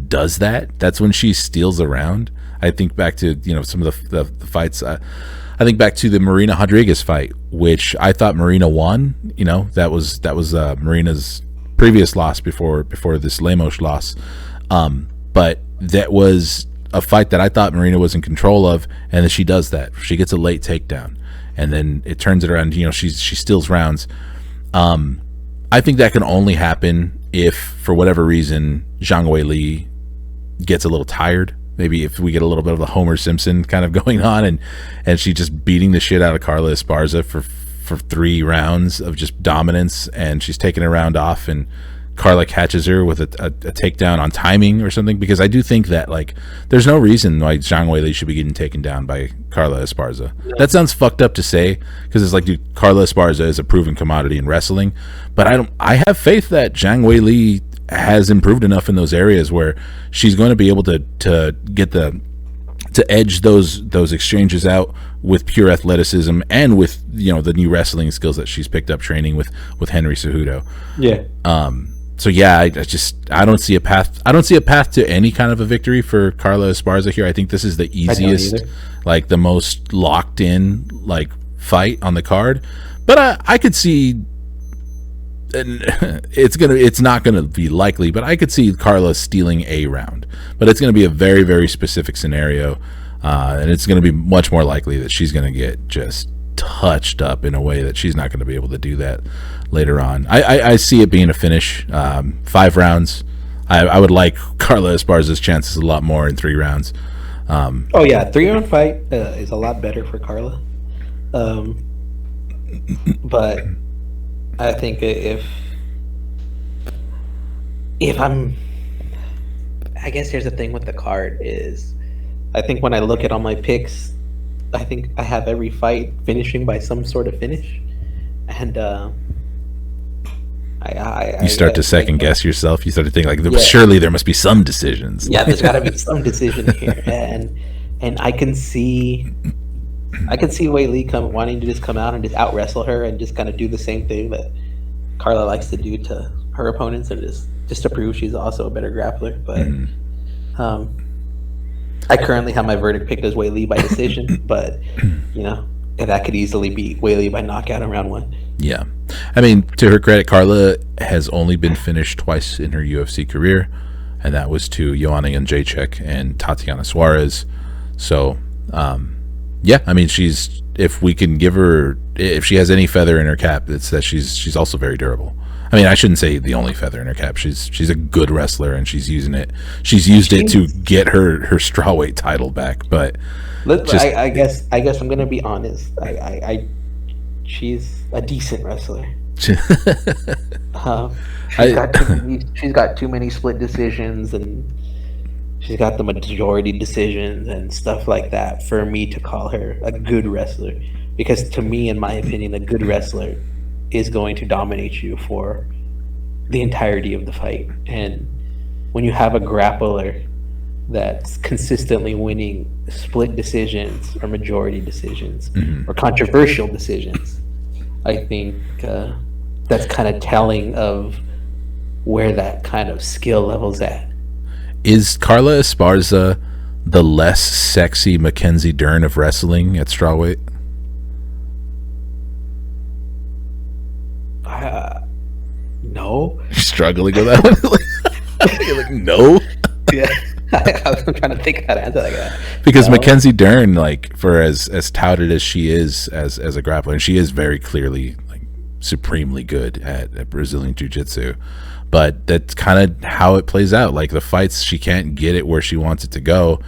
does that. That's when she steals a round. I think back to some of the fights. I think back to the Marina Rodriguez fight, which I thought Marina won. That was Marina's previous loss before this Lemos loss. But that was a fight that I thought Marina was in control of, and then she does that. She gets a late takedown, and then it turns it around. She steals rounds. I think that can only happen if, for whatever reason, Zhang Weili gets a little tired. Maybe if we get a little bit of a Homer Simpson kind of going on, and she just beating the shit out of Carla Esparza for 3 rounds of just dominance, and she's taking a round off, and Carla catches her with a takedown on timing or something, because I do think that like there's no reason why Zhang Weili should be getting taken down by Carla Esparza. That sounds fucked up to say, because it's like, dude, Carla Esparza is a proven commodity in wrestling, but I have faith that Zhang Weili has improved enough in those areas where she's going to be able to get to edge those exchanges out with pure athleticism and with, you know, the new wrestling skills that she's picked up training with Henry Cejudo. Yeah. So yeah, I don't see a path. I don't see a path to any kind of a victory for Carla Esparza here. I think this is the easiest, like the most locked in like fight on the card. But I could see, and it's not gonna be likely, but I could see Carla stealing a round. But it's gonna be a very, very specific scenario, and it's gonna be much more likely that she's gonna get just touched up in a way that she's not gonna be able to do that later on. I see it being a finish, 5 rounds. I would like Carla Esparza's chances a lot more in 3 rounds. Oh yeah, 3-round fight is a lot better for Carla. But I think if I guess here's the thing with the card is, I think when I look at all my picks, I think I have every fight finishing by some sort of finish, and you start to second guess yourself. You start to think like, surely there must be some decisions. Yeah, there's got to be some decision here, and I can see Weili wanting to just come out and just out wrestle her and just kind of do the same thing that Carla likes to do to her opponents, and just to prove she's also a better grappler. But I currently have my verdict picked as Weili by decision, but you know, that could easily be Weili by knockout in round 1. Yeah, I mean, to her credit, Carla has only been finished twice in her UFC career, and that was to Joanna Jędrzejczyk and Tatiana Suarez. So, yeah, I mean, if we can give her, if she has any feather in her cap, it's that she's also very durable. I mean, I shouldn't say the only feather in her cap. She's a good wrestler, and she's using it. She's used it to get her strawweight title back. But I guess I'm gonna be honest. She's a decent wrestler. She's got too many split decisions, and she's got the majority decisions and stuff like that for me to call her a good wrestler. Because to me, in my opinion, a good wrestler is going to dominate you for the entirety of the fight. And when you have a grappler that's consistently winning split decisions or majority decisions or controversial decisions, I think that's kind of telling of where that kind of skill level's at. Is Carla Esparza the less sexy Mackenzie Dern of wrestling at strawweight? No. You're struggling with that one? You're like, no? Yeah. I'm trying to think how to answer that. Because Mackenzie Dern, like, for as touted as she is as a grappler, and she is very clearly like supremely good at Brazilian Jiu-Jitsu, but that's kind of how it plays out. Like, the fights, she can't get it where she wants it to go,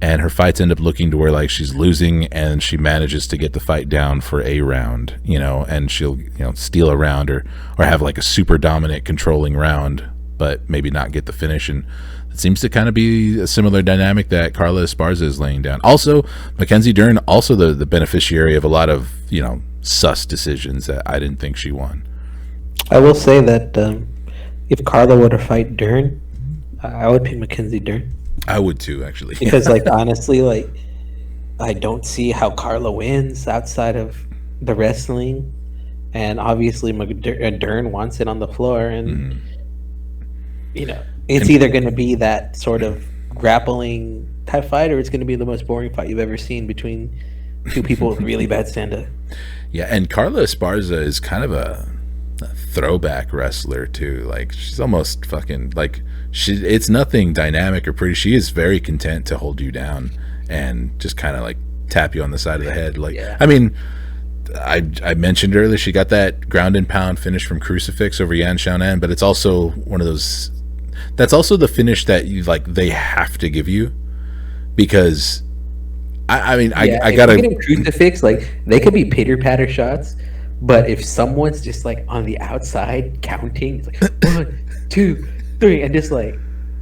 and her fights end up looking to where like she's losing, and she manages to get the fight down for a round, you know, and she'll, you know, steal a round or have like a super dominant controlling round, but maybe not get the finish. And it seems to kind of be a similar dynamic that Carla Esparza is laying down. Also, Mackenzie Dern, also the beneficiary of a lot of, you know, sus decisions that I didn't think she won. I will say that if Carla were to fight Dern, I would pick Mackenzie Dern. I would too, actually. Because, like, honestly, like, I don't see how Carla wins outside of the wrestling, and obviously Dern wants it on the floor, and you know, it's either going to be that sort of grappling type fight, or it's going to be the most boring fight you've ever seen between two people with really bad stand-up. Yeah, and Carla Esparza is kind of a throwback wrestler too. Like, she's almost fucking like, it's nothing dynamic or pretty. She is very content to hold you down and just kind of like tap you on the side of the head. Like, yeah. I mean, I mentioned earlier she got that ground and pound finish from Crucifix over Yan Xiaonan, but it's also one of those, that's also the finish that you like, they have to give you, because I gotta Crucifix, like, they could be pitter patter shots, but if someone's just like on the outside counting, it's like 1, 2, 3, and just like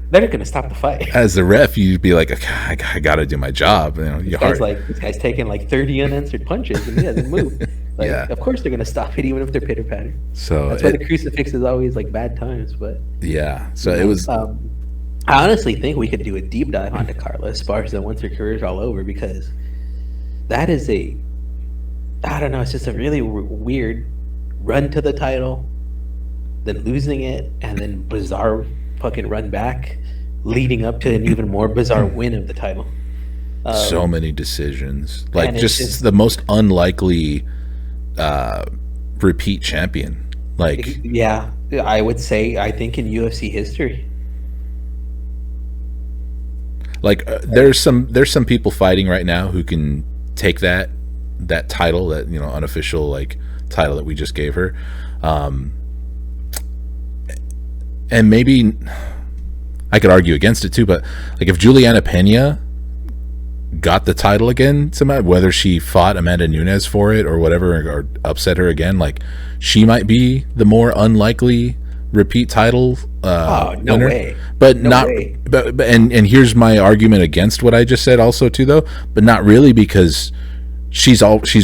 they're not gonna stop the fight. As the ref, you'd be like, okay, I gotta do my job. You know, This guy's taking like 30 unanswered punches and he doesn't move. Like, Yeah. of course they're gonna stop it even if they're pitter patter. So That's why the crucifix is always like bad times. But yeah, so it was. I honestly think we could do a deep dive onto Carla Esparza once her career's all over, because that is I don't know, it's just a really weird run to the title, then losing it, and then bizarre fucking run back, leading up to an even more bizarre win of the title. So many decisions, like and it's just the most unlikely repeat champion. Like, yeah, I would say, I think in UFC history. like there's some people fighting right now who can take that title, that, you know, unofficial like title that we just gave her, and maybe I could argue against it too, but like if Juliana Pena got the title again somehow, whether she fought Amanda Nunes for it or whatever, or upset her again, like she might be the more unlikely repeat title No winner. way. But No not way. but and here's my argument against what I just said also too, though, but not really, because she's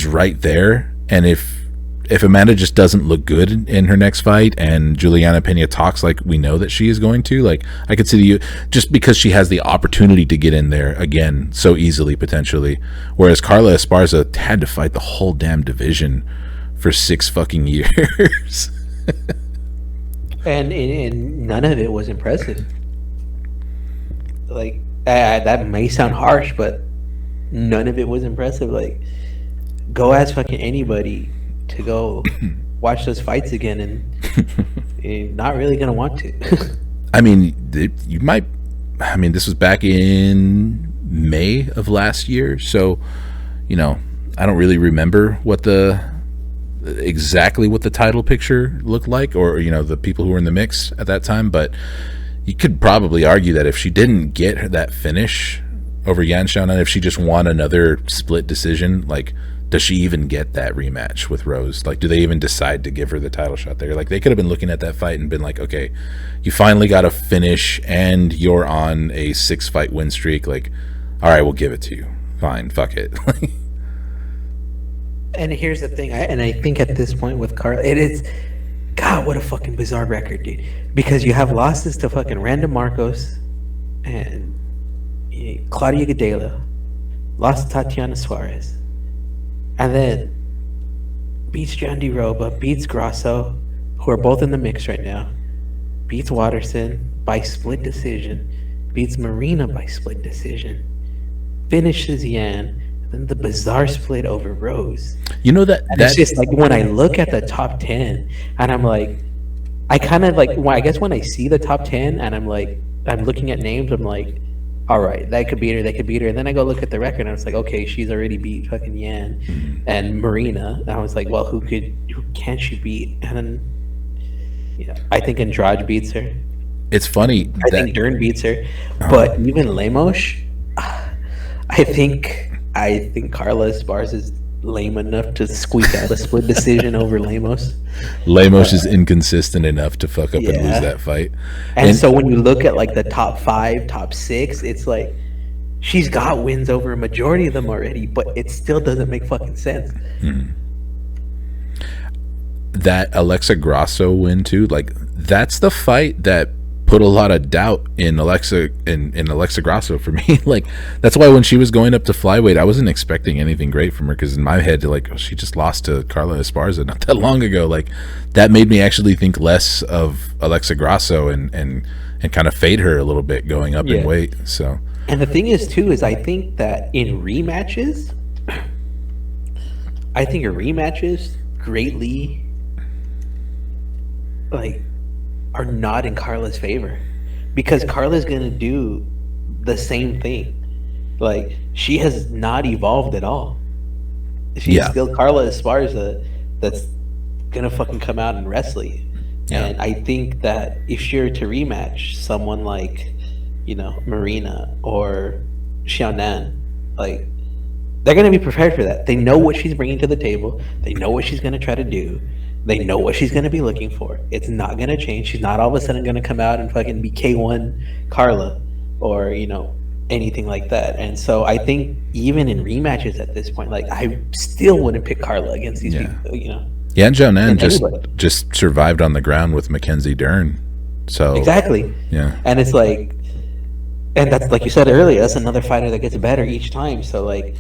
right there, and if Amanda just doesn't look good in her next fight and Juliana Pena talks like we know that she is going to, like, I could see just because she has the opportunity to get in there again so easily potentially, whereas Carla Esparza had to fight the whole damn division for 6 fucking years. And none of it was impressive. Like, that may sound harsh, but none of it was impressive. Like, go ask fucking anybody to go watch those fights again, and you're not really gonna want to. I mean, you might. I mean, this was back in May of last year, so, you know, I don't really remember exactly what the title picture looked like, or, you know, the people who were in the mix at that time. But you could probably argue that if she didn't get that finish over Yan Xiaonan, if she just won another split decision, like, does she even get that rematch with Rose? Like, do they even decide to give her the title shot there? Like, they could have been looking at that fight and been like, okay, you finally got a finish and you're on a 6-fight win streak. Like, all right, we'll give it to you. Fine, fuck it. And here's the thing, I think at this point with Carla, it is, God, what a fucking bizarre record, dude. Because you have losses to fucking Randa Marcos and Claudia Gadelha, lost to Tatiana Suarez, and then beats Jandy Roba, beats Grasso, who are both in the mix right now, beats Watterson by split decision, beats Marina by split decision, finishes Yan, and then the bizarre split over Rose. You know that And it's just like, when I look at the top 10, and I'm like, I kind of like, I guess when I see the top 10 and I'm like, I'm looking at names, I'm like, all right, that could beat her. And then I go look at the record and I was like, okay, she's already beat fucking Yan and Marina. And I was like, well, who can she beat? And then, you know, I think Andrade beats her. it's funny. I think Dern beats her. But even Lemos, I think Carla Esparza is lame enough to squeak out a split decision over Lemos. Lemos is inconsistent enough to fuck up and Yeah. lose that fight. And so when you look at like the top 5, top 6, it's like she's got wins over a majority of them already, but it still doesn't make fucking sense. That Alexa Grasso win too, like, that's the fight that put a lot of doubt in Alexa Grasso for me. Like, that's why when she was going up to flyweight, I wasn't expecting anything great from her, because in my head, like, oh, she just lost to Carla Esparza not that long ago. Like, that made me actually think less of Alexa Grasso and kind of fade her a little bit going up in weight. So, And the thing is too, is I think that in rematches, greatly, like, are not in Carla's favor, because Carla's gonna do the same thing. Like, she has not evolved at all. She's still Carla Esparza that's gonna fucking come out and wrestle you. And I think that if she were to rematch someone like, you know, Marina or Xiaonan, like, they're gonna be prepared for that. They know what she's bringing to the table. They know what she's gonna try to do. They know what she's going to be looking for. It's not going to change. She's not all of a sudden going to come out and fucking be K1 Carla or, anything like that. And so I think even in rematches at this point, like, I still wouldn't pick Carla against these people, Yeah, and Jonan just survived on the ground with Mackenzie Dern. So exactly. Yeah. And it's like, and that's, like you said earlier, that's another fighter that gets better each time. So, like,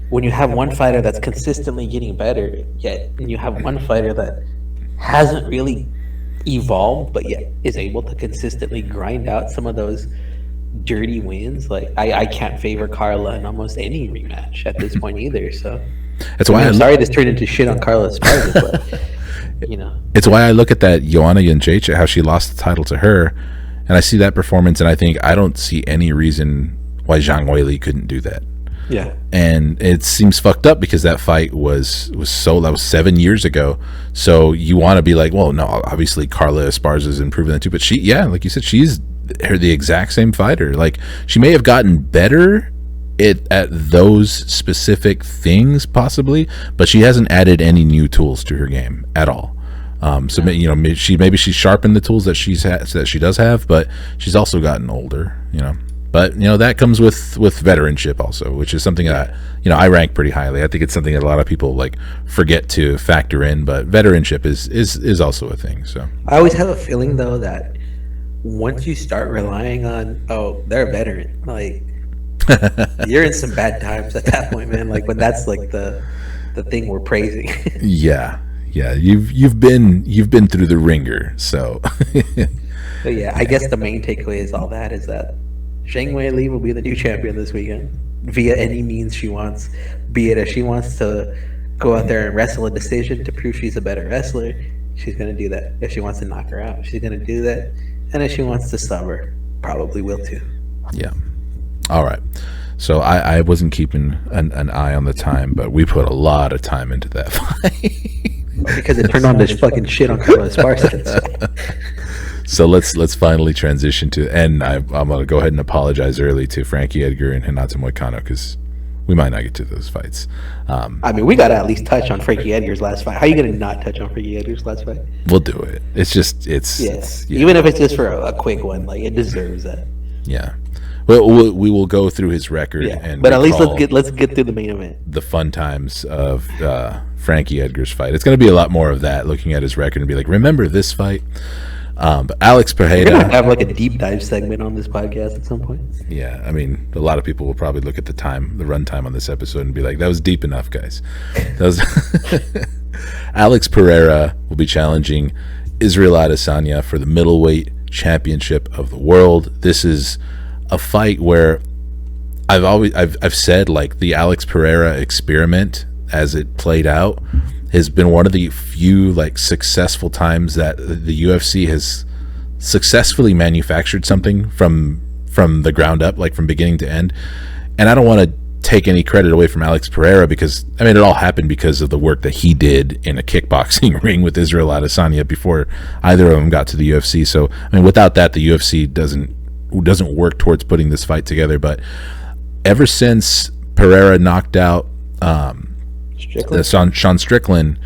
when you have one fighter that's consistently getting better, yet and you have one fighter that hasn't really evolved, but yet is able to consistently grind out some of those dirty wins, like, I can't favor Carla in almost any rematch at this point either. So that's why I'm sorry this turned into shit on Carla Esparza, but it's why I look at that Joanna Jędrzejczyk, how she lost the title to her, and I see that performance, and I think I don't see any reason why Zhang Weili couldn't do that. Yeah. And it seems fucked up because that fight was 7 years ago. So you want to be like, well, no, obviously Carla Esparza is improving that too. But she, like you said, she's the exact same fighter. Like, she may have gotten better at those specific things possibly, but she hasn't added any new tools to her game at all. So maybe she's sharpened the tools that she does have, but she's also gotten older. But that comes with veteranship also, which is something that I rank pretty highly. I think it's something that a lot of people like forget to factor in, but veteranship is also a thing. So I always have a feeling though that once you start relying on, they're a veteran, like, you're in some bad times at that point, man. Like, when that's like the thing we're praising. yeah, you've been through the ringer, so. But yeah, I guess the main takeaway is all that is that Zhang Weili will be the new champion this weekend via any means she wants, be it if she wants to go out there and wrestle a decision to prove she's a better wrestler, she's going to do that. If she wants to knock her out, she's going to do that. And if she wants to sub her, probably will too. Yeah. All right. So I wasn't keeping an eye on the time, but we put a lot of time into that fight. Because it turned on this fucking shit on Carla Esparza. So let's finally transition to, and I'm going to go ahead and apologize early to Frankie Edgar and Hinata Moicano because we might not get to those fights. I mean, we got to at least touch on Frankie Edgar's last fight. How are you going to not touch on Frankie Edgar's last fight? We'll do it. It's even if it's just for a quick one, like, it deserves that. Yeah. Well, we will go through his record, but at least let's get through the main event. The fun times of Frankie Edgar's fight. It's going to be a lot more of that, looking at his record and be like, remember this fight? But Alex Pereira, we're gonna have like a deep dive segment on this podcast at some point. Yeah, I mean, a lot of people will probably look at the run time on this episode and be like, that was deep enough, guys. That was Alex Pereira will be challenging Israel Adesanya for the middleweight championship of the world. This is a fight where I've said, like, the Alex Pereira experiment as it played out has been one of the few, like, successful times that the UFC has successfully manufactured something from the ground up, like from beginning to end. And I don't want to take any credit away from Alex Pereira because, I mean, it all happened because of the work that he did in a kickboxing ring with Israel Adesanya before either of them got to the UFC. So, I mean, without that, the UFC doesn't work towards putting this fight together. But ever since Pereira knocked out Sean Strickland,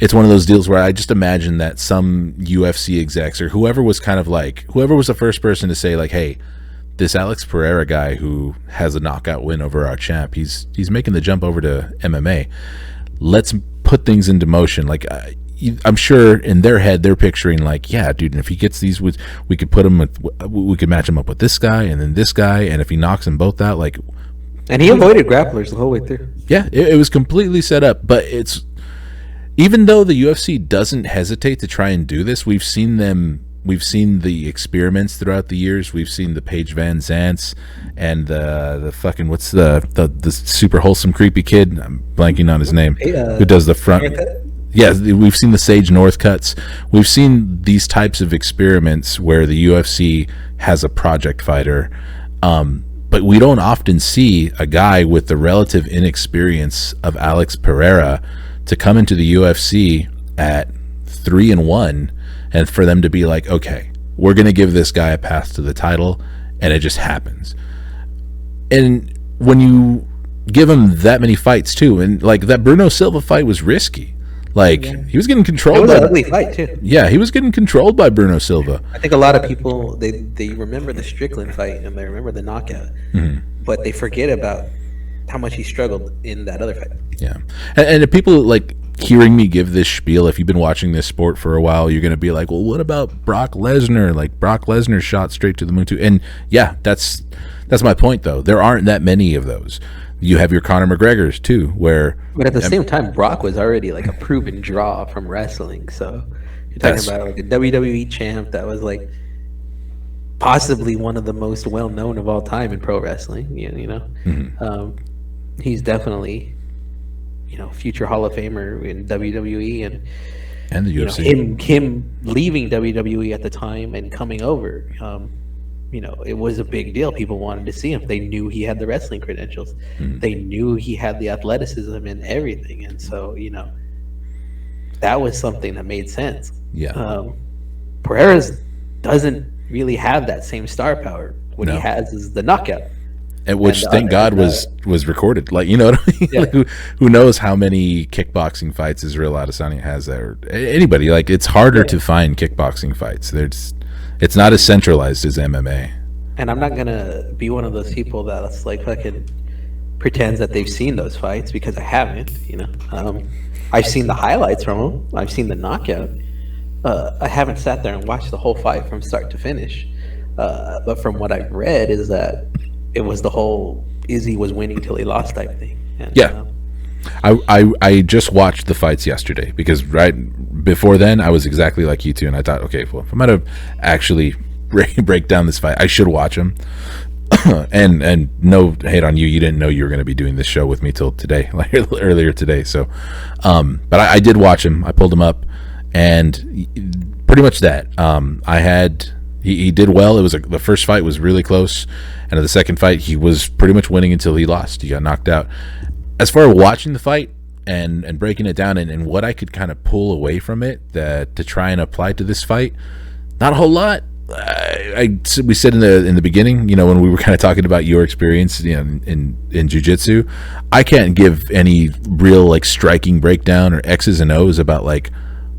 it's one of those deals where I just imagine that some UFC execs or whoever was the first person to say, like, hey, this Alex Pereira guy who has a knockout win over our champ, he's making the jump over to MMA. Let's put things into motion. Like, I'm sure in their head they're picturing, like, yeah, dude, and if he gets these, we could match him up with this guy and then this guy, and if he knocks them both out, like. And he avoided grapplers the whole way through. Yeah, it was completely set up. But it's, even though the UFC doesn't hesitate to try and do this, we've seen the experiments throughout the years. We've seen the Paige Van Zants and the fucking, what's the super wholesome creepy kid? I'm blanking on his name. Who does the front? Yeah, we've seen the Sage Northcuts. We've seen these types of experiments where the UFC has a project fighter. But we don't often see a guy with the relative inexperience of Alex Pereira to come into the UFC at 3-1 and for them to be like, okay, we're going to give this guy a path to the title, and it just happens. And when you give him that many fights too, and like that Bruno Silva fight was risky. Like he was getting It controlled was by an ugly fight too. yeah, he was getting controlled by Bruno Silva. I think a lot of people they remember the Strickland fight and they remember the knockout, but they forget about how much he struggled in that other fight. Yeah, and if people like hearing me give this spiel, if you've been watching this sport for a while, you're going to be like, well, what about Brock Lesnar? Like Brock Lesnar shot straight to the moon too. And yeah, that's my point though. There aren't that many of those. You have your Conor McGregors too, where But at the same time, Brock was already like a proven draw from wrestling. So you're talking about like a WWE champ that was like possibly one of the most well known of all time in pro wrestling. You know, he's definitely future Hall of Famer in WWE and the UFC. Him leaving WWE at the time and coming over. It was a big deal. People wanted to see him. They knew he had the wrestling credentials. They knew he had the athleticism and everything. And so, that was something that made sense. Yeah. Pereira's doesn't really have that same star power. What he has is the knockout. And which, thank God, was recorded. Like, you know what I mean? Yeah. Like, who knows how many kickboxing fights Israel Adesanya has there? Or anybody. Like, it's harder to find kickboxing fights. It's not as centralized as MMA. And I'm not gonna be one of those people that's like fucking pretends that they've seen those fights, because I haven't. I've seen the highlights from them. I've seen the knockout. I haven't sat there and watched the whole fight from start to finish. But from what I've read is that it was the whole Izzy was winning till he lost type thing. And, yeah. I just watched the fights yesterday because right before then I was exactly like you two, and I thought, okay, well, if I'm gonna actually break down this fight, I should watch them. and no hate on you didn't know you were going to be doing this show with me till today, like earlier today. So, but I did watch him. I pulled him up, and pretty much that. He did well. It was the first fight was really close, and in the second fight he was pretty much winning until he lost. He got knocked out. As far as watching the fight and breaking it down and what I could kind of pull away from it to try and apply to this fight, not a whole lot. We said in the beginning, when we were kind of talking about your experience, in jiu-jitsu, I can't give any real like striking breakdown or X's and O's about like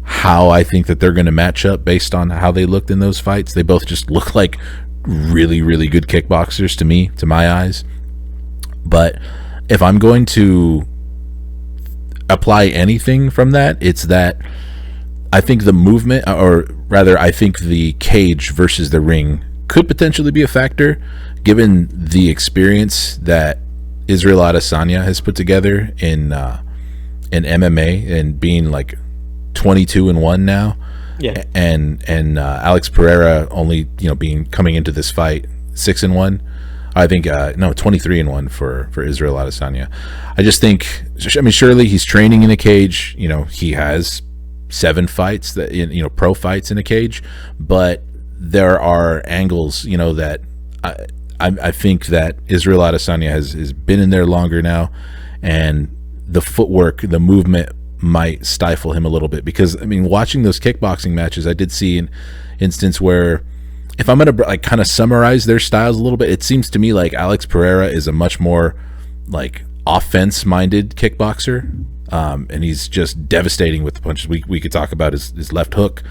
how I think that they're going to match up based on how they looked in those fights. They both just look like really, really good kickboxers to me, to my eyes. But if I'm going to apply anything from that, it's that I think the movement, or rather I think the cage versus the ring could potentially be a factor, given the experience that Israel Adesanya has put together in MMA and being like 22-1 now. Yeah. And Alex Pereira only coming into this fight 6-1. I think 23-1 for Israel Adesanya. I just think, surely he's training in a cage. He has 7 fights that pro fights in a cage, but there are angles that I think that Israel Adesanya has been in there longer now, and the footwork, the movement might stifle him a little bit, because watching those kickboxing matches, I did see an instance where, if I'm going to like kind of summarize their styles a little bit, it seems to me like Alex Pereira is a much more like offense-minded kickboxer, and he's just devastating with the punches. We could talk about his left hook.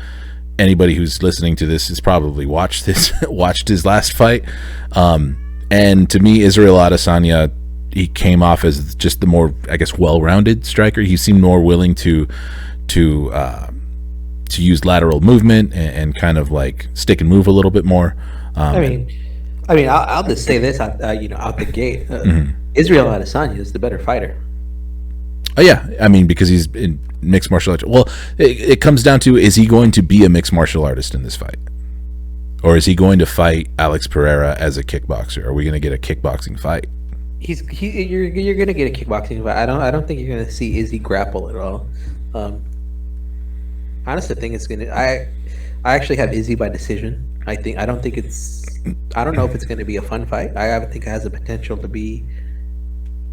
Anybody who's listening to this has probably watched his last fight. And to me, Israel Adesanya, he came off as just the more, I guess, well-rounded striker. He seemed more willing to use lateral movement and kind of like stick and move a little bit more. I'll just say this out the gate. Israel Adesanya is the better fighter. Oh yeah, because he's in mixed martial arts. Well, it comes down to, is he going to be a mixed martial artist in this fight, or is he going to fight Alex Pereira as a kickboxer? Are we going to get a kickboxing fight? You're going to get a kickboxing fight. I don't think you're going to see Izzy grapple at all. Honestly, I think it's gonna. I actually have Izzy by decision. I don't know if it's going to be a fun fight. I think it has the potential to be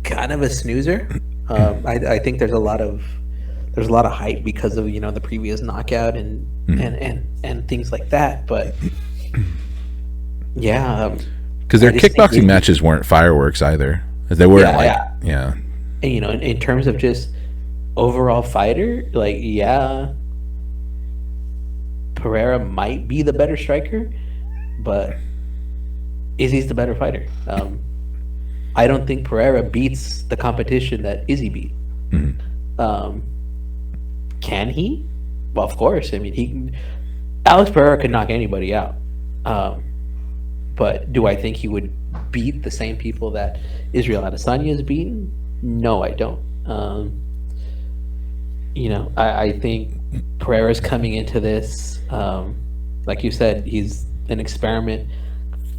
kind of a snoozer. I think there's a lot of hype because of the previous knockout and things like that. But yeah, because their kickboxing matches weren't fireworks either. They weren't in terms of just overall fighter, like, yeah, Pereira might be the better striker, but Izzy's the better fighter. I don't think Pereira beats the competition that Izzy beat. Can he? Well, of course. I mean, Alex Pereira could knock anybody out. But do I think he would beat the same people that Israel Adesanya has beaten? No, I don't. I think Pereira's coming into this, like you said, he's an experiment,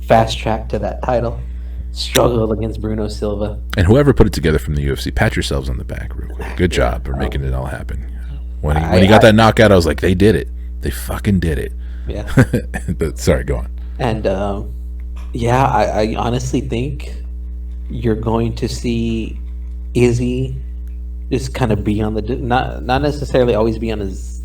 fast track to that title, struggle against Bruno Silva. And whoever put it together from the UFC, pat yourselves on the back real quick. Good job for making it all happen. When he got that knockout, I was like, they did it. They fucking did it. Yeah. But sorry, go on. And I honestly think you're going to see Izzy just kind of be on the not necessarily always be on his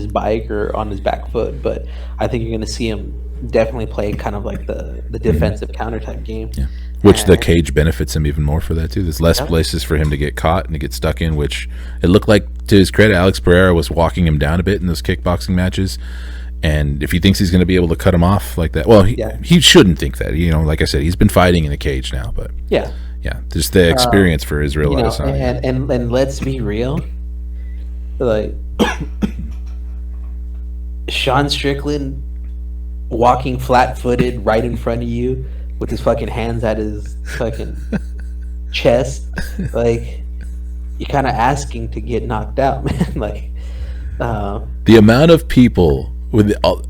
bike or on his back foot, but I think you're going to see him definitely play kind of like the defensive counter type game. Yeah. Which the cage benefits him even more for that too. There's less places for him to get caught and to get stuck in, which it looked like, to his credit, Alex Pereira was walking him down a bit in those kickboxing matches. And if he thinks he's going to be able to cut him off like that, well, he shouldn't think that. Like I said, he's been fighting in a cage now, but yeah, just the experience for Israel Adesanya. And let's be real, like Sean Strickland walking flat-footed right in front of you with his fucking hands at his fucking chest, like, you're kind of asking to get knocked out, man. Like, the amount of people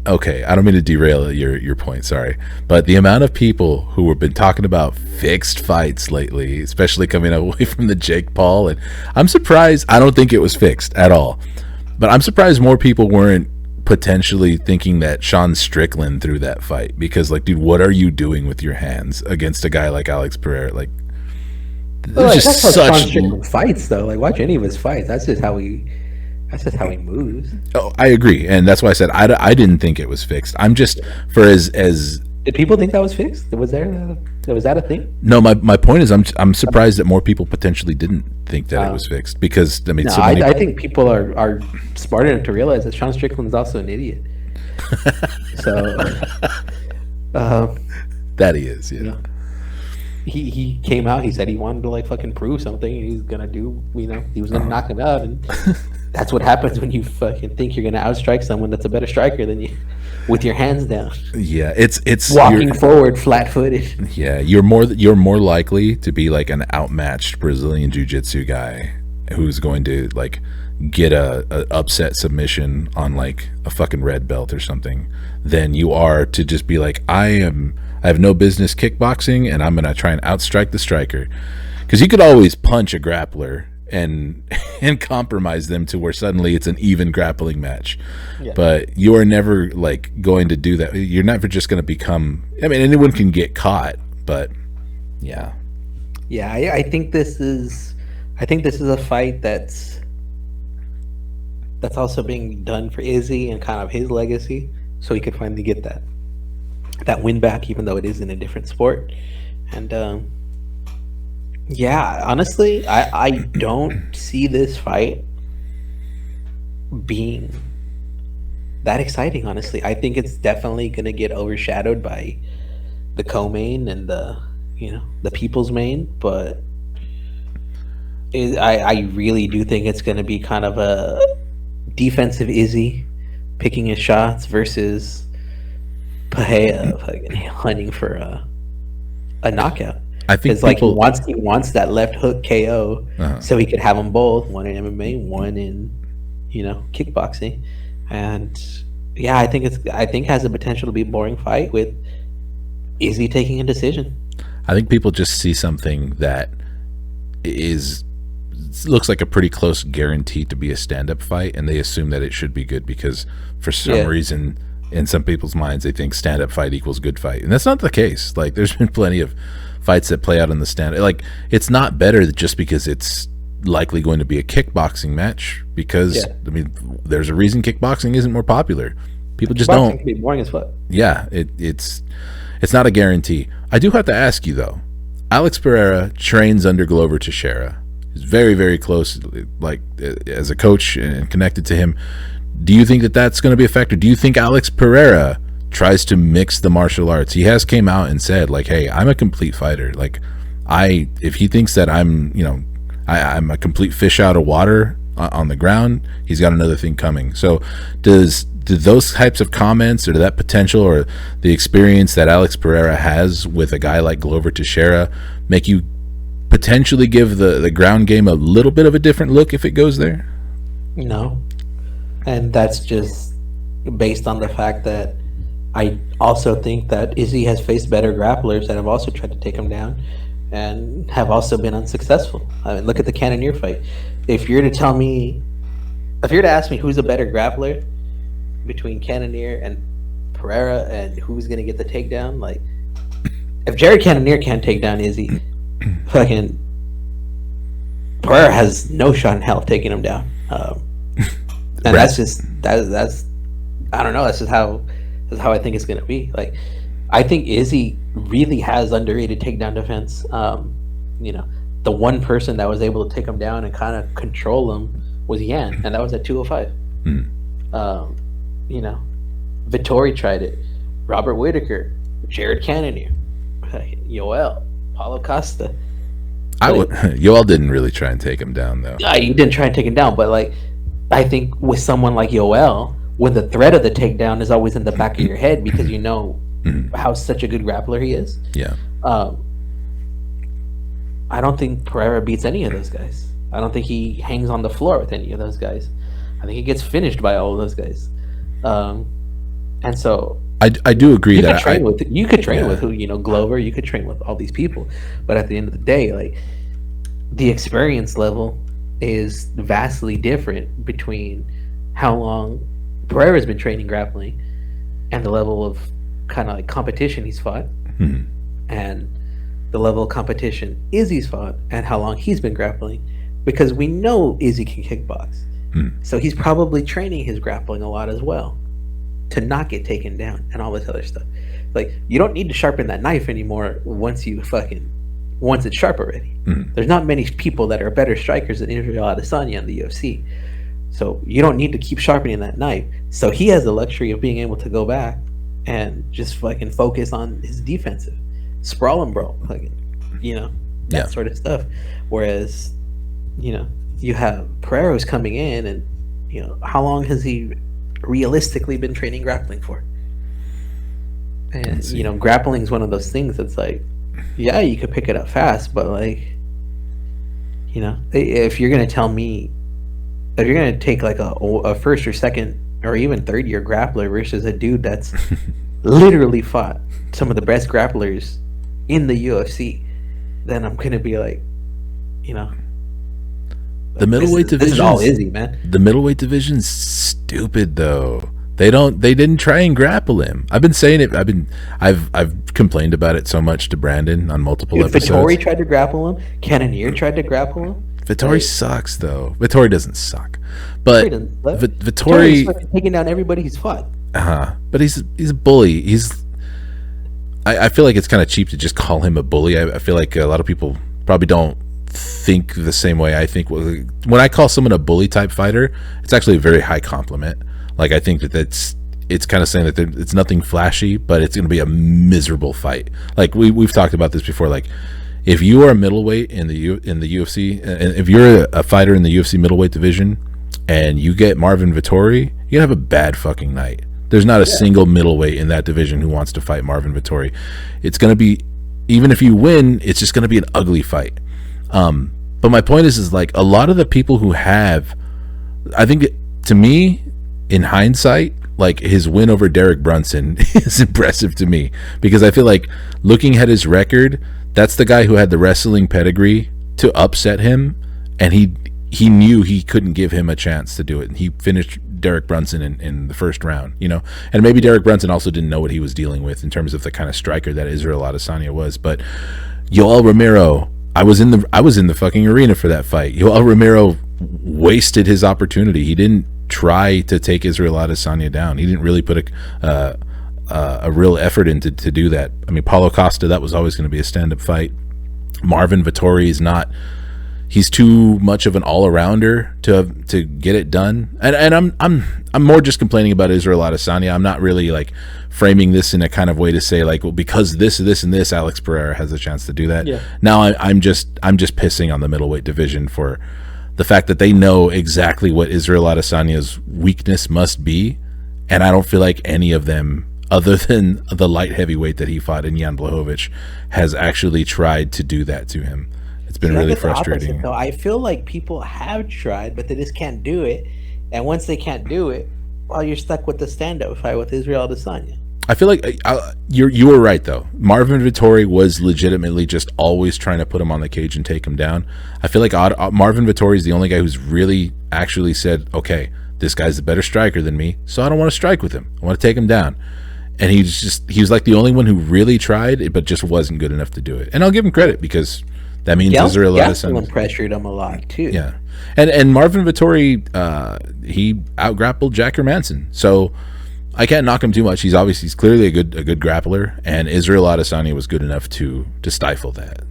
okay, I don't mean to derail your point, sorry, but the amount of people who have been talking about fixed fights lately, especially coming away from the Jake Paul, and I'm surprised. I don't think it was fixed at all, but I'm surprised more people weren't potentially thinking that Sean Strickland threw that fight, because, like, dude, what are you doing with your hands against a guy like Alex Pereira? Like, there's just such Sean Strickland fights, though. Like, watch any of his fights. That's just how he moves. Oh, I agree, and that's why I said I didn't think it was fixed. I'm just as did people think that was fixed? Was that a thing? No, my point is I'm surprised that more people potentially didn't think that it was fixed, because I mean, I think people are smart enough to realize that Sean Strickland's also an idiot. So that he is, yeah. He came out. He said he wanted to, like, fucking prove something. And he's gonna do, he was gonna knock him out, and that's what happens when you fucking think you're gonna outstrike someone that's a better striker than you, with your hands down. Yeah, it's walking forward flat-footed. Yeah, you're more likely to be like an outmatched Brazilian jiu-jitsu guy who's going to, like, get a upset submission on, like, a fucking red belt or something, than you are to just be like, I have no business kickboxing, and I'm going to try and outstrike the striker. Because you could always punch a grappler and compromise them to where suddenly it's an even grappling match. Yeah. But you are never, like, going to do that. You're never just going to become, I mean, anyone can get caught, but yeah. Yeah, I think this is a fight that's also being done for Izzy and kind of his legacy, so he could finally get that win back, even though it is in a different sport. And honestly, I don't see this fight being that exciting. Honestly, I think it's definitely going to get overshadowed by the co-main and the people's main, but I really do think it's going to be kind of a defensive Izzy picking his shots versus Pahea fucking hunting for a knockout. I think it's like he wants that left hook KO, so he could have them both, one in MMA, one in kickboxing. And yeah, I think it has the potential to be a boring fight with Izzy taking a decision. I think people just see something that looks like a pretty close guarantee to be a stand-up fight, and they assume that it should be good because for some reason in some people's minds they think stand-up fight equals good fight, and that's not the case. Like, there's been plenty of fights that play out in the stand-up. Like, it's not better just because it's likely going to be a kickboxing match, because I mean, there's a reason kickboxing isn't more popular. People just don't. Can be boring as fuck. Yeah, it's not a guarantee. I do have to ask you though, Alex Pereira trains under Glover Teixeira. is very, very close, like as a coach and connected to him. Do you think that that's going to be a factor? Do you think Alex Pereira tries to mix the martial arts? He has came out and said, like, hey, I'm a complete fighter. Like, if he thinks that I'm a complete fish out of water on the ground, he's got another thing coming. So do those types of comments, or that potential, or the experience that Alex Pereira has with a guy like Glover Teixeira, make you potentially give the ground game a little bit of a different look if it goes there? No. And that's just based on the fact that I also think that Izzy has faced better grapplers that have also tried to take him down and have also been unsuccessful. I mean, look at the Cannonier fight. If you're to ask me who's a better grappler between Cannonier and Pereira and who's going to get the takedown, like, if Jared Cannonier can't take down Izzy, fucking Pereira has no shot in hell taking him down. And that's I don't know. That's just how I think it's gonna be. Like, I think Izzy really has underrated takedown defense. The one person that was able to take him down and kind of control him was Yan, and that was at 205. Vittori tried it. Robert Whitaker, Jared Cannonier, Yoel, Paulo Costa. Yoel didn't really try and take him down, though. He didn't try and take him down, but like, I think with someone like Yoel, when the threat of the takedown is always in the back of your head because you know how such a good grappler he is. Yeah. I don't think Pereira beats any of those guys. I don't think he hangs on the floor with any of those guys. I think he gets finished by all of those guys. And so I do agree that you could train with Glover, you could train with all these people, but at the end of the day, like, the experience level is vastly different between how long Pereira's been training grappling and the level of kind of like competition he's fought, and the level of competition Izzy's fought and how long he's been grappling, because we know Izzy can kickbox. So he's probably training his grappling a lot as well to not get taken down and all this other stuff. Like, you don't need to sharpen that knife anymore once it's sharp already. There's not many people that are better strikers than Israel Adesanya in the UFC. So you don't need to keep sharpening that knife. So he has the luxury of being able to go back and just fucking focus on his defensive. Sprawl him, bro. That sort of stuff. Whereas, you have Pereira's coming in, and, how long has he realistically been training grappling for? And, grappling is one of those things that's like, yeah, you could pick it up fast, but like, if you're going to tell me, if you're going to take like a first or second or even third year grappler versus a dude that's literally fought some of the best grapplers in the UFC, then I'm going to be like, the middleweight division is all Izzy, man. The middleweight division's stupid though. They didn't try and grapple him. I've been saying it. I've complained about it so much to Brandon on multiple episodes. Vittori tried to grapple him. Cannonier tried to grapple him. Vittori sucks though. Vittori doesn't suck, but Vittori's taking down everybody he's fought. But he's a bully. I feel like it's kind of cheap to just call him a bully. I feel like a lot of people probably don't think the same way I think. When I call someone a bully type fighter, it's actually a very high compliment. Like, I think it's kind of saying that it's nothing flashy, but it's going to be a miserable fight. Like, we've talked about this before. Like, if you are a middleweight in the UFC, and if you're a fighter in the UFC middleweight division, and you get Marvin Vittori, you're gonna have a bad fucking night. There's not a single middleweight in that division who wants to fight Marvin Vittori. It's gonna be, even if you win, it's just gonna be an ugly fight. But my point is like, a lot of the people who have, I think, to me, in hindsight, like, his win over Derek Brunson is impressive to me, because I feel like, looking at his record, that's the guy who had the wrestling pedigree to upset him, and he knew he couldn't give him a chance to do it, and he finished Derek Brunson in the first round, and maybe Derek Brunson also didn't know what he was dealing with in terms of the kind of striker that Israel Adesanya was. But Yoel Romero, I was in the fucking arena for that fight. Yoel Romero wasted his opportunity. He didn't try to take Israel Adesanya down. He didn't really put a real effort into to do that. I mean, Paulo Costa, that was always going to be a stand-up fight. Marvin Vittori is not, he's too much of an all-arounder to get it done. And I'm more just complaining about Israel Adesanya. I'm not really like framing this in a kind of way to say like, well, because this and this, Alex Pereira has a chance to do that. Yeah. Now I'm just pissing on the middleweight division for the fact that they know exactly what Israel Adesanya's weakness must be, and I don't feel like any of them, other than the light heavyweight that he fought in Jan Blachowicz, has actually tried to do that to him. It's been really frustrating. Though. I feel like people have tried, but they just can't do it. And once they can't do it, well, you're stuck with the stand-up fight with Israel Adesanya. I feel like you were right, though. Marvin Vettori was legitimately just always trying to put him on the cage and take him down. I feel like Marvin Vettori is the only guy who's really actually said, okay, this guy's a better striker than me, so I don't want to strike with him. I want to take him down. And he was like the only one who really tried, but just wasn't good enough to do it. And I'll give him credit, because that means Israel Adesanya pressured him a lot too. Yeah, and Marvin Vettori, he out-grappled Jack Hermanson, so I can't knock him too much. He's clearly a good grappler, and Israel Adesanya was good enough to stifle that.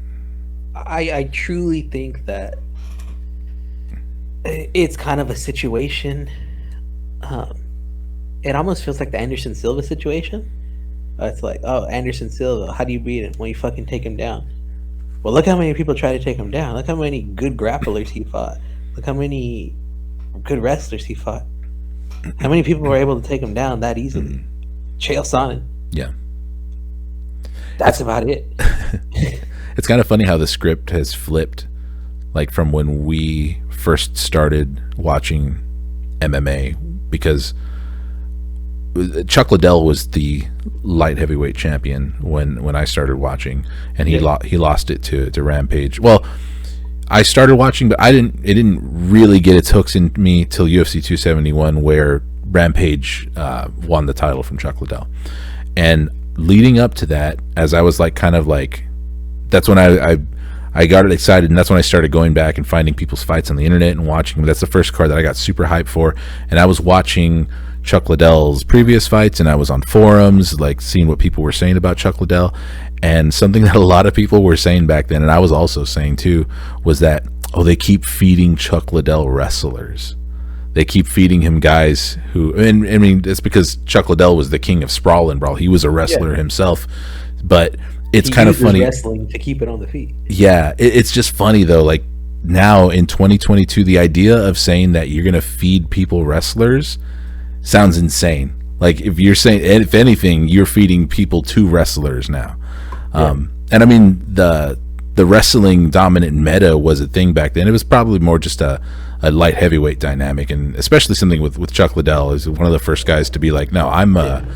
I truly think that it's kind of a situation. It almost feels like the Anderson Silva situation. It's like, oh, Anderson Silva, how do you beat him? Well, you fucking take him down. Well, look how many people try to take him down. Look how many good grapplers he fought. Look how many good wrestlers he fought. How many people were able to take him down that easily? Chael Sonnen. Yeah. That's about it. It's kind of funny how the script has flipped, like from when we first started watching MMA, because Chuck Liddell was the light heavyweight champion when I started watching, and he lost it to Rampage. Well, I started watching, but it didn't really get its hooks in me till UFC 271, where Rampage won the title from Chuck Liddell. And leading up to that, as I was like kind of like, that's when I got excited, and that's when I started going back and finding people's fights on the internet and watching them. That's the first card that I got super hyped for, and I was watching Chuck Liddell's previous fights, and I was on forums like seeing what people were saying about Chuck Liddell. And something that a lot of people were saying back then, and I was also saying too, was that, oh, they keep feeding Chuck Liddell wrestlers. They keep feeding him guys who, and I mean, it's because Chuck Liddell was the king of sprawl and brawl. He was a wrestler himself, but it's kind of funny. Wrestling to keep it on the feet. Yeah, it's just funny though. Like now in 2022, the idea of saying that you're gonna feed people wrestlers sounds insane. Like if you're saying, if anything, you're feeding people to wrestlers now. And I mean, the wrestling dominant meta was a thing back then. It was probably more just a light heavyweight dynamic, and especially something with Chuck Liddell is one of the first guys to be like, no, I'm a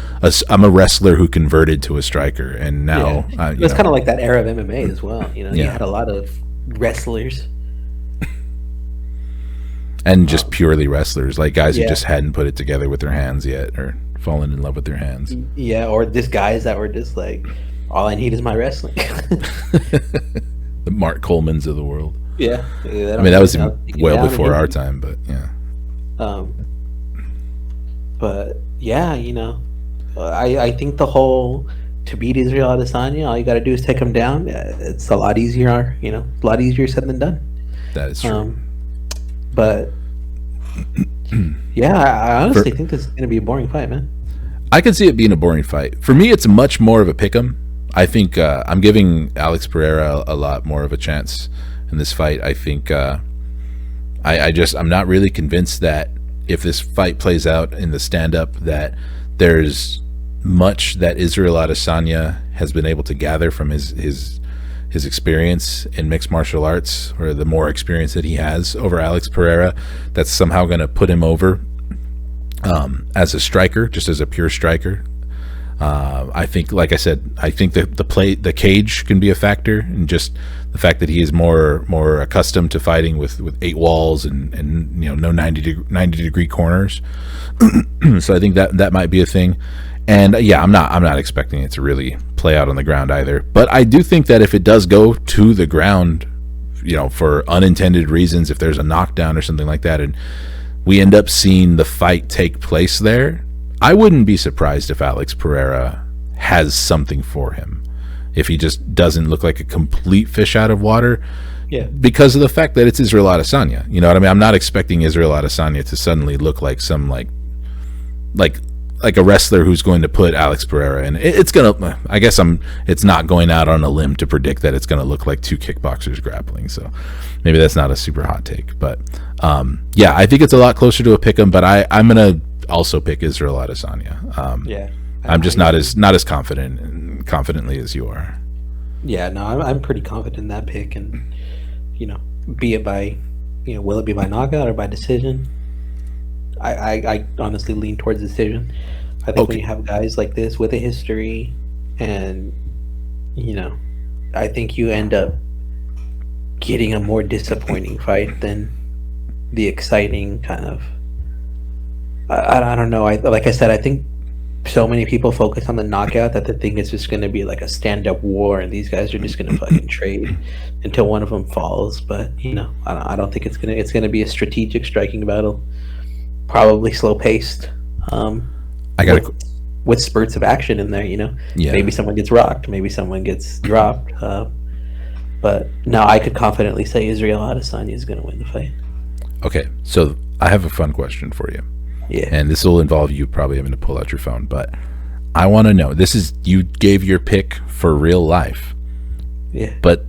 wrestler who converted to a striker, and now it's kind of like that era of MMA as well. You know, you had a lot of wrestlers. And just purely wrestlers, like guys who just hadn't put it together with their hands yet, or fallen in love with their hands. Yeah, or just guys that were just like, all I need is my wrestling. The Mark Colemans of the world. Yeah. I mean, that was well before our time, but yeah. But yeah, you know, I think the whole, to beat Israel Adesanya, all you got to do is take him down. It's a lot easier, you know, a lot easier said than done. That is true. But yeah, I honestly think this is going to be a boring fight, man. I can see it being a boring fight. For me, it's much more of a pick'em. I think I'm giving Alex Pereira a lot more of a chance in this fight. I think I'm not really convinced that if this fight plays out in the stand-up, that there's much that Israel Adesanya has been able to gather from his experience in mixed martial arts, or the more experience that he has over Alex Pereira, that's somehow going to put him over as a striker, just as a pure striker. I think, like I said, I think that the cage can be a factor, and just the fact that he is more accustomed to fighting with 8 walls and you know, no 90 degree corners. So I think that might be a thing. And yeah, I'm not expecting it to really play out on the ground either. But I do think that if it does go to the ground, you know, for unintended reasons, if there's a knockdown or something like that, and we end up seeing the fight take place there, I wouldn't be surprised if Alex Pereira has something for him. If he just doesn't look like a complete fish out of water, Yeah. because of the fact that it's Israel Adesanya. You know what I mean? I'm not expecting Israel Adesanya to suddenly look like some like a wrestler who's going to put Alex Pereira in. It's gonna. I guess it's not going out on a limb to predict that it's gonna look like two kickboxers grappling. So maybe that's not a super hot take, but yeah, I think it's a lot closer to a pick'em. But I'm gonna also pick Israel Adesanya. Yeah. I'm just not as confidently as you are. Yeah, no, I'm pretty confident in that pick, and be it by, will it be by knockout or by decision? I honestly lean towards decision. I think when you have guys like this with a history, and I think you end up getting a more disappointing fight than the exciting kind of. I don't know. Like I said, I think so many people focus on the knockout that they think it's just going to be like a stand-up war, and these guys are just going to fucking trade until one of them falls. But I don't think it's gonna be a strategic striking battle, probably slow-paced. With spurts of action in there. Yeah. Maybe someone gets rocked, maybe someone gets dropped. But no, I could confidently say Israel Adesanya is going to win the fight. Okay, so I have a fun question for you. Yeah. And this will involve you probably having to pull out your phone, but I want to know, you gave your pick for real life. Yeah. But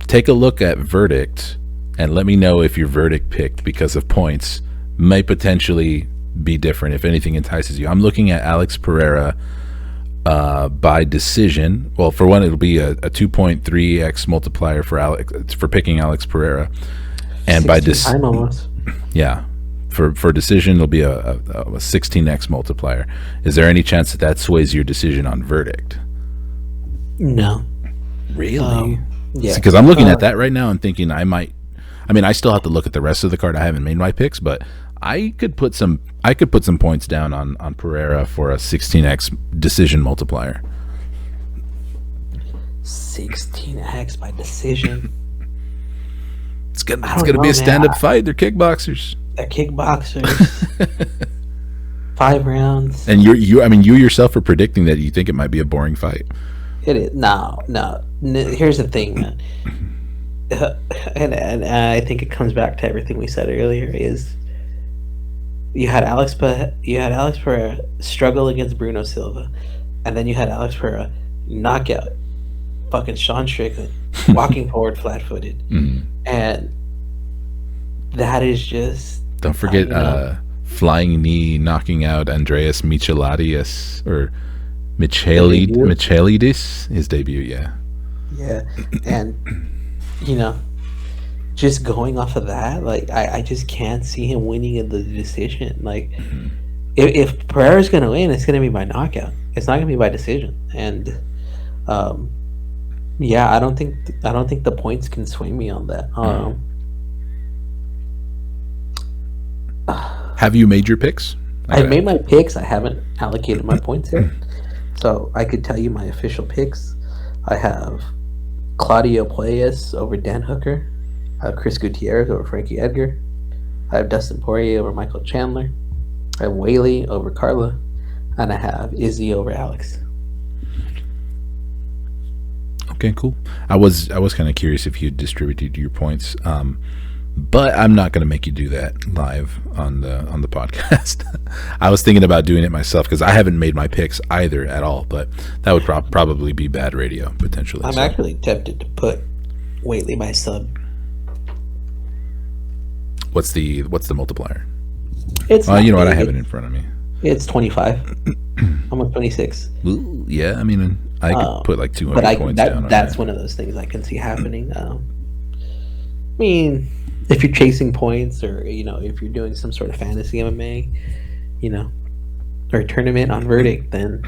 take a look at verdict and let me know if your verdict picked because of points may potentially be different, if anything entices you. I'm looking at Alex Pereira by decision. Well, for one, it'll be a 2.3x multiplier for picking Alex Pereira. And by decision, almost. Yeah. For decision, it'll be a 16x multiplier. Is there any chance that sways your decision on verdict? No. Really? Yeah. Because I'm looking at that right now and thinking I still have to look at the rest of the card. I haven't made my picks, but I could put some points down on Pereira for a 16x decision multiplier. 16x by decision. It's gonna be a stand-up fight. They're kickboxers. They're kickboxers. 5 rounds. And you yourself are predicting that you think it might be a boring fight. It is. No. Here's the thing, man. And I think it comes back to everything we said earlier. Is you had Alex Pereira struggle against Bruno Silva, and then you had Alex Pereira knockout fucking Sean Strickland, walking forward flat-footed, and that is just. Don't forget flying knee knocking out Andreas Michelidis or Michelidis, his debut. Yeah, and just going off of that, like I just can't see him winning in the decision. Like if Pereira's gonna win, it's gonna be by knockout. It's not gonna be by decision. And yeah, I don't think the points can sway me on that. Have you made your picks? Okay. I've made my picks. I haven't allocated my points yet. So I could tell you my official picks. I have Claudio Puelles over Dan Hooker. I have Chris Gutierrez over Frankie Edgar. I have Dustin Poirier over Michael Chandler. I have Whaley over Carla. And I have Izzy over Alex. Okay, cool. I was kind of curious if you distributed your points. But I'm not going to make you do that live on the podcast. I was thinking about doing it myself because I haven't made my picks either at all. But that would probably be bad radio potentially. I'm actually tempted to put Whaley by sub. What's the multiplier? It's you know what? I have it in front of me. It's 25. I'm at 26. Ooh, yeah, I mean, I could put like 200 points down. That's one of those things I can see happening. I mean, if you're chasing points, or if you're doing some sort of fantasy MMA, or tournament on verdict, then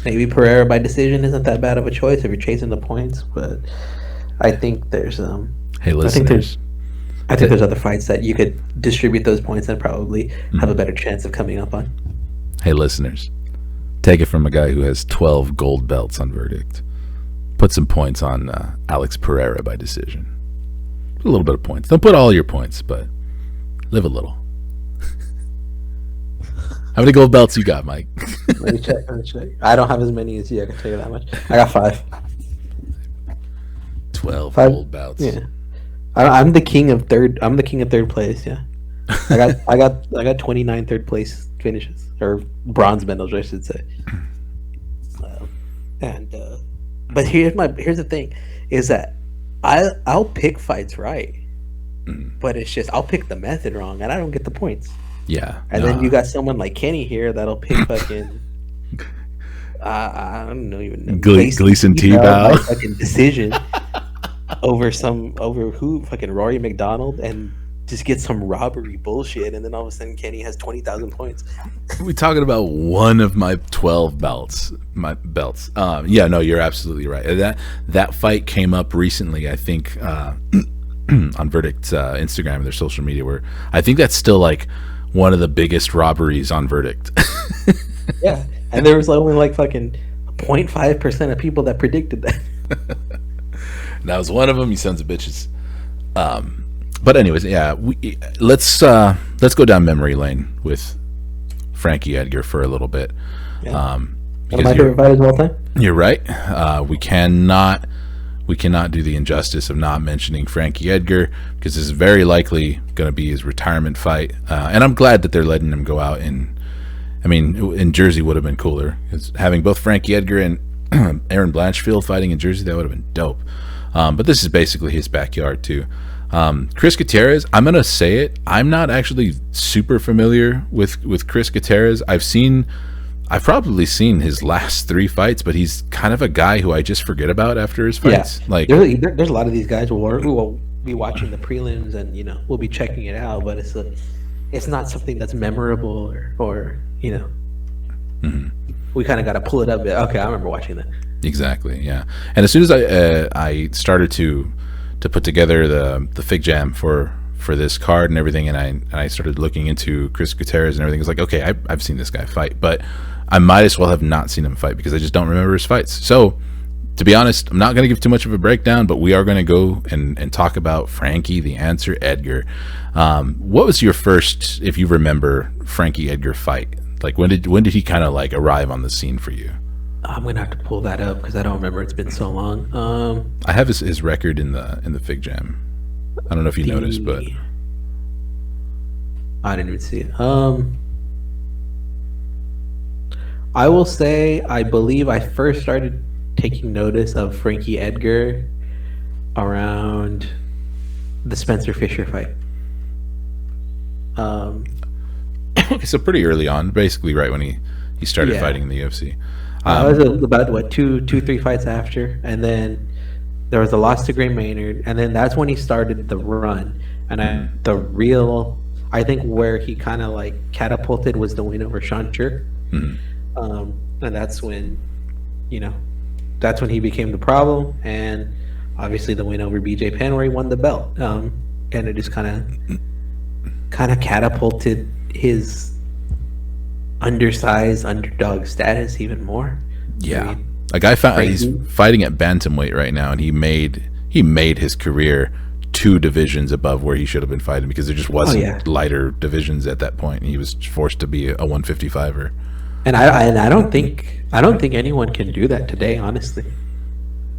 maybe Pereira by decision isn't that bad of a choice if you're chasing the points. But I think there's hey, listeners, I think there's other fights that you could distribute those points and probably have a better chance of coming up on. Hey, listeners, take it from a guy who has 12 gold belts on verdict. Put some points on Alex Pereira by decision. Put a little bit of points. Don't put all your points, but live a little. How many gold belts you got, Mike? Let me check. I don't have as many as you. I can tell you that much. I got 5. 12 5. gold bouts. Yeah, I'm the king of third. I'm the king of third place. Yeah, I got 29 third place finishes, or bronze medals, I should say. And but here's the thing, is that I'll pick fights right, but it's just I'll pick the method wrong, and I don't get the points. Yeah. And then you got someone like Kenny here that'll pick fucking I don't know even know Gleason T-Bow fucking decision over who fucking Rory McDonald, and just get some robbery bullshit, and then all of a sudden Kenny has 20,000 points. We're talking about one of my 12 belts. Yeah, no, you're absolutely right. That fight came up recently, I think, on Verdict's Instagram and their social media, where I think that's still like one of the biggest robberies on Verdict. Yeah, and there was only like fucking 0.5% of people that predicted that. That was one of them, you sons of bitches. But anyways, yeah, let's go down memory lane with Frankie Edgar for a little bit. Yeah. One of my favorite fighters of all time. You're right. We cannot do the injustice of not mentioning Frankie Edgar, because this is very likely going to be his retirement fight. And I'm glad that they're letting him go out in Jersey would have been cooler, because having both Frankie Edgar and Aaron Blanchfield fighting in Jersey, that would have been dope. But this is basically his backyard too. Chris Gutierrez, I'm gonna say it, I'm not actually super familiar with Chris Gutierrez. I've probably seen his last 3 fights, but he's kind of a guy who I just forget about after his fights. Yeah. Like there's a lot of these guys who will be watching the prelims, and we'll be checking it out, but it's not something that's memorable or we kind of got to pull it up. Okay, I remember watching that. Exactly, yeah. And as soon as I started to put together the Fig Jam for this card and everything, and I started looking into Chris Gutierrez and everything, it's like, okay, I've seen this guy fight, but I might as well have not seen him fight, because I just don't remember his fights. So to be honest, I'm not going to give too much of a breakdown, but we are going to go and talk about Frankie the Answer Edgar. What was your first, if you remember, Frankie Edgar fight? Like when did he kind of like arrive on the scene for you? I'm gonna have to pull that up because I don't remember. It's been so long. I have his record in the Fig Jam. I don't know if you noticed, but I didn't even see it. I will say I believe I first started taking notice of Frankie Edgar around the Spencer Fisher fight. Okay, so pretty early on, basically right when he started fighting in the UFC. I was about 2-3 fights after, and then there was a loss to Gray Maynard, and then that's when he started the run. And I think where he kind of like catapulted was the win over Sean Sher. And that's when he became the problem, and obviously the win over BJ Penn where he won the belt. And it just kind of catapulted his undersized underdog status even more. Yeah, a guy he's fighting at bantamweight right now, and he made his career 2 divisions above where he should have been fighting, because there just wasn't lighter divisions at that point, and he was forced to be a 155er. And I don't think anyone can do that today, honestly.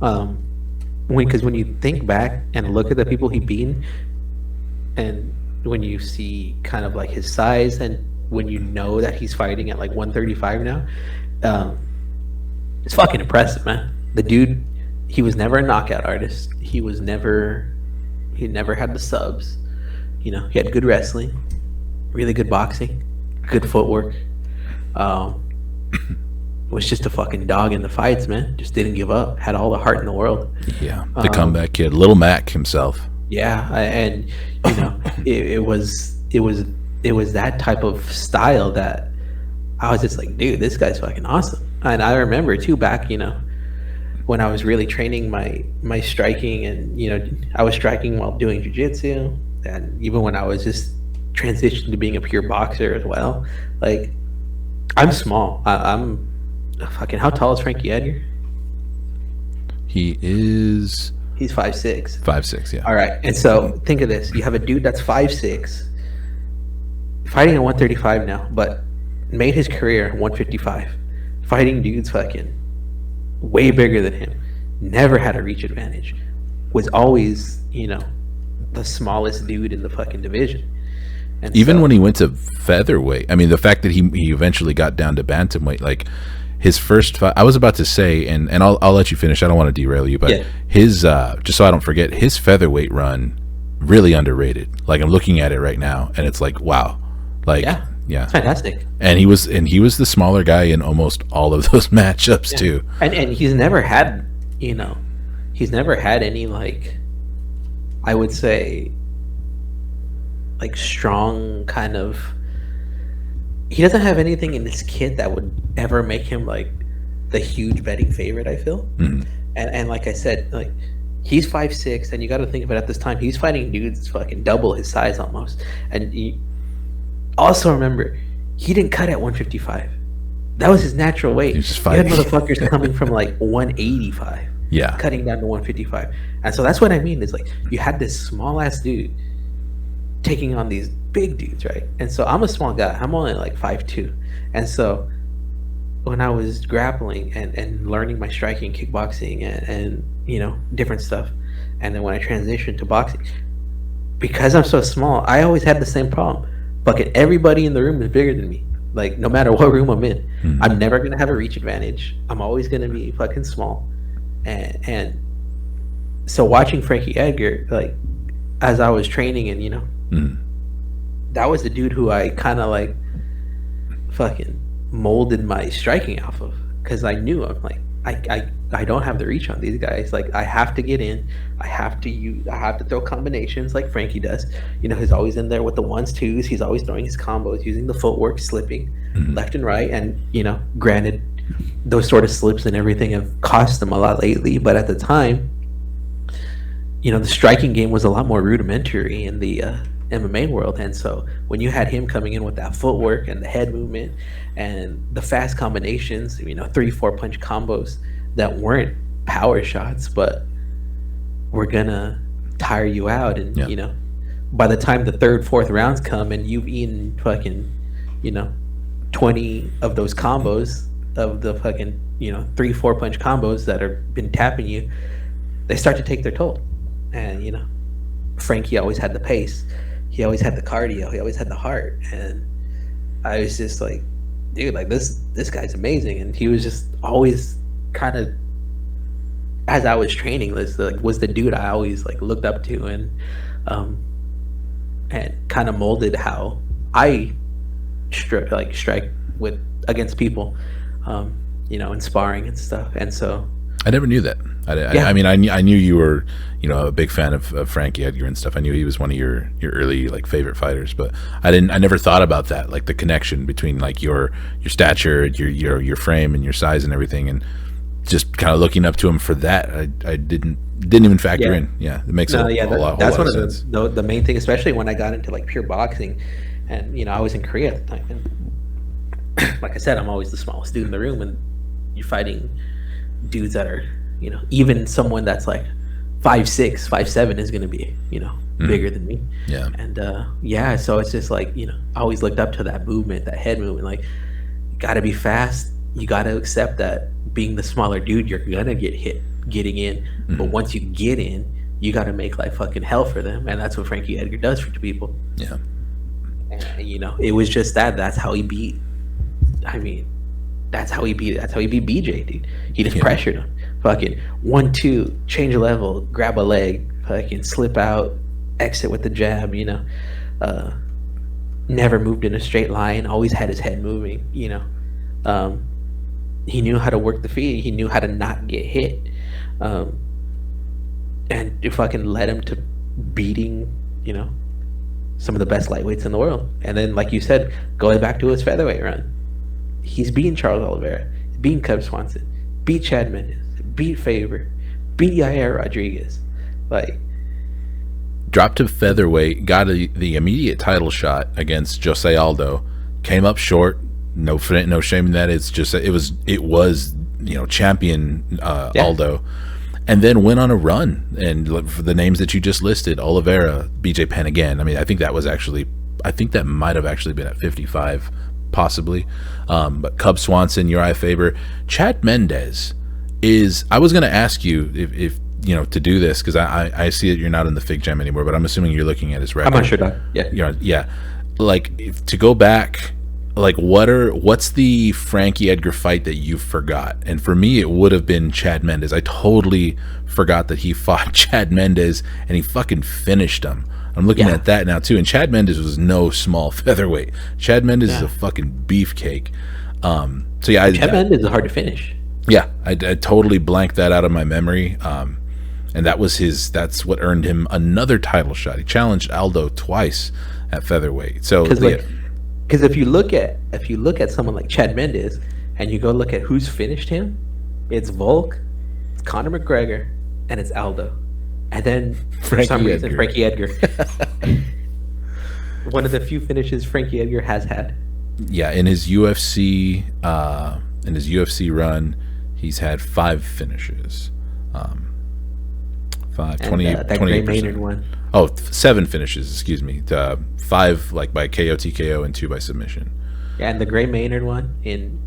Because when you think back and look at the people he beat, and when you see kind of like his size, and when you know that he's fighting at like 135 now, it's fucking impressive, man. The dude, he was never a knockout artist. He never had the subs. He had good wrestling, really good boxing, good footwork. Was just a fucking dog in the fights, man. Just didn't give up. Had all the heart in the world. Yeah, the comeback kid, Little Mac himself. Yeah, and it was that type of style that I was just like, dude, this guy's fucking awesome. And I remember too, back when I was really training my striking, and I was striking while doing jiu-jitsu, and even when I was just transitioned to being a pure boxer as well. Like, I'm small. I'm fucking. How tall is Frankie Edgar? He's 5'6". 5'6", yeah. All right, and so think of this: you have a dude that's 5'6", fighting at 135 now, but made his career at 155, fighting dudes fucking way bigger than him. Never had a reach advantage. was always, the smallest dude in the fucking division. And even when he went to featherweight, I mean, the fact that he eventually got down to bantamweight, like his first fight, I was about to say, and I'll let you finish. I don't want to derail you, but his just so I don't forget, his featherweight run really underrated. Like, I'm looking at it right now, and it's like, wow, like yeah, it's fantastic. And he was the smaller guy in almost all of those matchups too. And he's never had, he's never had any, like, I would say, like, strong kind of, he doesn't have anything in this kid that would ever make him like the huge betting favorite, I feel. And like I said, like, he's 5'6", and you got to think of it, at this time he's fighting dudes fucking double his size almost. And you also remember, he didn't cut at 155. That was his natural weight. He was just You had fighting. motherfuckers coming from like 185, cutting down to 155. And so that's what I mean, is like, you had this small ass dude taking on these big dudes, right? And so I'm a small guy. I'm only like 5'2". And so when I was grappling and learning my striking, kickboxing, and different stuff, and then when I transitioned to boxing, because I'm so small, I always had the same problem. Fucking everybody in the room is bigger than me. Like, no matter what room I'm in, I'm never gonna have a reach advantage. I'm always gonna be fucking small. And so watching Frankie Edgar, like, as I was training, and that was the dude who I kind of like fucking molded my striking off of, because I knew, I'm like, I don't have the reach on these guys. Like, I have to get in, I have to throw combinations like Frankie does. He's always in there with the 1s, 2s. He's always throwing his combos, using the footwork, slipping left and right. And granted, those sort of slips and everything have cost him a lot lately, but at the time, the striking game was a lot more rudimentary in the MMA world. And so when you had him coming in with that footwork and the head movement and the fast combinations, 3-4 punch combos that weren't power shots, but were gonna tire you out. And by the time the 3rd, 4th rounds come and you've eaten fucking 20 of those combos, of the fucking 3-4 punch combos that have been tapping you, they start to take their toll. And Frankie always had the pace, he always had the cardio, he always had the heart. And I was just like, dude, like, this guy's amazing. And he was just always kind of, as I was training, was the dude I always like looked up to, and kind of molded how I strike with against people, in sparring and stuff. And so I never knew that. I mean, I knew you were, a big fan of Frankie Edgar and stuff. I knew he was one of your early like favorite fighters, but I never thought about that, like the connection between like your stature, your frame, and your size and everything, and just kind of looking up to him for that. I didn't even factor in. Yeah, it makes a lot of sense. The main thing, especially when I got into like pure boxing, and I was in Korea at the time, and like I said, I'm always the smallest dude in the room, and you're fighting dudes that are, even someone that's like 5'6", 5'7" is going to be, bigger than me. Yeah. And so it's just like, I always looked up to that movement, that head movement. Like, you got to be fast. You got to accept that being the smaller dude, you're going to get hit getting in. But once you get in, you got to make like fucking hell for them. And that's what Frankie Edgar does for people. Yeah. And, it was just that's how he beat. I mean, that's how he beat BJ, dude. He just pressured him. Fucking 1-2, change a level, grab a leg, fucking slip out, exit with the jab. Never moved in a straight line. Always had his head moving. He knew how to work the feet. He knew how to not get hit, and it fucking led him to beating some of the best lightweights in the world. And then, like you said, going back to his featherweight run, he's beating Charles Oliveira, he's beating Cub Swanson, beat Chad Mendes, beat Faber, beat Yair Rodriguez. Like, dropped to featherweight, got the immediate title shot against Jose Aldo, came up short. No shame in that. It's just it was champion Aldo, and then went on a run. And for the names that you just listed, Oliveira, BJ Penn again. I mean, I think that might have actually been at 55, possibly. But Cub Swanson, Uriah Faber, Chad Mendes is. I was going to ask you if to do this, because I see that you're not in the Fig Jam anymore, but I'm assuming you're looking at his record. I'm on Sure Dog. Yeah. Yeah. Like, to go back, like, what's the Frankie Edgar fight that you forgot? And for me, it would have been Chad Mendes. I totally forgot that he fought Chad Mendes and he fucking finished him. I'm looking at that now too, and Chad Mendes was no small featherweight. Chad Mendes is a fucking beefcake. So yeah, Chad Mendes is hard to finish. Yeah, I totally blanked that out of my memory. And that's what earned him another title shot. He challenged Aldo twice at featherweight. So because if you look at someone like Chad Mendes and you go look at who's finished him, it's Volk, it's Conor McGregor, and it's Aldo. And then for some reason, Frankie Edgar. One of the few finishes Frankie Edgar has had. Yeah, in his UFC run, he's had 5 finishes. 20%. Gray Maynard one. Oh, 7 finishes, excuse me. 5 like by KO, TKO, and 2 by submission. Yeah, and the Gray Maynard one in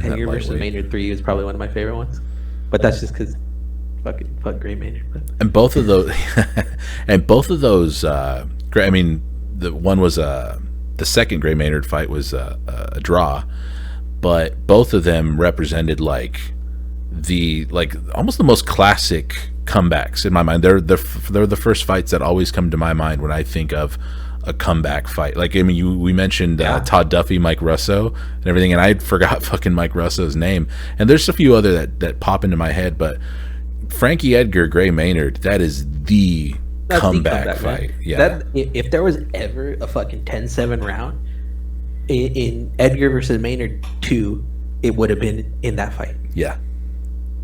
Edgar versus Maynard 3 is probably one of my favorite ones. But that's just because fuck Gray Maynard. But. And both of those, I mean, the one was the second Gray Maynard fight was a draw, but both of them represented like almost the most classic comebacks in my mind. They're the first fights that always come to my mind when I think of a comeback fight. Like, I mean, we mentioned Todd Duffy, Mike Russo, and everything, and I forgot fucking Mike Russo's name. And there's a few other that pop into my head, but Frankie Edgar, Gray Maynard, that's the comeback fight. Man. Yeah. If there was ever a fucking 10-7 round in Edgar versus Maynard 2, it would have been in that fight. Yeah.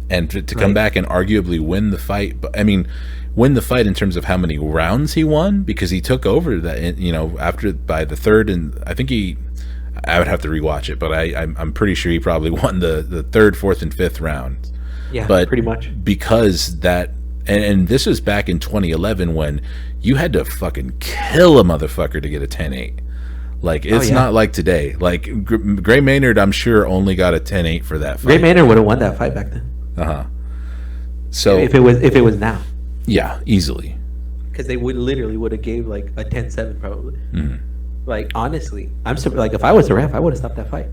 And to come back and arguably win the fight, but I mean, win the fight in terms of how many rounds he won, because he took over that, after by the third, and I think I would have to rewatch it, but I'm pretty sure he probably won the third, fourth, and fifth round. Yeah, but pretty much, because that, and this was back in 2011 when you had to fucking kill a motherfucker to get a 10-8. Like, it's not like today. Like, Gray Maynard, I'm sure, only got a 10-8 for that fight. Gray Maynard would have won that fight back then. So if it was now, yeah, easily, because they would have gave like a 10-7 probably. Like, honestly, like, if I was the ref, I would have stopped that fight.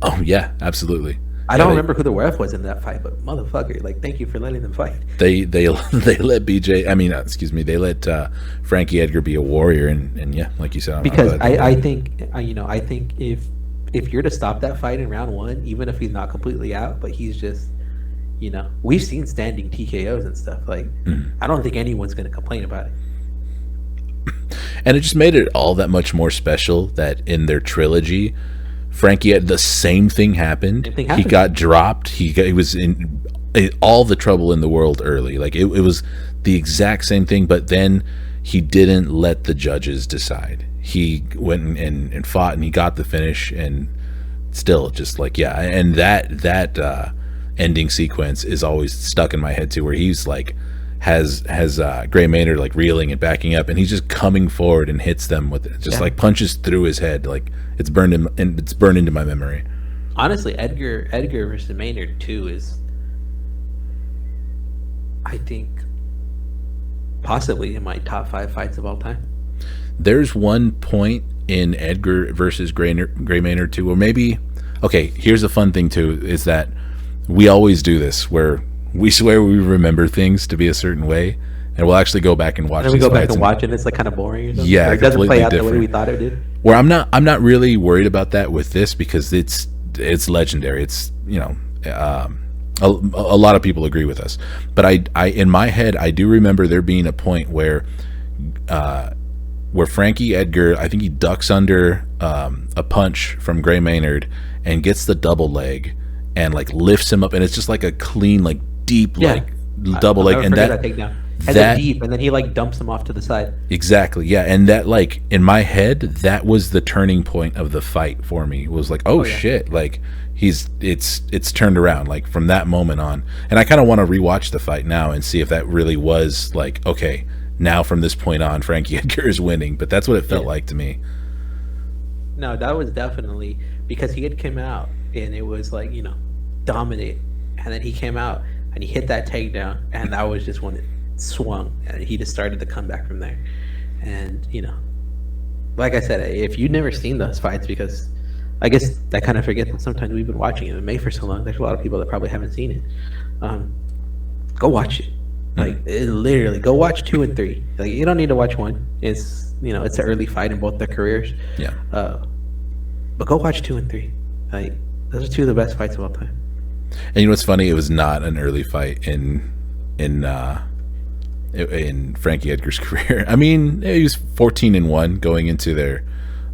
Oh yeah, absolutely. I don't remember who the ref was in that fight, but motherfucker, like, thank you for letting them fight. They let they let Frankie Edgar be a warrior, and yeah, like you said, because I think if you're to stop that fight in round 1, even if he's not completely out, but he's just, we've seen standing TKOs and stuff. Like, I don't think anyone's going to complain about it. And it just made it all that much more special that in their trilogy, Frankie had the same thing happened. He got dropped. He was in all the trouble in the world early. Like, it was the exact same thing, but then he didn't let the judges decide. He went and fought, and he got the finish, and still just like, yeah. And that ending sequence is always stuck in my head too, where he's like has Gray Maynard like reeling and backing up, and he's just coming forward and hits them with it, just like punches through his head. Like, it's burned into my memory. Honestly, Edgar versus Maynard 2 is, I think, possibly in my top 5 fights of all time. There's one point in Edgar versus Gray Maynard 2 where maybe, okay, here's a fun thing too, is that we always do this where we swear we remember things to be a certain way, and we'll actually go back and watch. And we go back and watch, and it's like kind of boring or something. Yeah, it doesn't play out the way we thought it did. Where I'm not really worried about that with this, because it's legendary. It's, a lot of people agree with us, but I in my head I do remember there being a point where Frankie Edgar, I think he ducks under a punch from Gray Maynard and gets the double leg and like lifts him up, and it's just like a clean, like deep, like double leg, and that takedown. That deep, and then he like dumps him off to the side. Exactly, yeah. And that, like, in my head, that was the turning point of the fight for me. It was like, shit, like it's turned around, like, from that moment on. And I kind of want to rewatch the fight now and see if that really was like, okay, now from this point on, Frankie Edgar is winning. But that's what it felt like to me. No, that was definitely because he had come out and it was like, dominate, and then he came out and he hit that takedown, and that was just when it swung, and he just started to come back from there. And like I said, if you've never seen those fights, because I guess I kind of forget that sometimes we've been watching MMA for so long, there's a lot of people that probably haven't seen it. Go watch it. Like, literally, go watch 2 and 3. Like, you don't need to watch 1. It's it's an early fight in both their careers. Yeah. But go watch 2 and 3. Like, those are 2 of the best fights of all time. And you know what's funny? It was not an early fight in Frankie Edgar's career. I mean, he was 14-1 going into their,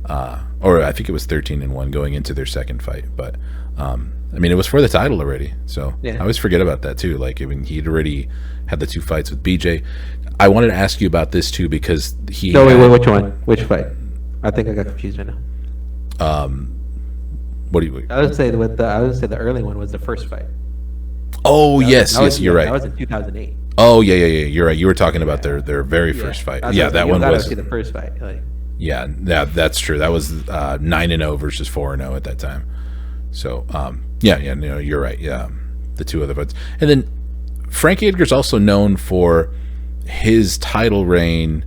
or I think it was 13-1 going into their second fight. But I mean, it was for the title already. So Yeah. I always forget about that too. Like, I mean, he'd already had the 2 fights with BJ. I wanted to ask you about this too because he. No, wait, which one? Which fight? I think I got confused right now. What do you? I would say the early one was the first fight. Oh, yes, you're right. That was in 2008. Oh, yeah, you're right. You were talking about their very first fight. Yeah, that one was the first fight. Like, yeah, that's true. That was 9-0 versus 4-0 at that time. So, you're right. Yeah, the 2 other fights, and then Frankie Edgar's also known for his title reign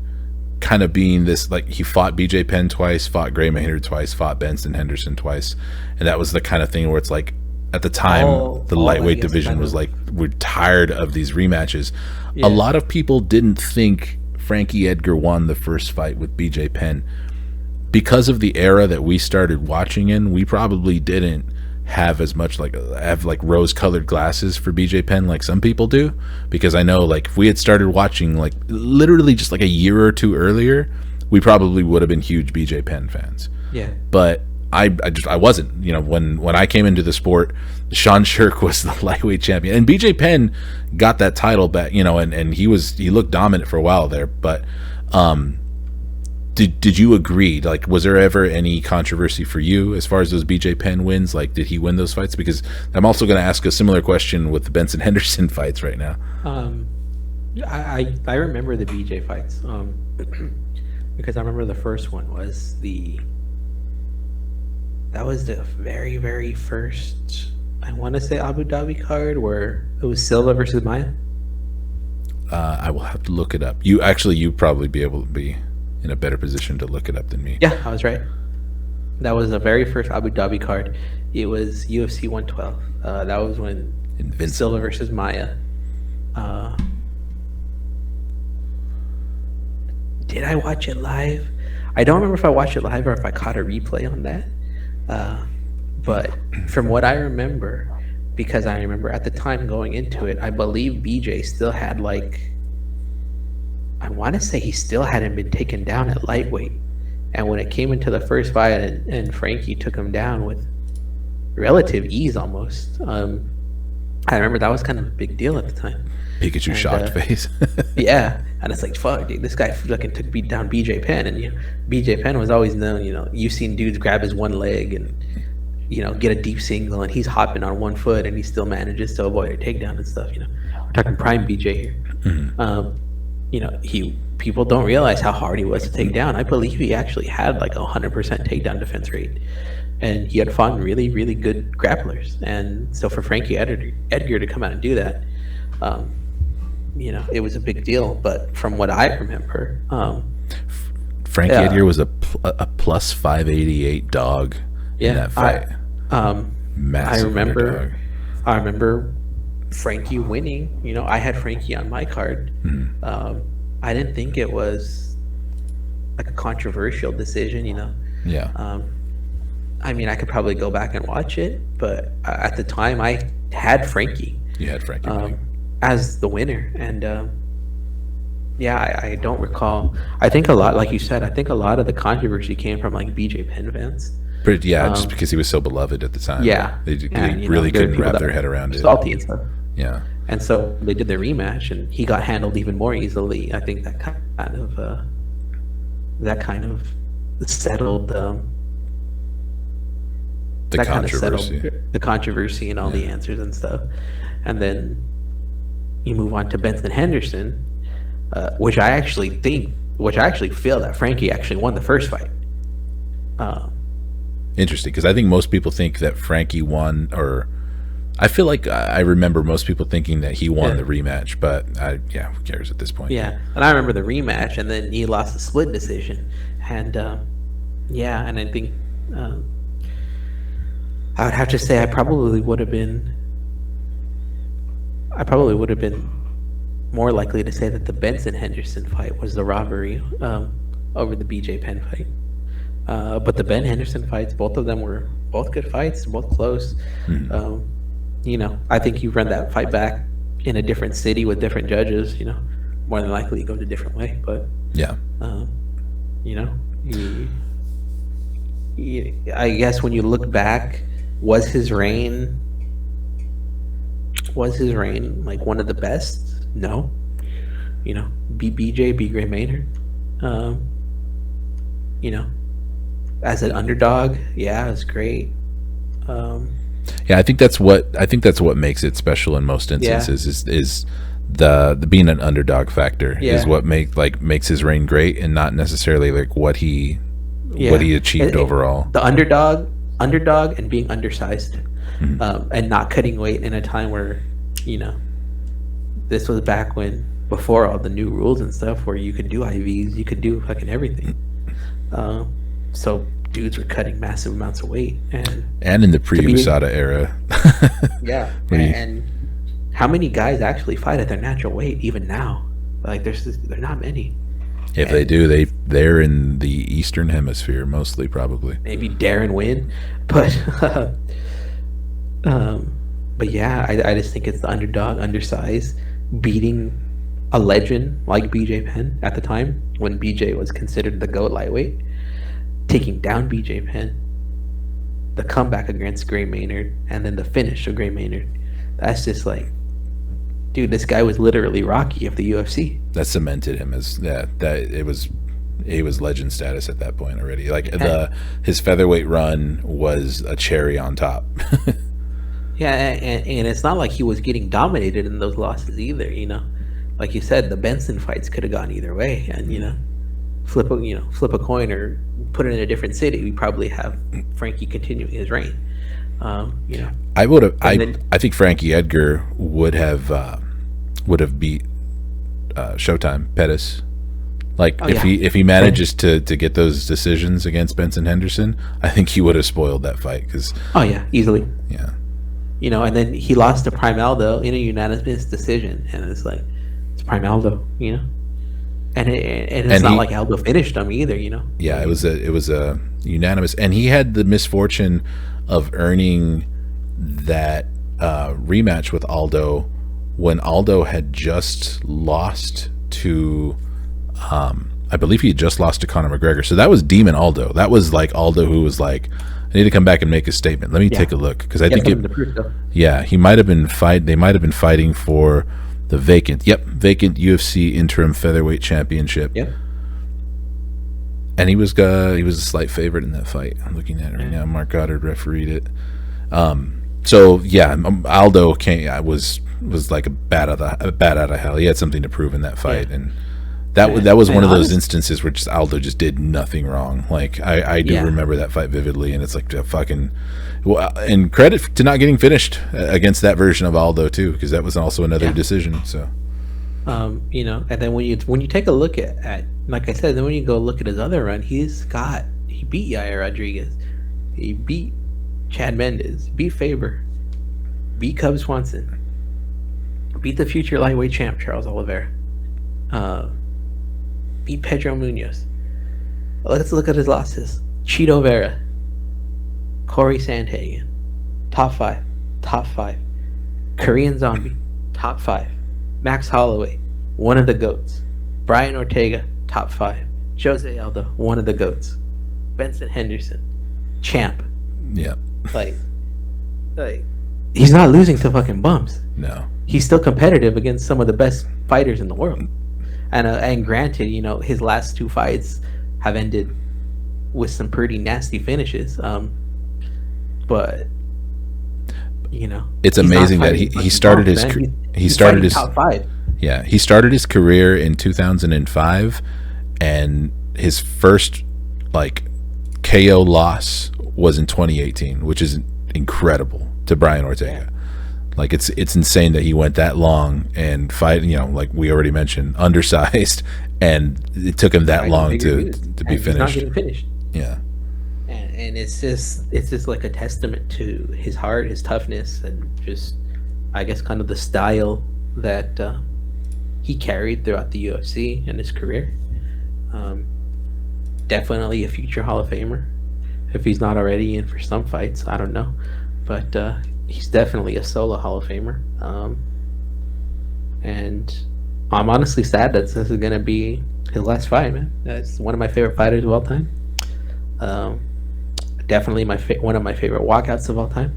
kind of being this, like, he fought BJ Penn twice, fought Gray Maynard twice, fought Benson Henderson twice, and that was the kind of thing where it's like, at the time, the lightweight division was like, we're tired of these rematches. Yeah. A lot of people didn't think Frankie Edgar won the first fight with BJ Penn. Because of the era that we started watching in, we probably didn't have as much like rose-colored glasses for BJ Penn like some people do, because I know, like, if we had started watching like literally just like a year or 2 earlier, we probably would have been huge BJ Penn fans. Yeah. But I wasn't. When I came into the sport, Sean Shirk was the lightweight champion, and BJ Penn got that title back. And he looked dominant for a while there. But did you agree? Like, was there ever any controversy for you as far as those BJ Penn wins? Like, did he win those fights? Because I'm also going to ask a similar question with the Benson Henderson fights right now. I remember the BJ fights because I remember the first one was that was the very, very first, I want to say, Abu Dhabi card where it was Silva versus Maia. I will have to look it up. You probably be able to be in a better position to look it up than me. Yeah, I was right. That was the very first Abu Dhabi card. It was UFC 112. That was when Silva versus Maia. Did I watch it live? I don't remember if I watched it live or if I caught a replay on that. But from what I remember, because I remember at the time going into it, I believe BJ still had, like, I want to say he still hadn't been taken down at lightweight. And when it came into the first fight and Frankie took him down with relative ease almost, I remember that was kind of a big deal at the time. Pikachu shocked face. Yeah. And it's like, fuck, dude, this guy fucking beat down BJ Penn. And BJ Penn was always known, you've seen dudes grab his one leg and, get a deep single, and he's hopping on one foot and he still manages to avoid a takedown and stuff. We're talking prime BJ here. Mm-hmm. People don't realize how hard he was to take down. I believe he actually had like 100% takedown defense rate, and he had fought really, really good grapplers. And so for Frankie Edgar to come out and do that, it was a big deal. But from what I remember, Frankie Edgar was a plus 588 dog in that fight. Massive dog. I remember Frankie winning. I had Frankie on my card. Mm-hmm. I didn't think it was like a controversial decision. Yeah. I mean, I could probably go back and watch it, but at the time, I had Frankie. You had Frankie as the winner, and I don't recall. I think a lot, like you said, a lot of the controversy came from like BJ Penn fans. But just because he was so beloved at the time. Yeah, they really couldn't wrap their head around it. Salty and stuff. Yeah. And so they did their rematch, and he got handled even more easily. I think that kind of settled the controversy and all the answers and stuff. And then you move on to Benson Henderson, which I actually feel that Frankie actually won the first fight. Interesting, because I think most people think that Frankie won, or I feel like I remember most people thinking that he won the rematch, but who cares at this point? Yeah, and I remember the rematch, and then he lost the split decision, and and I think I would have to say I probably would have been more likely to say that the Benson Henderson fight was the robbery over the BJ Penn fight. But the Ben Henderson fights, both of them were both good fights, both close. I think you run that fight back in a different city with different judges, more than likely it goes a different way. But I guess when you look back, was his reign like one of the best? No. Beat BJ, beat Gray Maynard. As an underdog, it was great. I think that's what makes it special in most instances is the being an underdog factor is what makes his reign great, and not necessarily like what he achieved overall. The underdog and being undersized, and not cutting weight in a time where this was back when before all the new rules and stuff where you could do IVs, you could do fucking everything. So dudes were cutting massive amounts of weight, and in the pre-USADA era. And how many guys actually fight at their natural weight even now? Like there's not many. If they do, they're in the Eastern Hemisphere mostly, probably. Maybe Darren Wynn, but I just think it's the underdog, undersized, beating a legend like BJ Penn at the time when BJ was considered the GOAT lightweight, taking down BJ Penn, the comeback against Gray Maynard, and then the finish of Gray Maynard. That's just like, dude, this guy was literally Rocky of the UFC. That cemented him as he was legend status at that point already. Like his featherweight run was a cherry on top. And it's not like he was getting dominated in those losses either. Like you said, the Benson fights could have gone either way, and flip a coin or put it in a different city, we probably have Frankie continuing his reign. I think Frankie Edgar would have beat Showtime Pettis. If he manages to get those decisions against Benson Henderson, I think he would have spoiled that fight. Easily. Yeah. And then he lost to Prime Aldo in a unanimous decision, and it's like, it's Prime Aldo, and it's not like Aldo finished him either, Yeah, it was a unanimous, and he had the misfortune of earning that rematch with Aldo when Aldo had just lost to, I believe he had just lost to Conor McGregor. So that was Demon Aldo. That was like Aldo who was like, I need to come back and make a statement. Let me take a look, because I think he might have been They might have been fighting for the vacant UFC interim featherweight championship. Yep. And he was a slight favorite in that fight. I'm looking at it right now. Mark Goddard refereed it. Aldo was like a bat out of hell. He had something to prove in that fight, and that was one of those instances where just Aldo just did nothing wrong. Like I do remember that fight vividly, and it's like a fucking. Well, and credit to not getting finished against that version of Aldo too, because that was also another decision. So, and then when you take a look at like I said, then when you go look at his other run, he beat Yair Rodriguez, he beat Chad Mendes, beat Faber, beat Cub Swanson, beat the future lightweight champ Charles Oliveira, beat Pedro Munoz. Let's look at his losses: Cheeto Vera, Corey Sandhagen, top five. Korean Zombie, top 5. Max Holloway, one of the GOATs. Brian Ortega, top 5. Jose Aldo, one of the GOATs. Benson Henderson, champ. Yeah. Like he's not losing to fucking bums. No. He's still competitive against some of the best fighters in the world. And granted, his last 2 fights have ended with some pretty nasty finishes. But it's amazing that he started his top 5. Yeah, he started his career in 2005, and his first KO loss was in 2018, which is incredible, to Brian Ortega. Like it's insane that he went that long and fight. You know, like we already mentioned, undersized, and it took him that long to be finished. He's not getting finished. Yeah. And it's just like a testament to his heart, his toughness, and just, I guess, kind of the style that he carried throughout the UFC and his career. Definitely a future Hall of Famer, if he's not already in for some fights. I don't know, but he's definitely a solo Hall of Famer. And I'm honestly sad that this is gonna be his last fight, man. That's one of my favorite fighters of all time. Definitely one of my favorite walkouts of all time.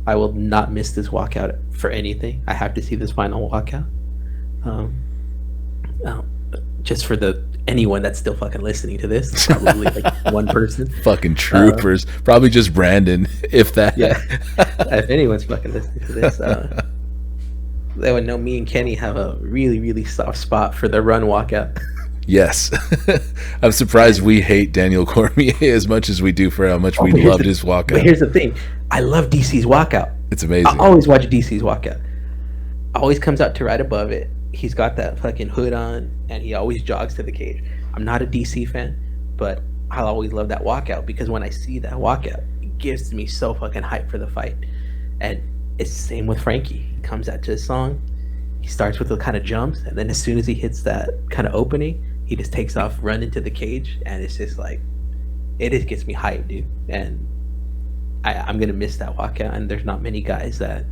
I will not miss this walkout for anything. I have to see this final walkout. Just for anyone that's still fucking listening to this, probably like one person. Fucking troopers. Probably just Brandon, if that. Yeah. If anyone's fucking listening to this, they would know me and Kenny have a really, really soft spot for the run walkout. Yes. I'm surprised we hate Daniel Cormier as much as we do for how much we loved his walkout. But here's the thing. I love DC's walkout. It's amazing. I always watch DC's walkout. Always comes out to right above it. He's got that fucking hood on, and he always jogs to the cage. I'm not a DC fan, but I'll always love that walkout, because when I see that walkout, it gives me so fucking hype for the fight. And it's the same with Frankie. He comes out to his song, he starts with the kind of jumps, and then as soon as he hits that kind of opening, he just takes off, run into the cage, and it's just like, it just gets me hyped, dude. And I'm gonna miss that walkout, and there's not many guys that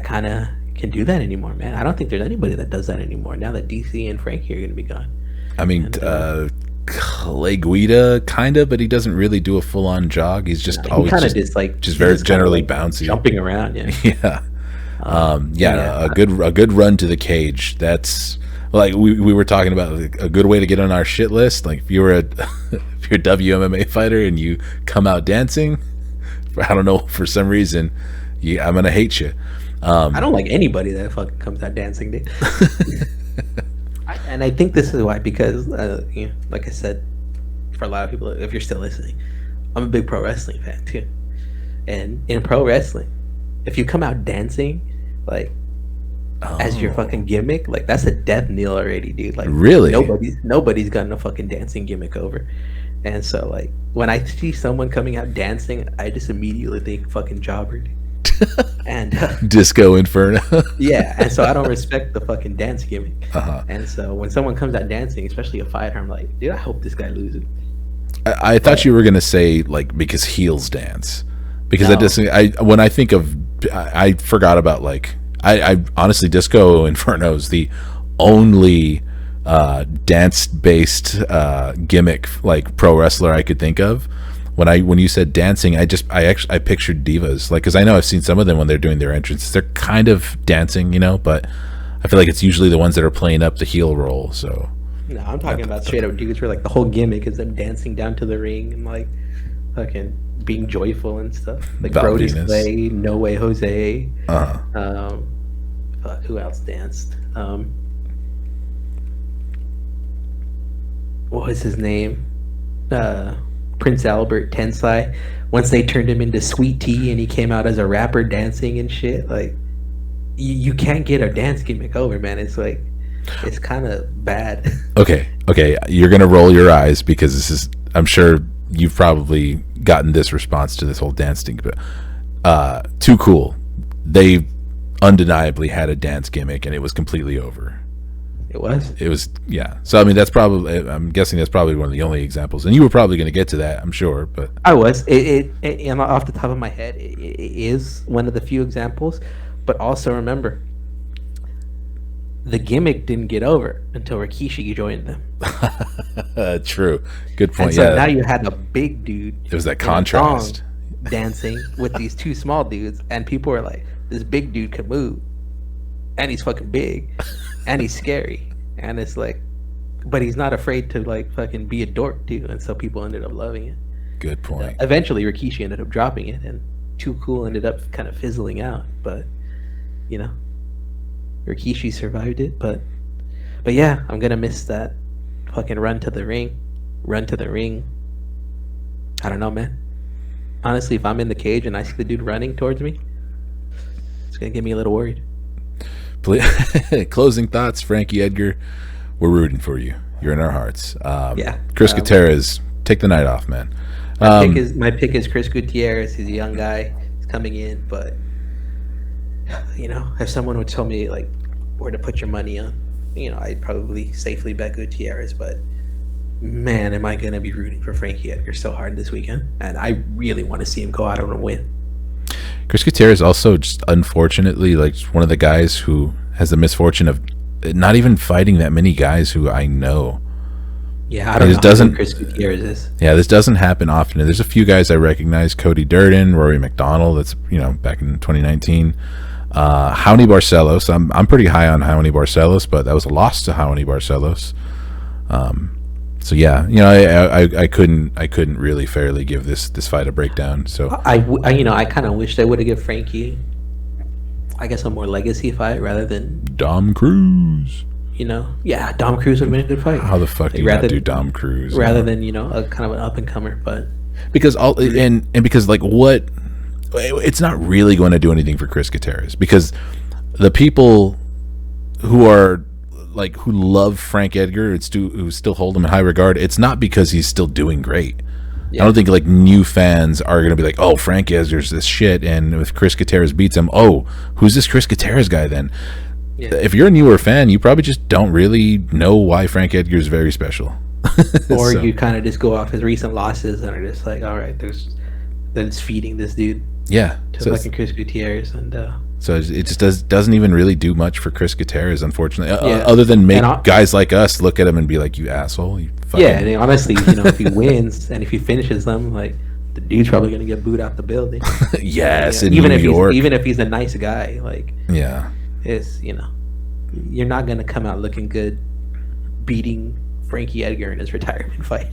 kind of can do that anymore, man. I don't think there's anybody that does that anymore now that DC and Frankie are gonna be gone. I mean, Clay Guida kind of, but he doesn't really do a full-on jog. He's just always just very generally bouncy, jumping around. Yeah. Yeah. A good run to the cage. That's like we were talking about, like, a good way to get on our shit list. Like if you're a WMMA fighter and you come out dancing, I don't know, for some reason, I'm gonna hate you. I don't like anybody that fucking comes out dancing, dude. And I think this is why, because like I said, for a lot of people, if you're still listening, I'm a big pro wrestling fan too. And in pro wrestling, if you come out dancing, like, as your fucking gimmick, like, that's a death knell already, dude. Like, really, nobody's gotten a fucking dancing gimmick over. And so, like, when I see someone coming out dancing, I just immediately think fucking jobber, dude. And Disco Inferno. Yeah, and so I don't respect the fucking dance gimmick. And so when someone comes out dancing, especially a fighter, I'm like, dude, I hope this guy loses. I thought you were gonna say, like, because heels dance, because when I think of, I forgot about, like, I honestly, Disco Inferno is the only dance based gimmick, like, pro wrestler I could think of. When you said dancing, I pictured divas, like, because I know I've seen some of them when they're doing their entrances. They're kind of dancing, but I feel like it's usually the ones that are playing up the heel role. So no, I'm talking about straight up dudes where, like, the whole gimmick is them dancing down to the ring and, like, fucking being joyful and stuff. Like Brody's Clay, No Way Jose. Who else danced? What was his name? Prince Albert Tensai. Once they turned him into Sweet Tea and he came out as a rapper dancing and shit, like, you can't get a dance gimmick over, man. It's like, it's kind of bad. Okay, you're gonna roll your eyes because this is, I'm sure you've probably gotten this response to this whole dance thing, but Too Cool, they undeniably had a dance gimmick and it was completely over. It was, yeah. So I mean, I'm guessing that's probably one of the only examples, and you were probably going to get to that, I'm sure. But I was. And off the top of my head, it is one of the few examples. But also remember, the gimmick didn't get over until Rikishi joined them. True. Good point. And so now you had a big dude. It was that contrast, dancing with these two small dudes, and people were like, "This big dude can move, and he's fucking big." And he's scary, and it's like, but he's not afraid to, like, fucking be a dork too, and so people ended up loving it. Good point. Eventually, Rikishi ended up dropping it, and Too Cool ended up kind of fizzling out. But Rikishi survived it. But yeah, I'm gonna miss that fucking run to the ring. I don't know, man. honestly, if I'm in the cage and I see the dude running towards me, it's gonna get me a little worried. Closing thoughts, Frankie Edgar. We're rooting for you. You're in our hearts. Yeah. Chris Gutierrez, take the night off, man. My pick is Chris Gutierrez. He's a young guy. He's coming in, but if someone would tell me like where to put your money on, I'd probably safely bet Gutierrez. But man, am I gonna be rooting for Frankie Edgar so hard this weekend? And I really want to see him go out on a win. Chris Gutierrez also just unfortunately like one of the guys who has the misfortune of not even fighting that many guys who I know. Yeah, I don't know who Chris Gutierrez is. Yeah, this doesn't happen often. There's a few guys I recognize: Cody Durden, Rory McDonald. That's back in 2019. Raoni Barcelos. I'm pretty high on Raoni Barcelos, but that was a loss to Raoni Barcelos. So yeah, I couldn't really fairly give this fight a breakdown. So I kind of wish they would have given Frankie, I guess, a more legacy fight rather than Dom Cruz. Yeah, Dom Cruz would have been a good fight. How the fuck do you not do Dom Cruz rather than a kind of an up and comer? But because because like what, it's not really going to do anything for Chris Gutierrez, because the people who are like who love Frank Edgar, who still hold him in high regard, it's not because he's still doing great. Yeah. I don't think like new fans are going to be like, oh, Frank Edgar's this shit, and if Chris Gutierrez beats him, oh, who's this Chris Gutierrez guy then? Yeah. If you're a newer fan, you probably just don't really know why Frank Edgar is very special. Or you kind of just go off his recent losses and are just like, all right, then it's feeding this dude. Yeah. To fucking Chris Gutierrez. And so it just doesn't even really do much for Chris Gutierrez, unfortunately, other than make guys like us look at him and be like, you asshole. You fucking... Yeah, and honestly, if he wins and if he finishes them, like, the dude's probably going to get booed out the building. Yes, in even New York. Even if he's a nice guy, like, yeah. It's, you're not going to come out looking good beating Frankie Edgar in his retirement fight.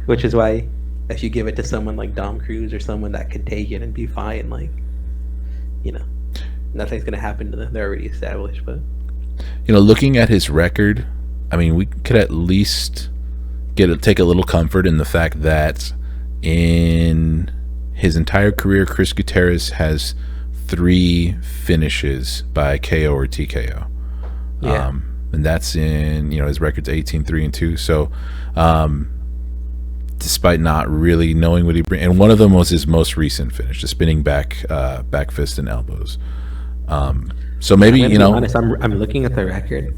Which is why if you give it to someone like Dom Cruz or someone that could take it and be fine, like, nothing's going to happen to them. They're already established. But looking at his record, I mean, we could at least take a little comfort in the fact that in his entire career, Chris Gutierrez has 3 finishes by KO or TKO. Yeah. And that's in, his record's 18-3-2. So, despite not really knowing what he brings, and one of them was his most recent finish, the spinning back fist and elbows. So maybe, honest, I'm looking at the record.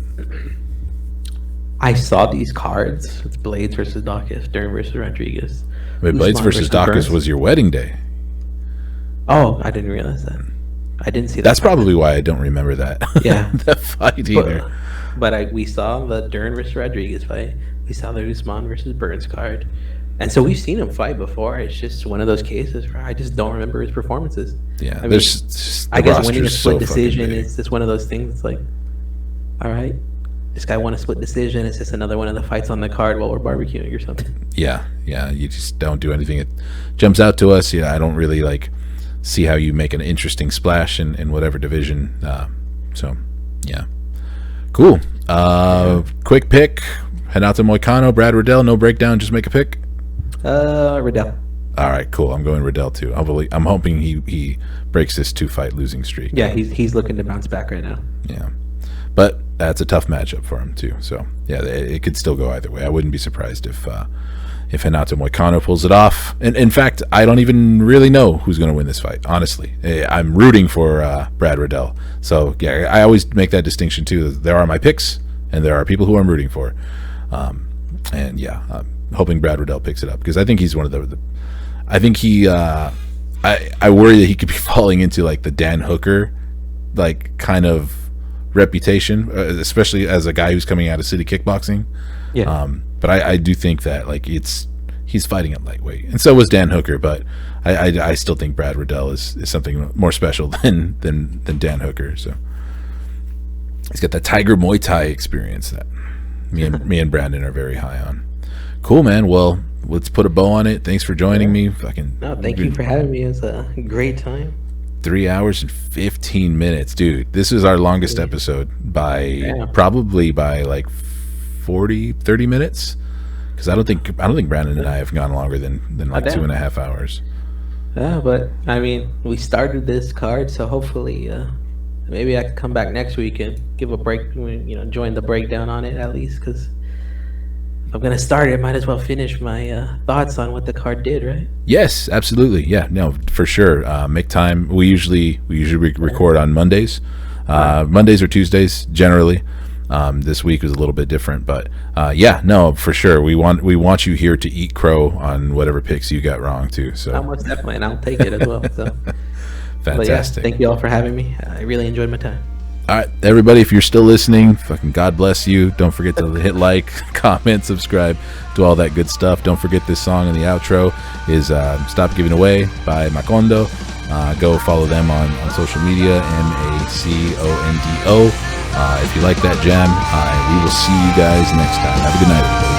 I saw these cards. It's Blades versus Dawkins, Dern versus Rodriguez. Wait, Blades versus Dawkins was your wedding day. Oh, I didn't realize that. I didn't see that. That's probably why I don't remember that. Yeah. That fight either. But we saw the Dern versus Rodriguez fight. We saw the Usman versus Burns card. And so we've seen him fight before. It's just one of those cases where I just don't remember his performances. Yeah. I guess winning a split decision is just one of those things. It's like, all right, this guy won a split decision. It's just another one of the fights on the card while we're barbecuing or something. Yeah. You just don't do anything. It jumps out to us. Yeah, I don't really see how you make an interesting splash in whatever division. So, yeah. Cool. Quick pick. Renato Moicano, Brad Riddell. No breakdown, just make a pick. Riddell. All right, cool. I'm going Riddell too. I'm hoping he breaks this 2-fight losing streak. Yeah, he's looking to bounce back right now. Yeah, but that's a tough matchup for him too. So yeah, it could still go either way. I wouldn't be surprised if Renato Moicano pulls it off. And in fact, I don't even really know who's going to win this fight. Honestly, I'm rooting for Brad Riddell. So yeah, I always make that distinction too. There are my picks, and there are people who I'm rooting for. And yeah, I'm hoping Brad Riddell picks it up, because I think he's one of the I think he I worry that he could be falling into like the Dan Hooker kind of reputation, especially as a guy who's coming out of city kickboxing. Yeah. But I do think that he's fighting at lightweight, and so was Dan Hooker. But I still think Brad Riddell is something more special than Dan Hooker. So he's got that Tiger Muay Thai experience that me and Brandon are very high on. Cool, man. Well, let's put a bow on it. Thanks for joining me. Thank you for having me. It was a great time. 3 hours and 15 minutes, dude. This is our longest episode probably by 30 minutes, because I don't think Brandon and I have gone longer than 2.5 hours. Yeah, but I mean, we started this card, so hopefully, maybe I can come back next week and give a break. Join the breakdown on it at least, because if I'm gonna start it, might as well finish my thoughts on what the card did, right? Yes, absolutely. Yeah, no, for sure. Make time. We usually record on Mondays, Mondays or Tuesdays generally. This week was a little bit different, but yeah, no, for sure. We want you here to eat crow on whatever picks you got wrong too. So Almost definitely, and I'll take it as well. So, but yeah, fantastic. thank you all for having me. I really enjoyed my time. All right, everybody, if you're still listening, fucking God bless you. Don't forget to hit like, comment, subscribe, do all that good stuff. Don't forget this song in the outro is Stop Giving Away by Macondo. Go follow them on social media, Macondo. If you like that jam, we will see you guys next time. Have a good night, everybody.